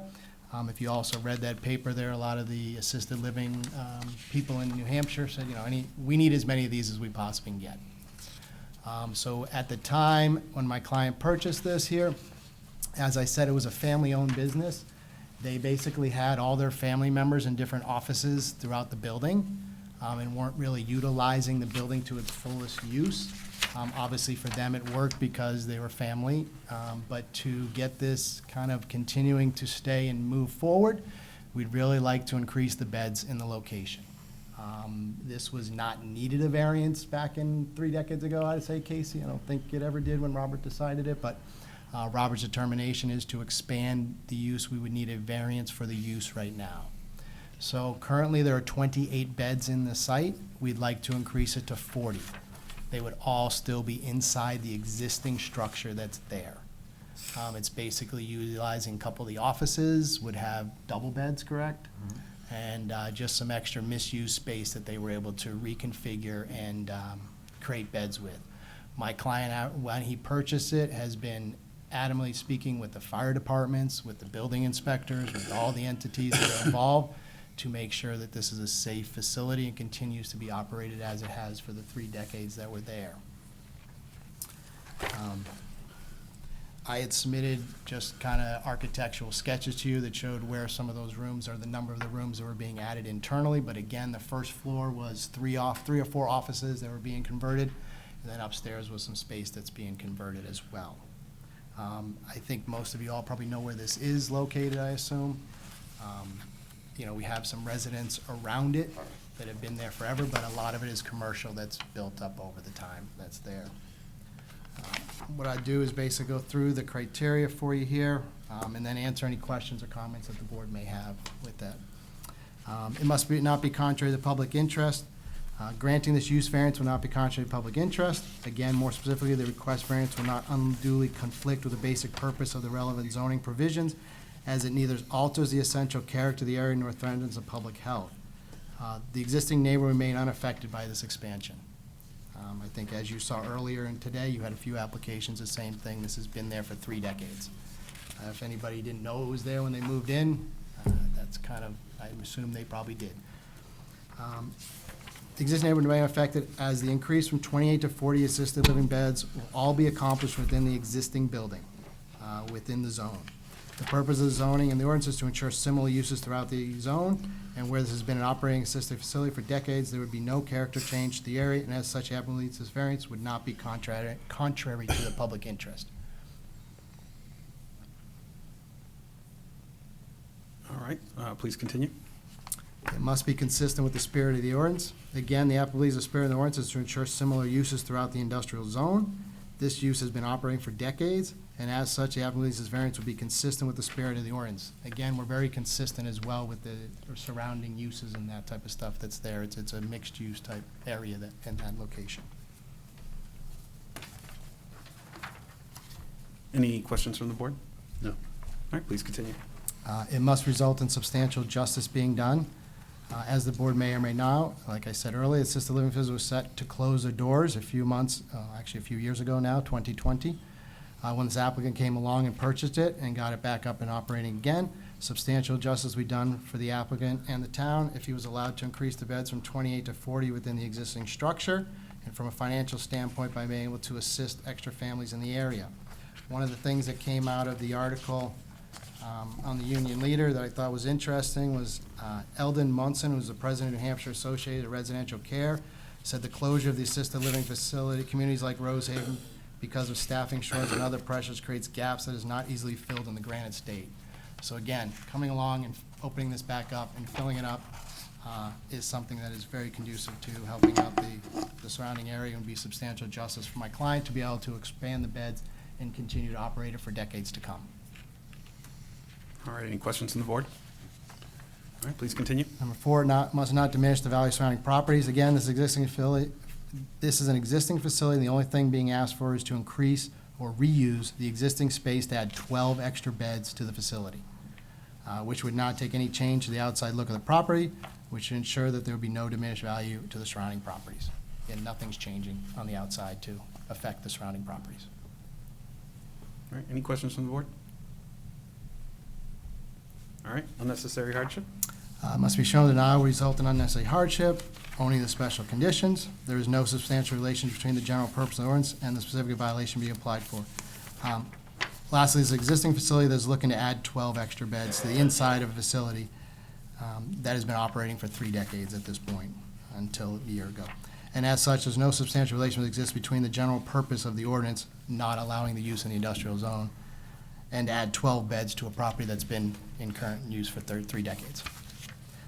If you also read that paper there, a lot of the assisted living people in New Hampshire said, we need as many of these as we possibly can get. So at the time when my client purchased this here, as I said, it was a family-owned business. They basically had all their family members in different offices throughout the building and weren't really utilizing the building to its fullest use. Obviously for them it worked because they were family, but to get this kind of continuing to stay and move forward, we'd really like to increase the beds in the location. This was not needed a variance back in 3 decades ago, I'd say, Casey. I don't think it ever did when Robert decided it, but Robert's determination is to expand the use. We would need a variance for the use right now. So currently there are 28 beds in the site. We'd like to increase it to 40. They would all still be inside the existing structure that's there. It's basically utilizing a couple of the offices, would have double beds, correct? And just some extra misuse space that they were able to reconfigure and create beds with. My client, when he purchased it, has been adamantly speaking with the fire departments, with the building inspectors, with all the entities that are involved to make sure that this is a safe facility and continues to be operated as it has for the 3 decades that were there. I had submitted just kind of architectural sketches to you that showed where some of those rooms are, the number of the rooms that were being added internally, but again, the first floor was 3 or 4 offices that were being converted, and then upstairs was some space that's being converted as well. I think most of you all probably know where this is located, I assume. We have some residents around it that have been there forever, but a lot of it is commercial that's built up over the time that's there. What I do is basically go through the criteria for you here, and then answer any questions or comments that the board may have with that. It must not be contrary to the public interest. Granting this use variance will not be contrary to public interest. Again, more specifically, the request variance will not unduly conflict with the basic purpose of the relevant zoning provisions, as it neither alters the essential character of the area nor threatens the public health. The existing neighbor will remain unaffected by this expansion. I think as you saw earlier and today, you had a few applications, the same thing. This has been there for 3 decades. If anybody didn't know it was there when they moved in, that's kind of, I assume they probably did. The existing neighborhood will remain affected as the increase from 28 to 40 assisted living beds will all be accomplished within the existing building, within the zone. The purpose of the zoning and the ordinance is to ensure similar uses throughout the zone, and where this has been an operating assisted facility for decades, there would be no character change to the area, and as such, applicant's this variance would not be contrary to the public interest. All right, please continue. It must be consistent with the spirit of the ordinance. Again, the applicant believes the spirit of the ordinance is to ensure similar uses throughout the industrial zone. This use has been operating for decades, and as such, the applicant believes this variance will be consistent with the spirit of the ordinance. Again, we're very consistent as well with the surrounding uses and that type of stuff that's there. It's a mixed-use type area in that location. Any questions from the board? No. All right, please continue. It must result in substantial justice being done. As the board may or may not, like I said earlier, assisted living facility was set to close their doors a few years ago now, 2020. When this applicant came along and purchased it and got it back up and operating again, substantial justice will be done for the applicant and the town if he was allowed to increase the beds from 28 to 40 within the existing structure, and from a financial standpoint by being able to assist extra families in the area. One of the things that came out of the article on the Union Leader that I thought was interesting was Eldon Munson, who's the president of New Hampshire Associated of Residential Care, said the closure of the assisted living facility, communities like Rosehaven, because of staffing shortages and other pressures, creates gaps that is not easily filled in the Granite State. So again, coming along and opening this back up and filling it up is something that is very conducive to helping out the surrounding area and be substantial justice for my client to be able to expand the beds and continue to operate it for decades to come. All right, any questions from the board? All right, please continue. Number 4, must not diminish the value of surrounding properties. Again, this is an existing facility. The only thing being asked for is to increase or reuse the existing space to add 12 extra beds to the facility, which would not take any change to the outside look of the property, which would ensure that there would be no diminished value to the surrounding properties. and nothing's changing on the outside to affect the surrounding properties. All right, any questions from the board? All right, unnecessary hardship? Must be shown that now will result in unnecessary hardship, owning the special conditions. There is no substantial relation between the general purpose of the ordinance and the specific violation being applied for. Lastly, this existing facility that's looking to add 12 extra beds to the inside of a facility that has been operating for 3 decades at this point, until a year ago. And as such, there's no substantial relation that exists between the general purpose of the ordinance not allowing the use in the industrial zone and to add 12 beds to a property that's been in current use for 3 decades.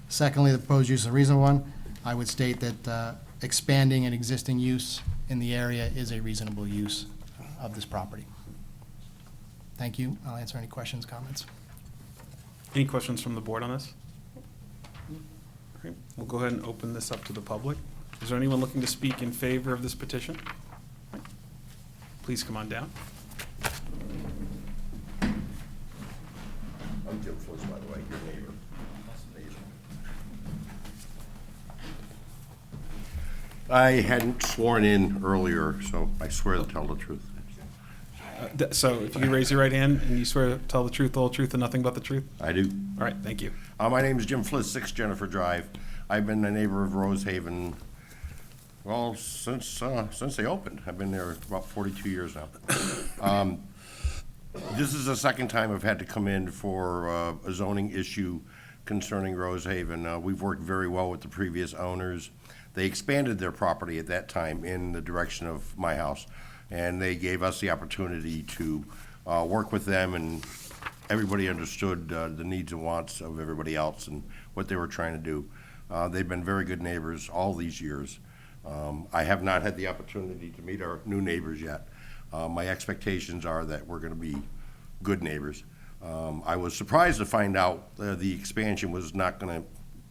Secondly, the proposed use is a reasonable one. I would state that expanding an existing use in the area is a reasonable use of this property. Thank you. I'll answer any questions, comments. Any questions from the board on this? Okay, we'll go ahead and open this up to the public. Is there anyone looking to speak in favor of this petition? Please come on down. I'm Jim Flitz, by the way, your neighbor. I hadn't sworn in earlier, so I swear to tell the truth. So if you could raise your right hand and you swear to tell the truth, the whole truth, and nothing but the truth? I do. All right, thank you. My name is Jim Flitz, 6 Jennifer Drive. I've been a neighbor of Rosehaven, well, since they opened. I've been there about 42 years now. This is the second time I've had to come in for a zoning issue concerning Rosehaven. We've worked very well with the previous owners. They expanded their property at that time in the direction of my house, and they gave us the opportunity to work with them, and everybody understood the needs and wants of everybody else and what they were trying to do. They've been very good neighbors all these years. I have not had the opportunity to meet our new neighbors yet. My expectations are that we're going to be good neighbors. I was surprised to find out the expansion was not going to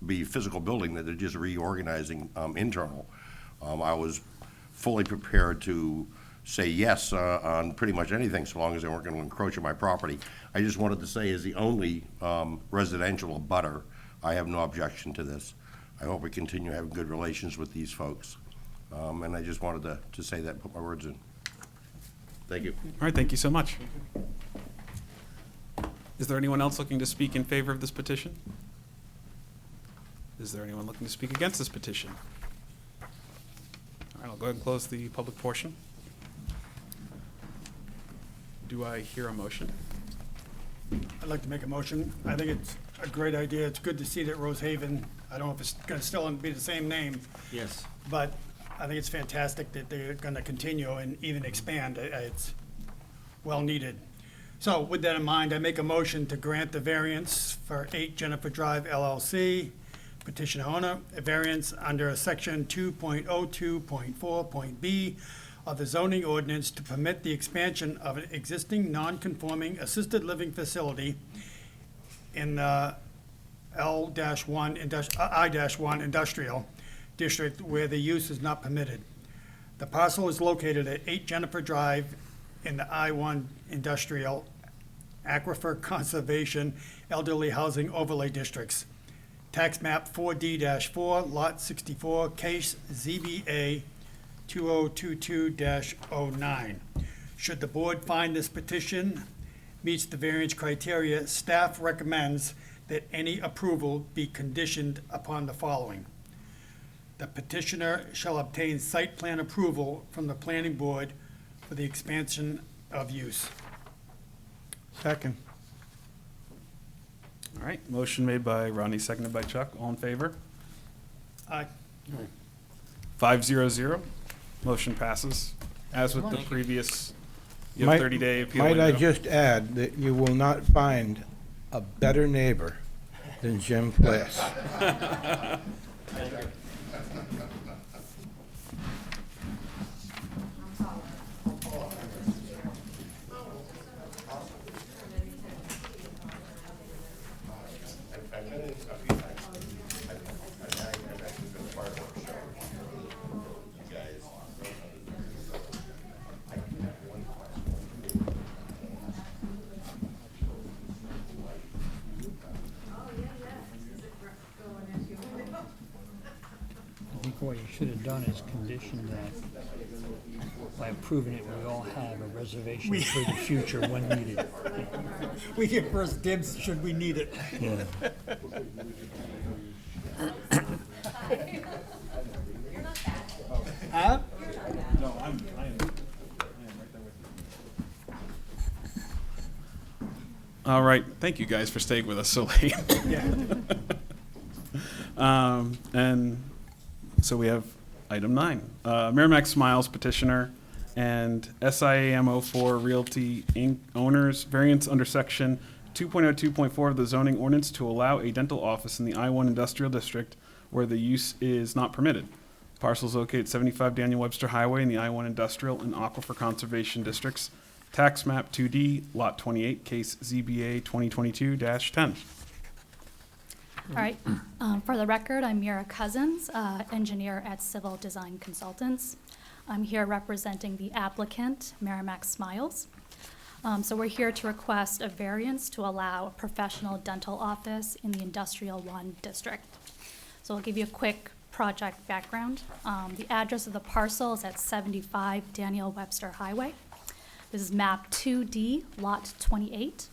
be physical building, that they're just reorganizing internal. I was fully prepared to say yes on pretty much anything, so long as they weren't going to encroach on my property. I just wanted to say, as the only residential abutter, I have no objection to this. I hope we continue having good relations with these folks. And I just wanted to say that and put my words in. Thank you. All right, thank you so much. Is there anyone else looking to speak in favor of this petition? Is there anyone looking to speak against this petition? All right, I'll go ahead and close the public portion. Do I hear a motion? I'd like to make a motion. I think it's a great idea. It's good to see that Rosehaven, I don't know if it's gonna still be the same name, Yes. but I think it's fantastic that they're gonna continue and even expand. It's well needed. So with that in mind, I make a motion to grant the variance for 8 Jennifer Drive LLC, petition owner, a variance under section 2.02.4.b of the zoning ordinance to permit the expansion of an existing non-conforming assisted living facility in I-1 industrial district where the use is not permitted. The parcel is located at 8 Jennifer Drive in the I-1 industrial aquifer conservation elderly housing overlay districts. Tax map 4D-4, lot 64, case ZBA 2022-09. Should the board find this petition meets the variance criteria, staff recommends that any approval be conditioned upon the following. The petitioner shall obtain site plan approval from the planning board for the expansion of use. Second. All right, motion made by Ronnie, seconded by Chuck. All in favor? Aye. 5-0-0. Motion passes. As with the previous, you have 30-day appeal Might I window. just add that you will not find a better neighbor than Jim Flitz. should have done is condition that by approving it, we all have a reservation for the future when needed. We get first dibs should we need it. Yeah. Huh? No, I am right there with you. All right, thank you guys for staying with us so late. And so we have item 9, Merrimack Smiles petitioner and SIAM 04 Realty Inc. owners, variance under section 2.02.4 of the zoning ordinance to allow a dental office in the I-1 industrial district where the use is not permitted. Parcels located 75 Daniel Webster Highway in the I-1 industrial and aquifer conservation districts. Tax map 2D, lot 28, case ZBA 2022-10. All right, for the record, I'm Mira Cousins, engineer at Civil Design Consultants. I'm here representing the applicant, Merrimack Smiles. So we're here to request a variance to allow a professional dental office in the Industrial 1 district. So I'll give you a quick project background. The address of the parcel is at 75 Daniel Webster Highway. This is map 2D, lot 28.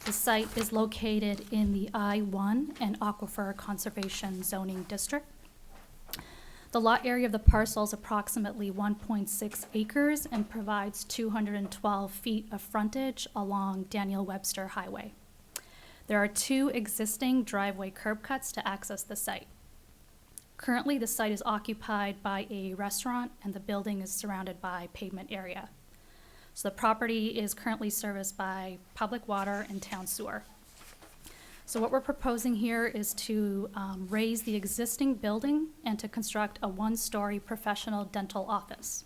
The site is located in the I-1 and Aquifer Conservation Zoning District. The lot area of the parcel is approximately 1.6 acres and provides 212 feet of frontage along Daniel Webster Highway. There are 2 existing driveway curb cuts to access the site. Currently, the site is occupied by a restaurant and the building is surrounded by pavement area. So the property is currently serviced by public water and town sewer. So what we're proposing here is to raise the existing building and to construct a 1-story professional dental office.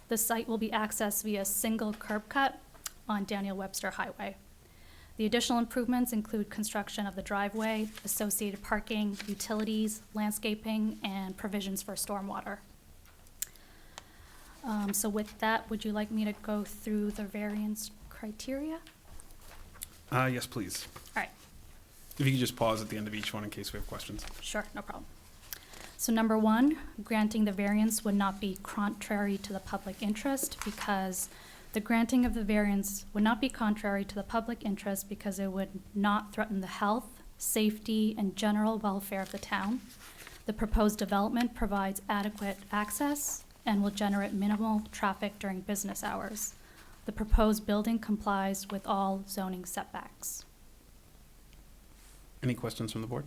The site will be accessed via a single curb cut on Daniel Webster Highway. The additional improvements include construction of the driveway, associated parking, utilities, landscaping, and provisions for stormwater. So with that, would you like me to go through the variance criteria? Yes, please. All right. If you could just pause at the end of each one in case we have questions. Sure, no problem. So number 1, granting the variance would not be contrary to the public interest because the granting of the variance would not be contrary to the public interest because it would not threaten the health, safety, and general welfare of the town. The proposed development provides adequate access and will generate minimal traffic during business hours. The proposed building complies with all zoning setbacks. Any questions from the board?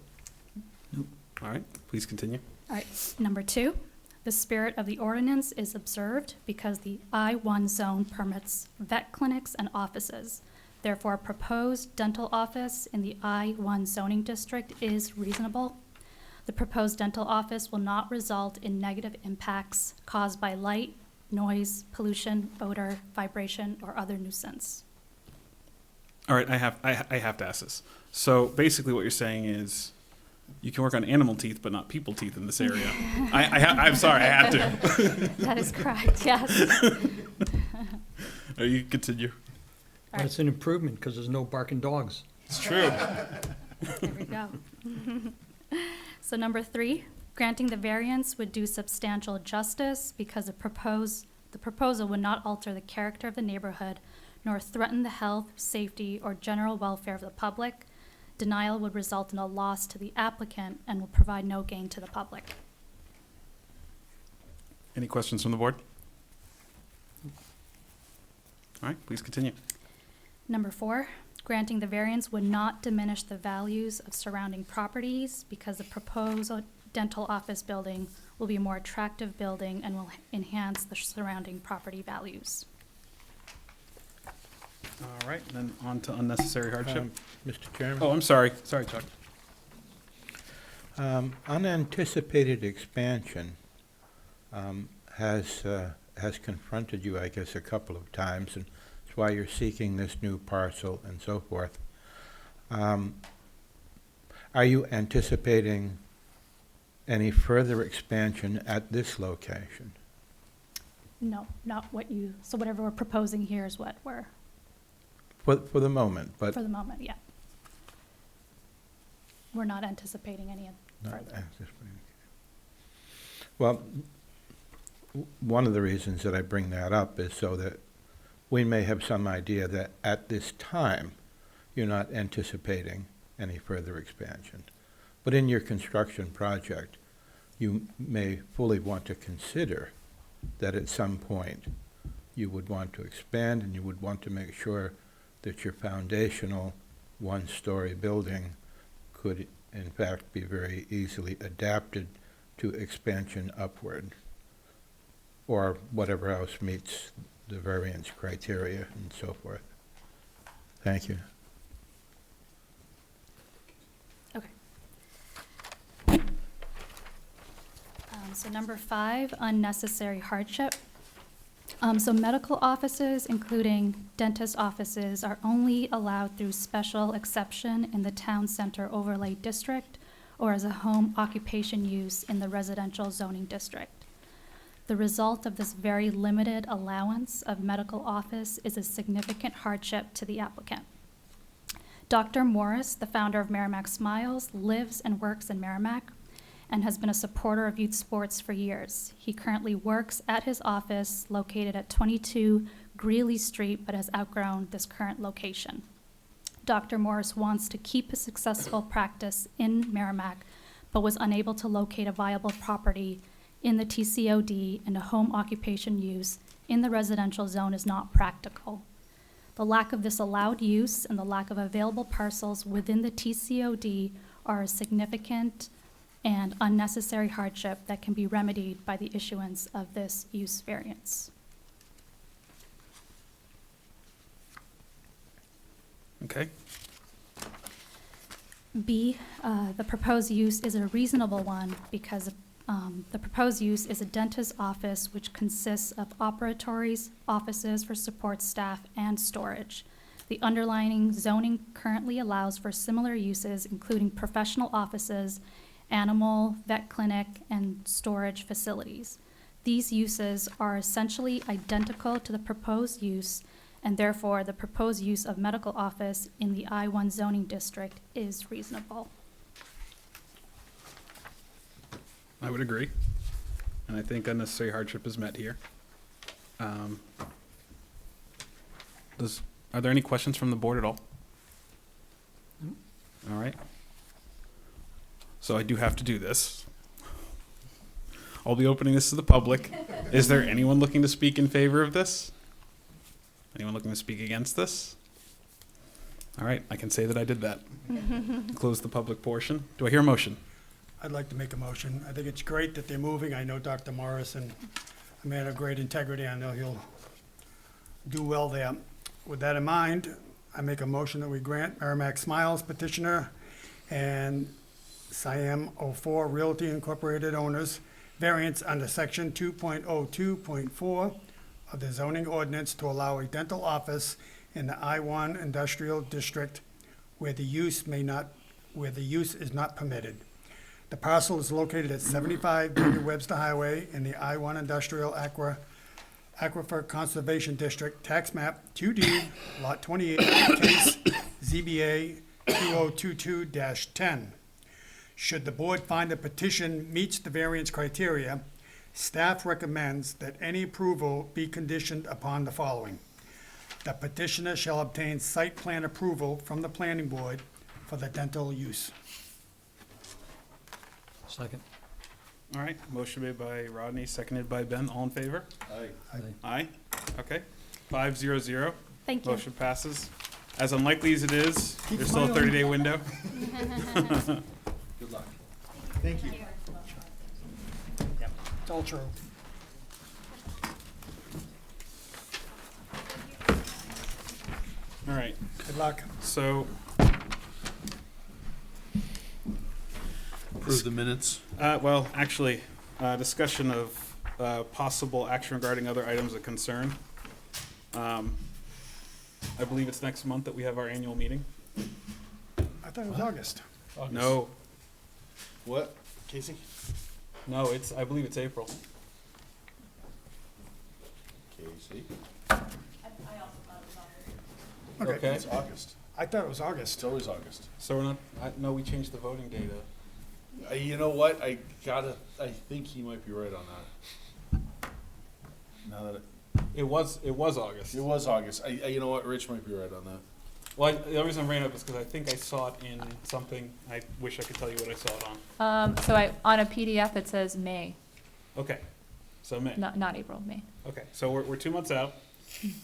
Nope. All right, please continue. All right, number 2, the spirit of the ordinance is observed because the I-1 zone permits vet clinics and offices. Therefore, a proposed dental office in the I-1 zoning district is reasonable. The proposed dental office will not result in negative impacts caused by light, noise, pollution, odor, vibration, or other nuisance. All right, I have to ask this. So basically what you're saying is you can work on animal teeth, but not people teeth in this area. I'm sorry, I have to. That is correct, yes. You continue. Well, it's an improvement because there's no barking dogs. It's true. There we go. So number 3, granting the variance would do substantial justice because the proposal would not alter the character of the neighborhood nor threaten the health, safety, or general welfare of the public. Denial would result in a loss to the applicant and will provide no gain to the public. Any questions from the board? All right, please continue. Number 4, granting the variance would not diminish the values of surrounding properties because the proposed dental office building will be a more attractive building and will enhance the surrounding property values. All right, then on to unnecessary hardship. Mr. Chairman? Oh, I'm sorry. Sorry, Chuck. Unanticipated expansion has confronted you, I guess, a couple of times, and that's why you're seeking this new parcel and so forth. Are you anticipating any further expansion at this location? No, not what you, so whatever we're proposing here is what we're, For the moment, but... for the moment, yeah. We're not anticipating any Not further. anticipating. Well, one of the reasons that I bring that up is so that we may have some idea that at this time, you're not anticipating any further expansion. But in your construction project, you may fully want to consider that at some point you would want to expand, and you would want to make sure that your foundational one-story building could in fact be very easily adapted to expansion upward, or whatever else meets the variance criteria and so forth. Thank you. So number 5, unnecessary hardship. So medical offices, including dentist offices, are only allowed through special exception in the town center overlay district or as a home occupation use in the residential zoning district. The result of this very limited allowance of medical office is a significant hardship to the applicant. Dr. Morris, the founder of Merrimack Smiles, lives and works in Merrimack and has been a supporter of youth sports for years. He currently works at his office located at 22 Greeley Street, but has outgrown this current location. Dr. Morris wants to keep his successful practice in Merrimack, but was unable to locate a viable property in the TCOD, and a home occupation use in the residential zone is not practical. The lack of this allowed use and the lack of available parcels within the TCOD are a significant and unnecessary hardship that can be remedied by the issuance of this use variance. Okay. B, the proposed use is a reasonable one because the proposed use is a dentist's office which consists of operatories, offices for support staff, and storage. The underlying zoning currently allows for similar uses, including professional offices, animal, vet clinic, and storage facilities. These uses are essentially identical to the proposed use, and therefore the proposed use of medical office in the I-1 zoning district is reasonable. I would agree. And I think unnecessary hardship is met here. Are there any questions from the board at all? All right. So I do have to do this. I'll be opening this to the public. Is there anyone looking to speak in favor of this? Anyone looking to speak against this? All right, I can say that I did that. Close the public portion. Do I hear a motion? I'd like to make a motion. I think it's great that they're moving. I know Dr. Morris, and a man of great integrity. I know he'll do well there. With that in mind, I make a motion that we grant Merrimack Smiles petitioner and Siam 04 Realty Incorporated owners variance under section 2.02.4 of the zoning ordinance to allow a dental office in the I-1 industrial district where the use is not permitted. The parcel is located at 75 Daniel Webster Highway in the I-1 Industrial Aquifer Conservation District, tax map 2D, lot 28, case ZBA 2022-10. Should the board find the petition meets the variance criteria, staff recommends that any approval be conditioned upon the following. The petitioner shall obtain site plan approval from the planning board for the dental use. Second. All right, motion made by Rodney, seconded by Ben. All in favor? Aye. Aye? Okay. 5-0-0. Thank you. Motion passes. As unlikely as it is, there's still a 30-day window. Good luck. Thank you. It's all true. All right. Good luck. So, Approve the minutes. well, actually, discussion of possible action regarding other items of concern. I believe it's next month that we have our annual meeting. I thought it was August. No, What, Casey? no, I believe it's April. Casey? Okay. It's August. I thought it was August. It's always August. So we're not, no, we changed the voting date. You know what? I think he might be right on that. Now that It was August. it was August. You know what? Rich might be right on that. Well, the reason I'm bringing it up is because I think I saw it in something. I wish I could tell you what I saw it on. So on a PDF, it says May, Okay, so May. not April, May. Okay, so we're 2 months out.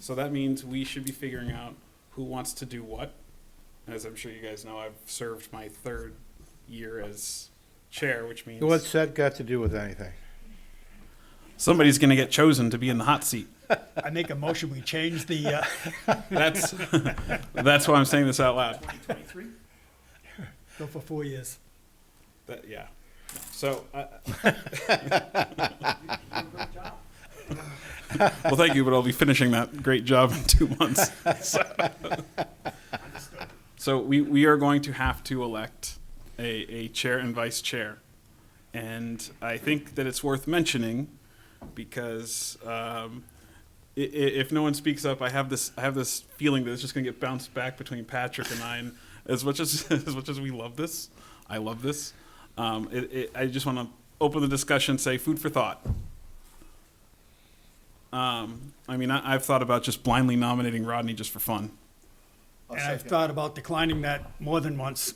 So that means we should be figuring out who wants to do what. As I'm sure you guys know, I've served my 3rd year as chair, which means What's that got to do with anything? somebody's going to get chosen to be in the hot seat. I make a motion, we change the, That's why I'm saying this out loud. 2023? Go for 4 years. Yeah. So. Well, thank you, but I'll be finishing that great job in 2 months. So we are going to have to elect a chair and vice chair. And I think that it's worth mentioning because if no one speaks up, I have this feeling that it's just going to get bounced back between Patrick and I. And as much as we love this, I love this. I just want to open the discussion, say food for thought. I mean, I've thought about just blindly nominating Rodney just for fun. And I've thought about declining that more than once.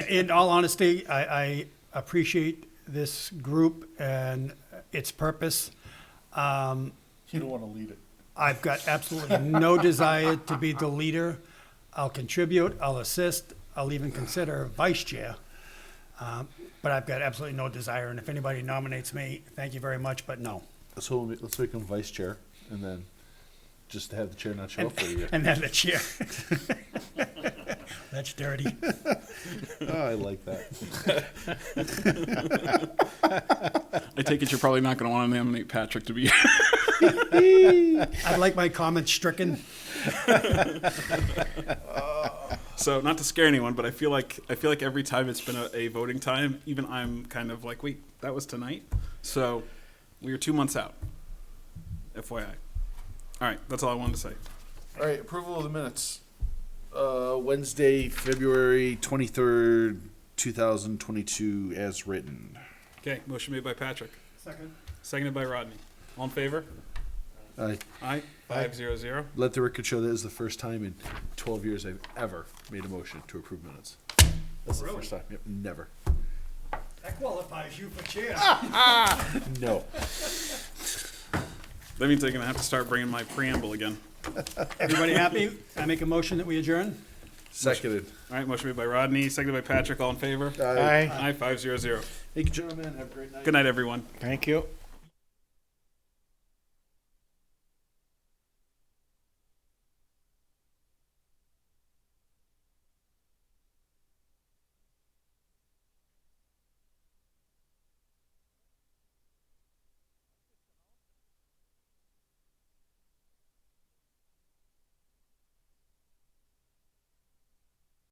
In all honesty, I appreciate this group and its purpose. You don't want to lead it. I've got absolutely no desire to be the leader. I'll contribute, I'll assist, I'll even consider vice chair. But I've got absolutely no desire, and if anybody nominates me, thank you very much, but no. So let's make him vice chair, and then just to have the chair not show up for you. And then the chair. That's dirty. Oh, I like that. I take it you're probably not going to want to nominate Patrick to be. I'd like my comments stricken. So not to scare anyone, but I feel like every time it's been a voting time, even I'm kind of like, wait, that was tonight. So we are 2 months out. FYI. All right, that's all I wanted to say. All right, approval of the minutes. Wednesday, February 23rd, 2022, as written. Okay, motion made by Patrick. Second. Seconded by Rodney. All in favor? Aye. Aye. 5-0-0. Let the record show that is the first time in 12 years I've ever made a motion to approve minutes. That's the first time. Yep, never. That qualifies you for chair. No. That means I'm going to have to start bringing my preamble again. Everybody happy? I make a motion that we adjourn? Seconded. All right, motion made by Rodney, seconded by Patrick. All in favor? Aye. Aye. 5-0-0. Thank you, gentlemen. Have a great night. Good night, everyone. Thank you.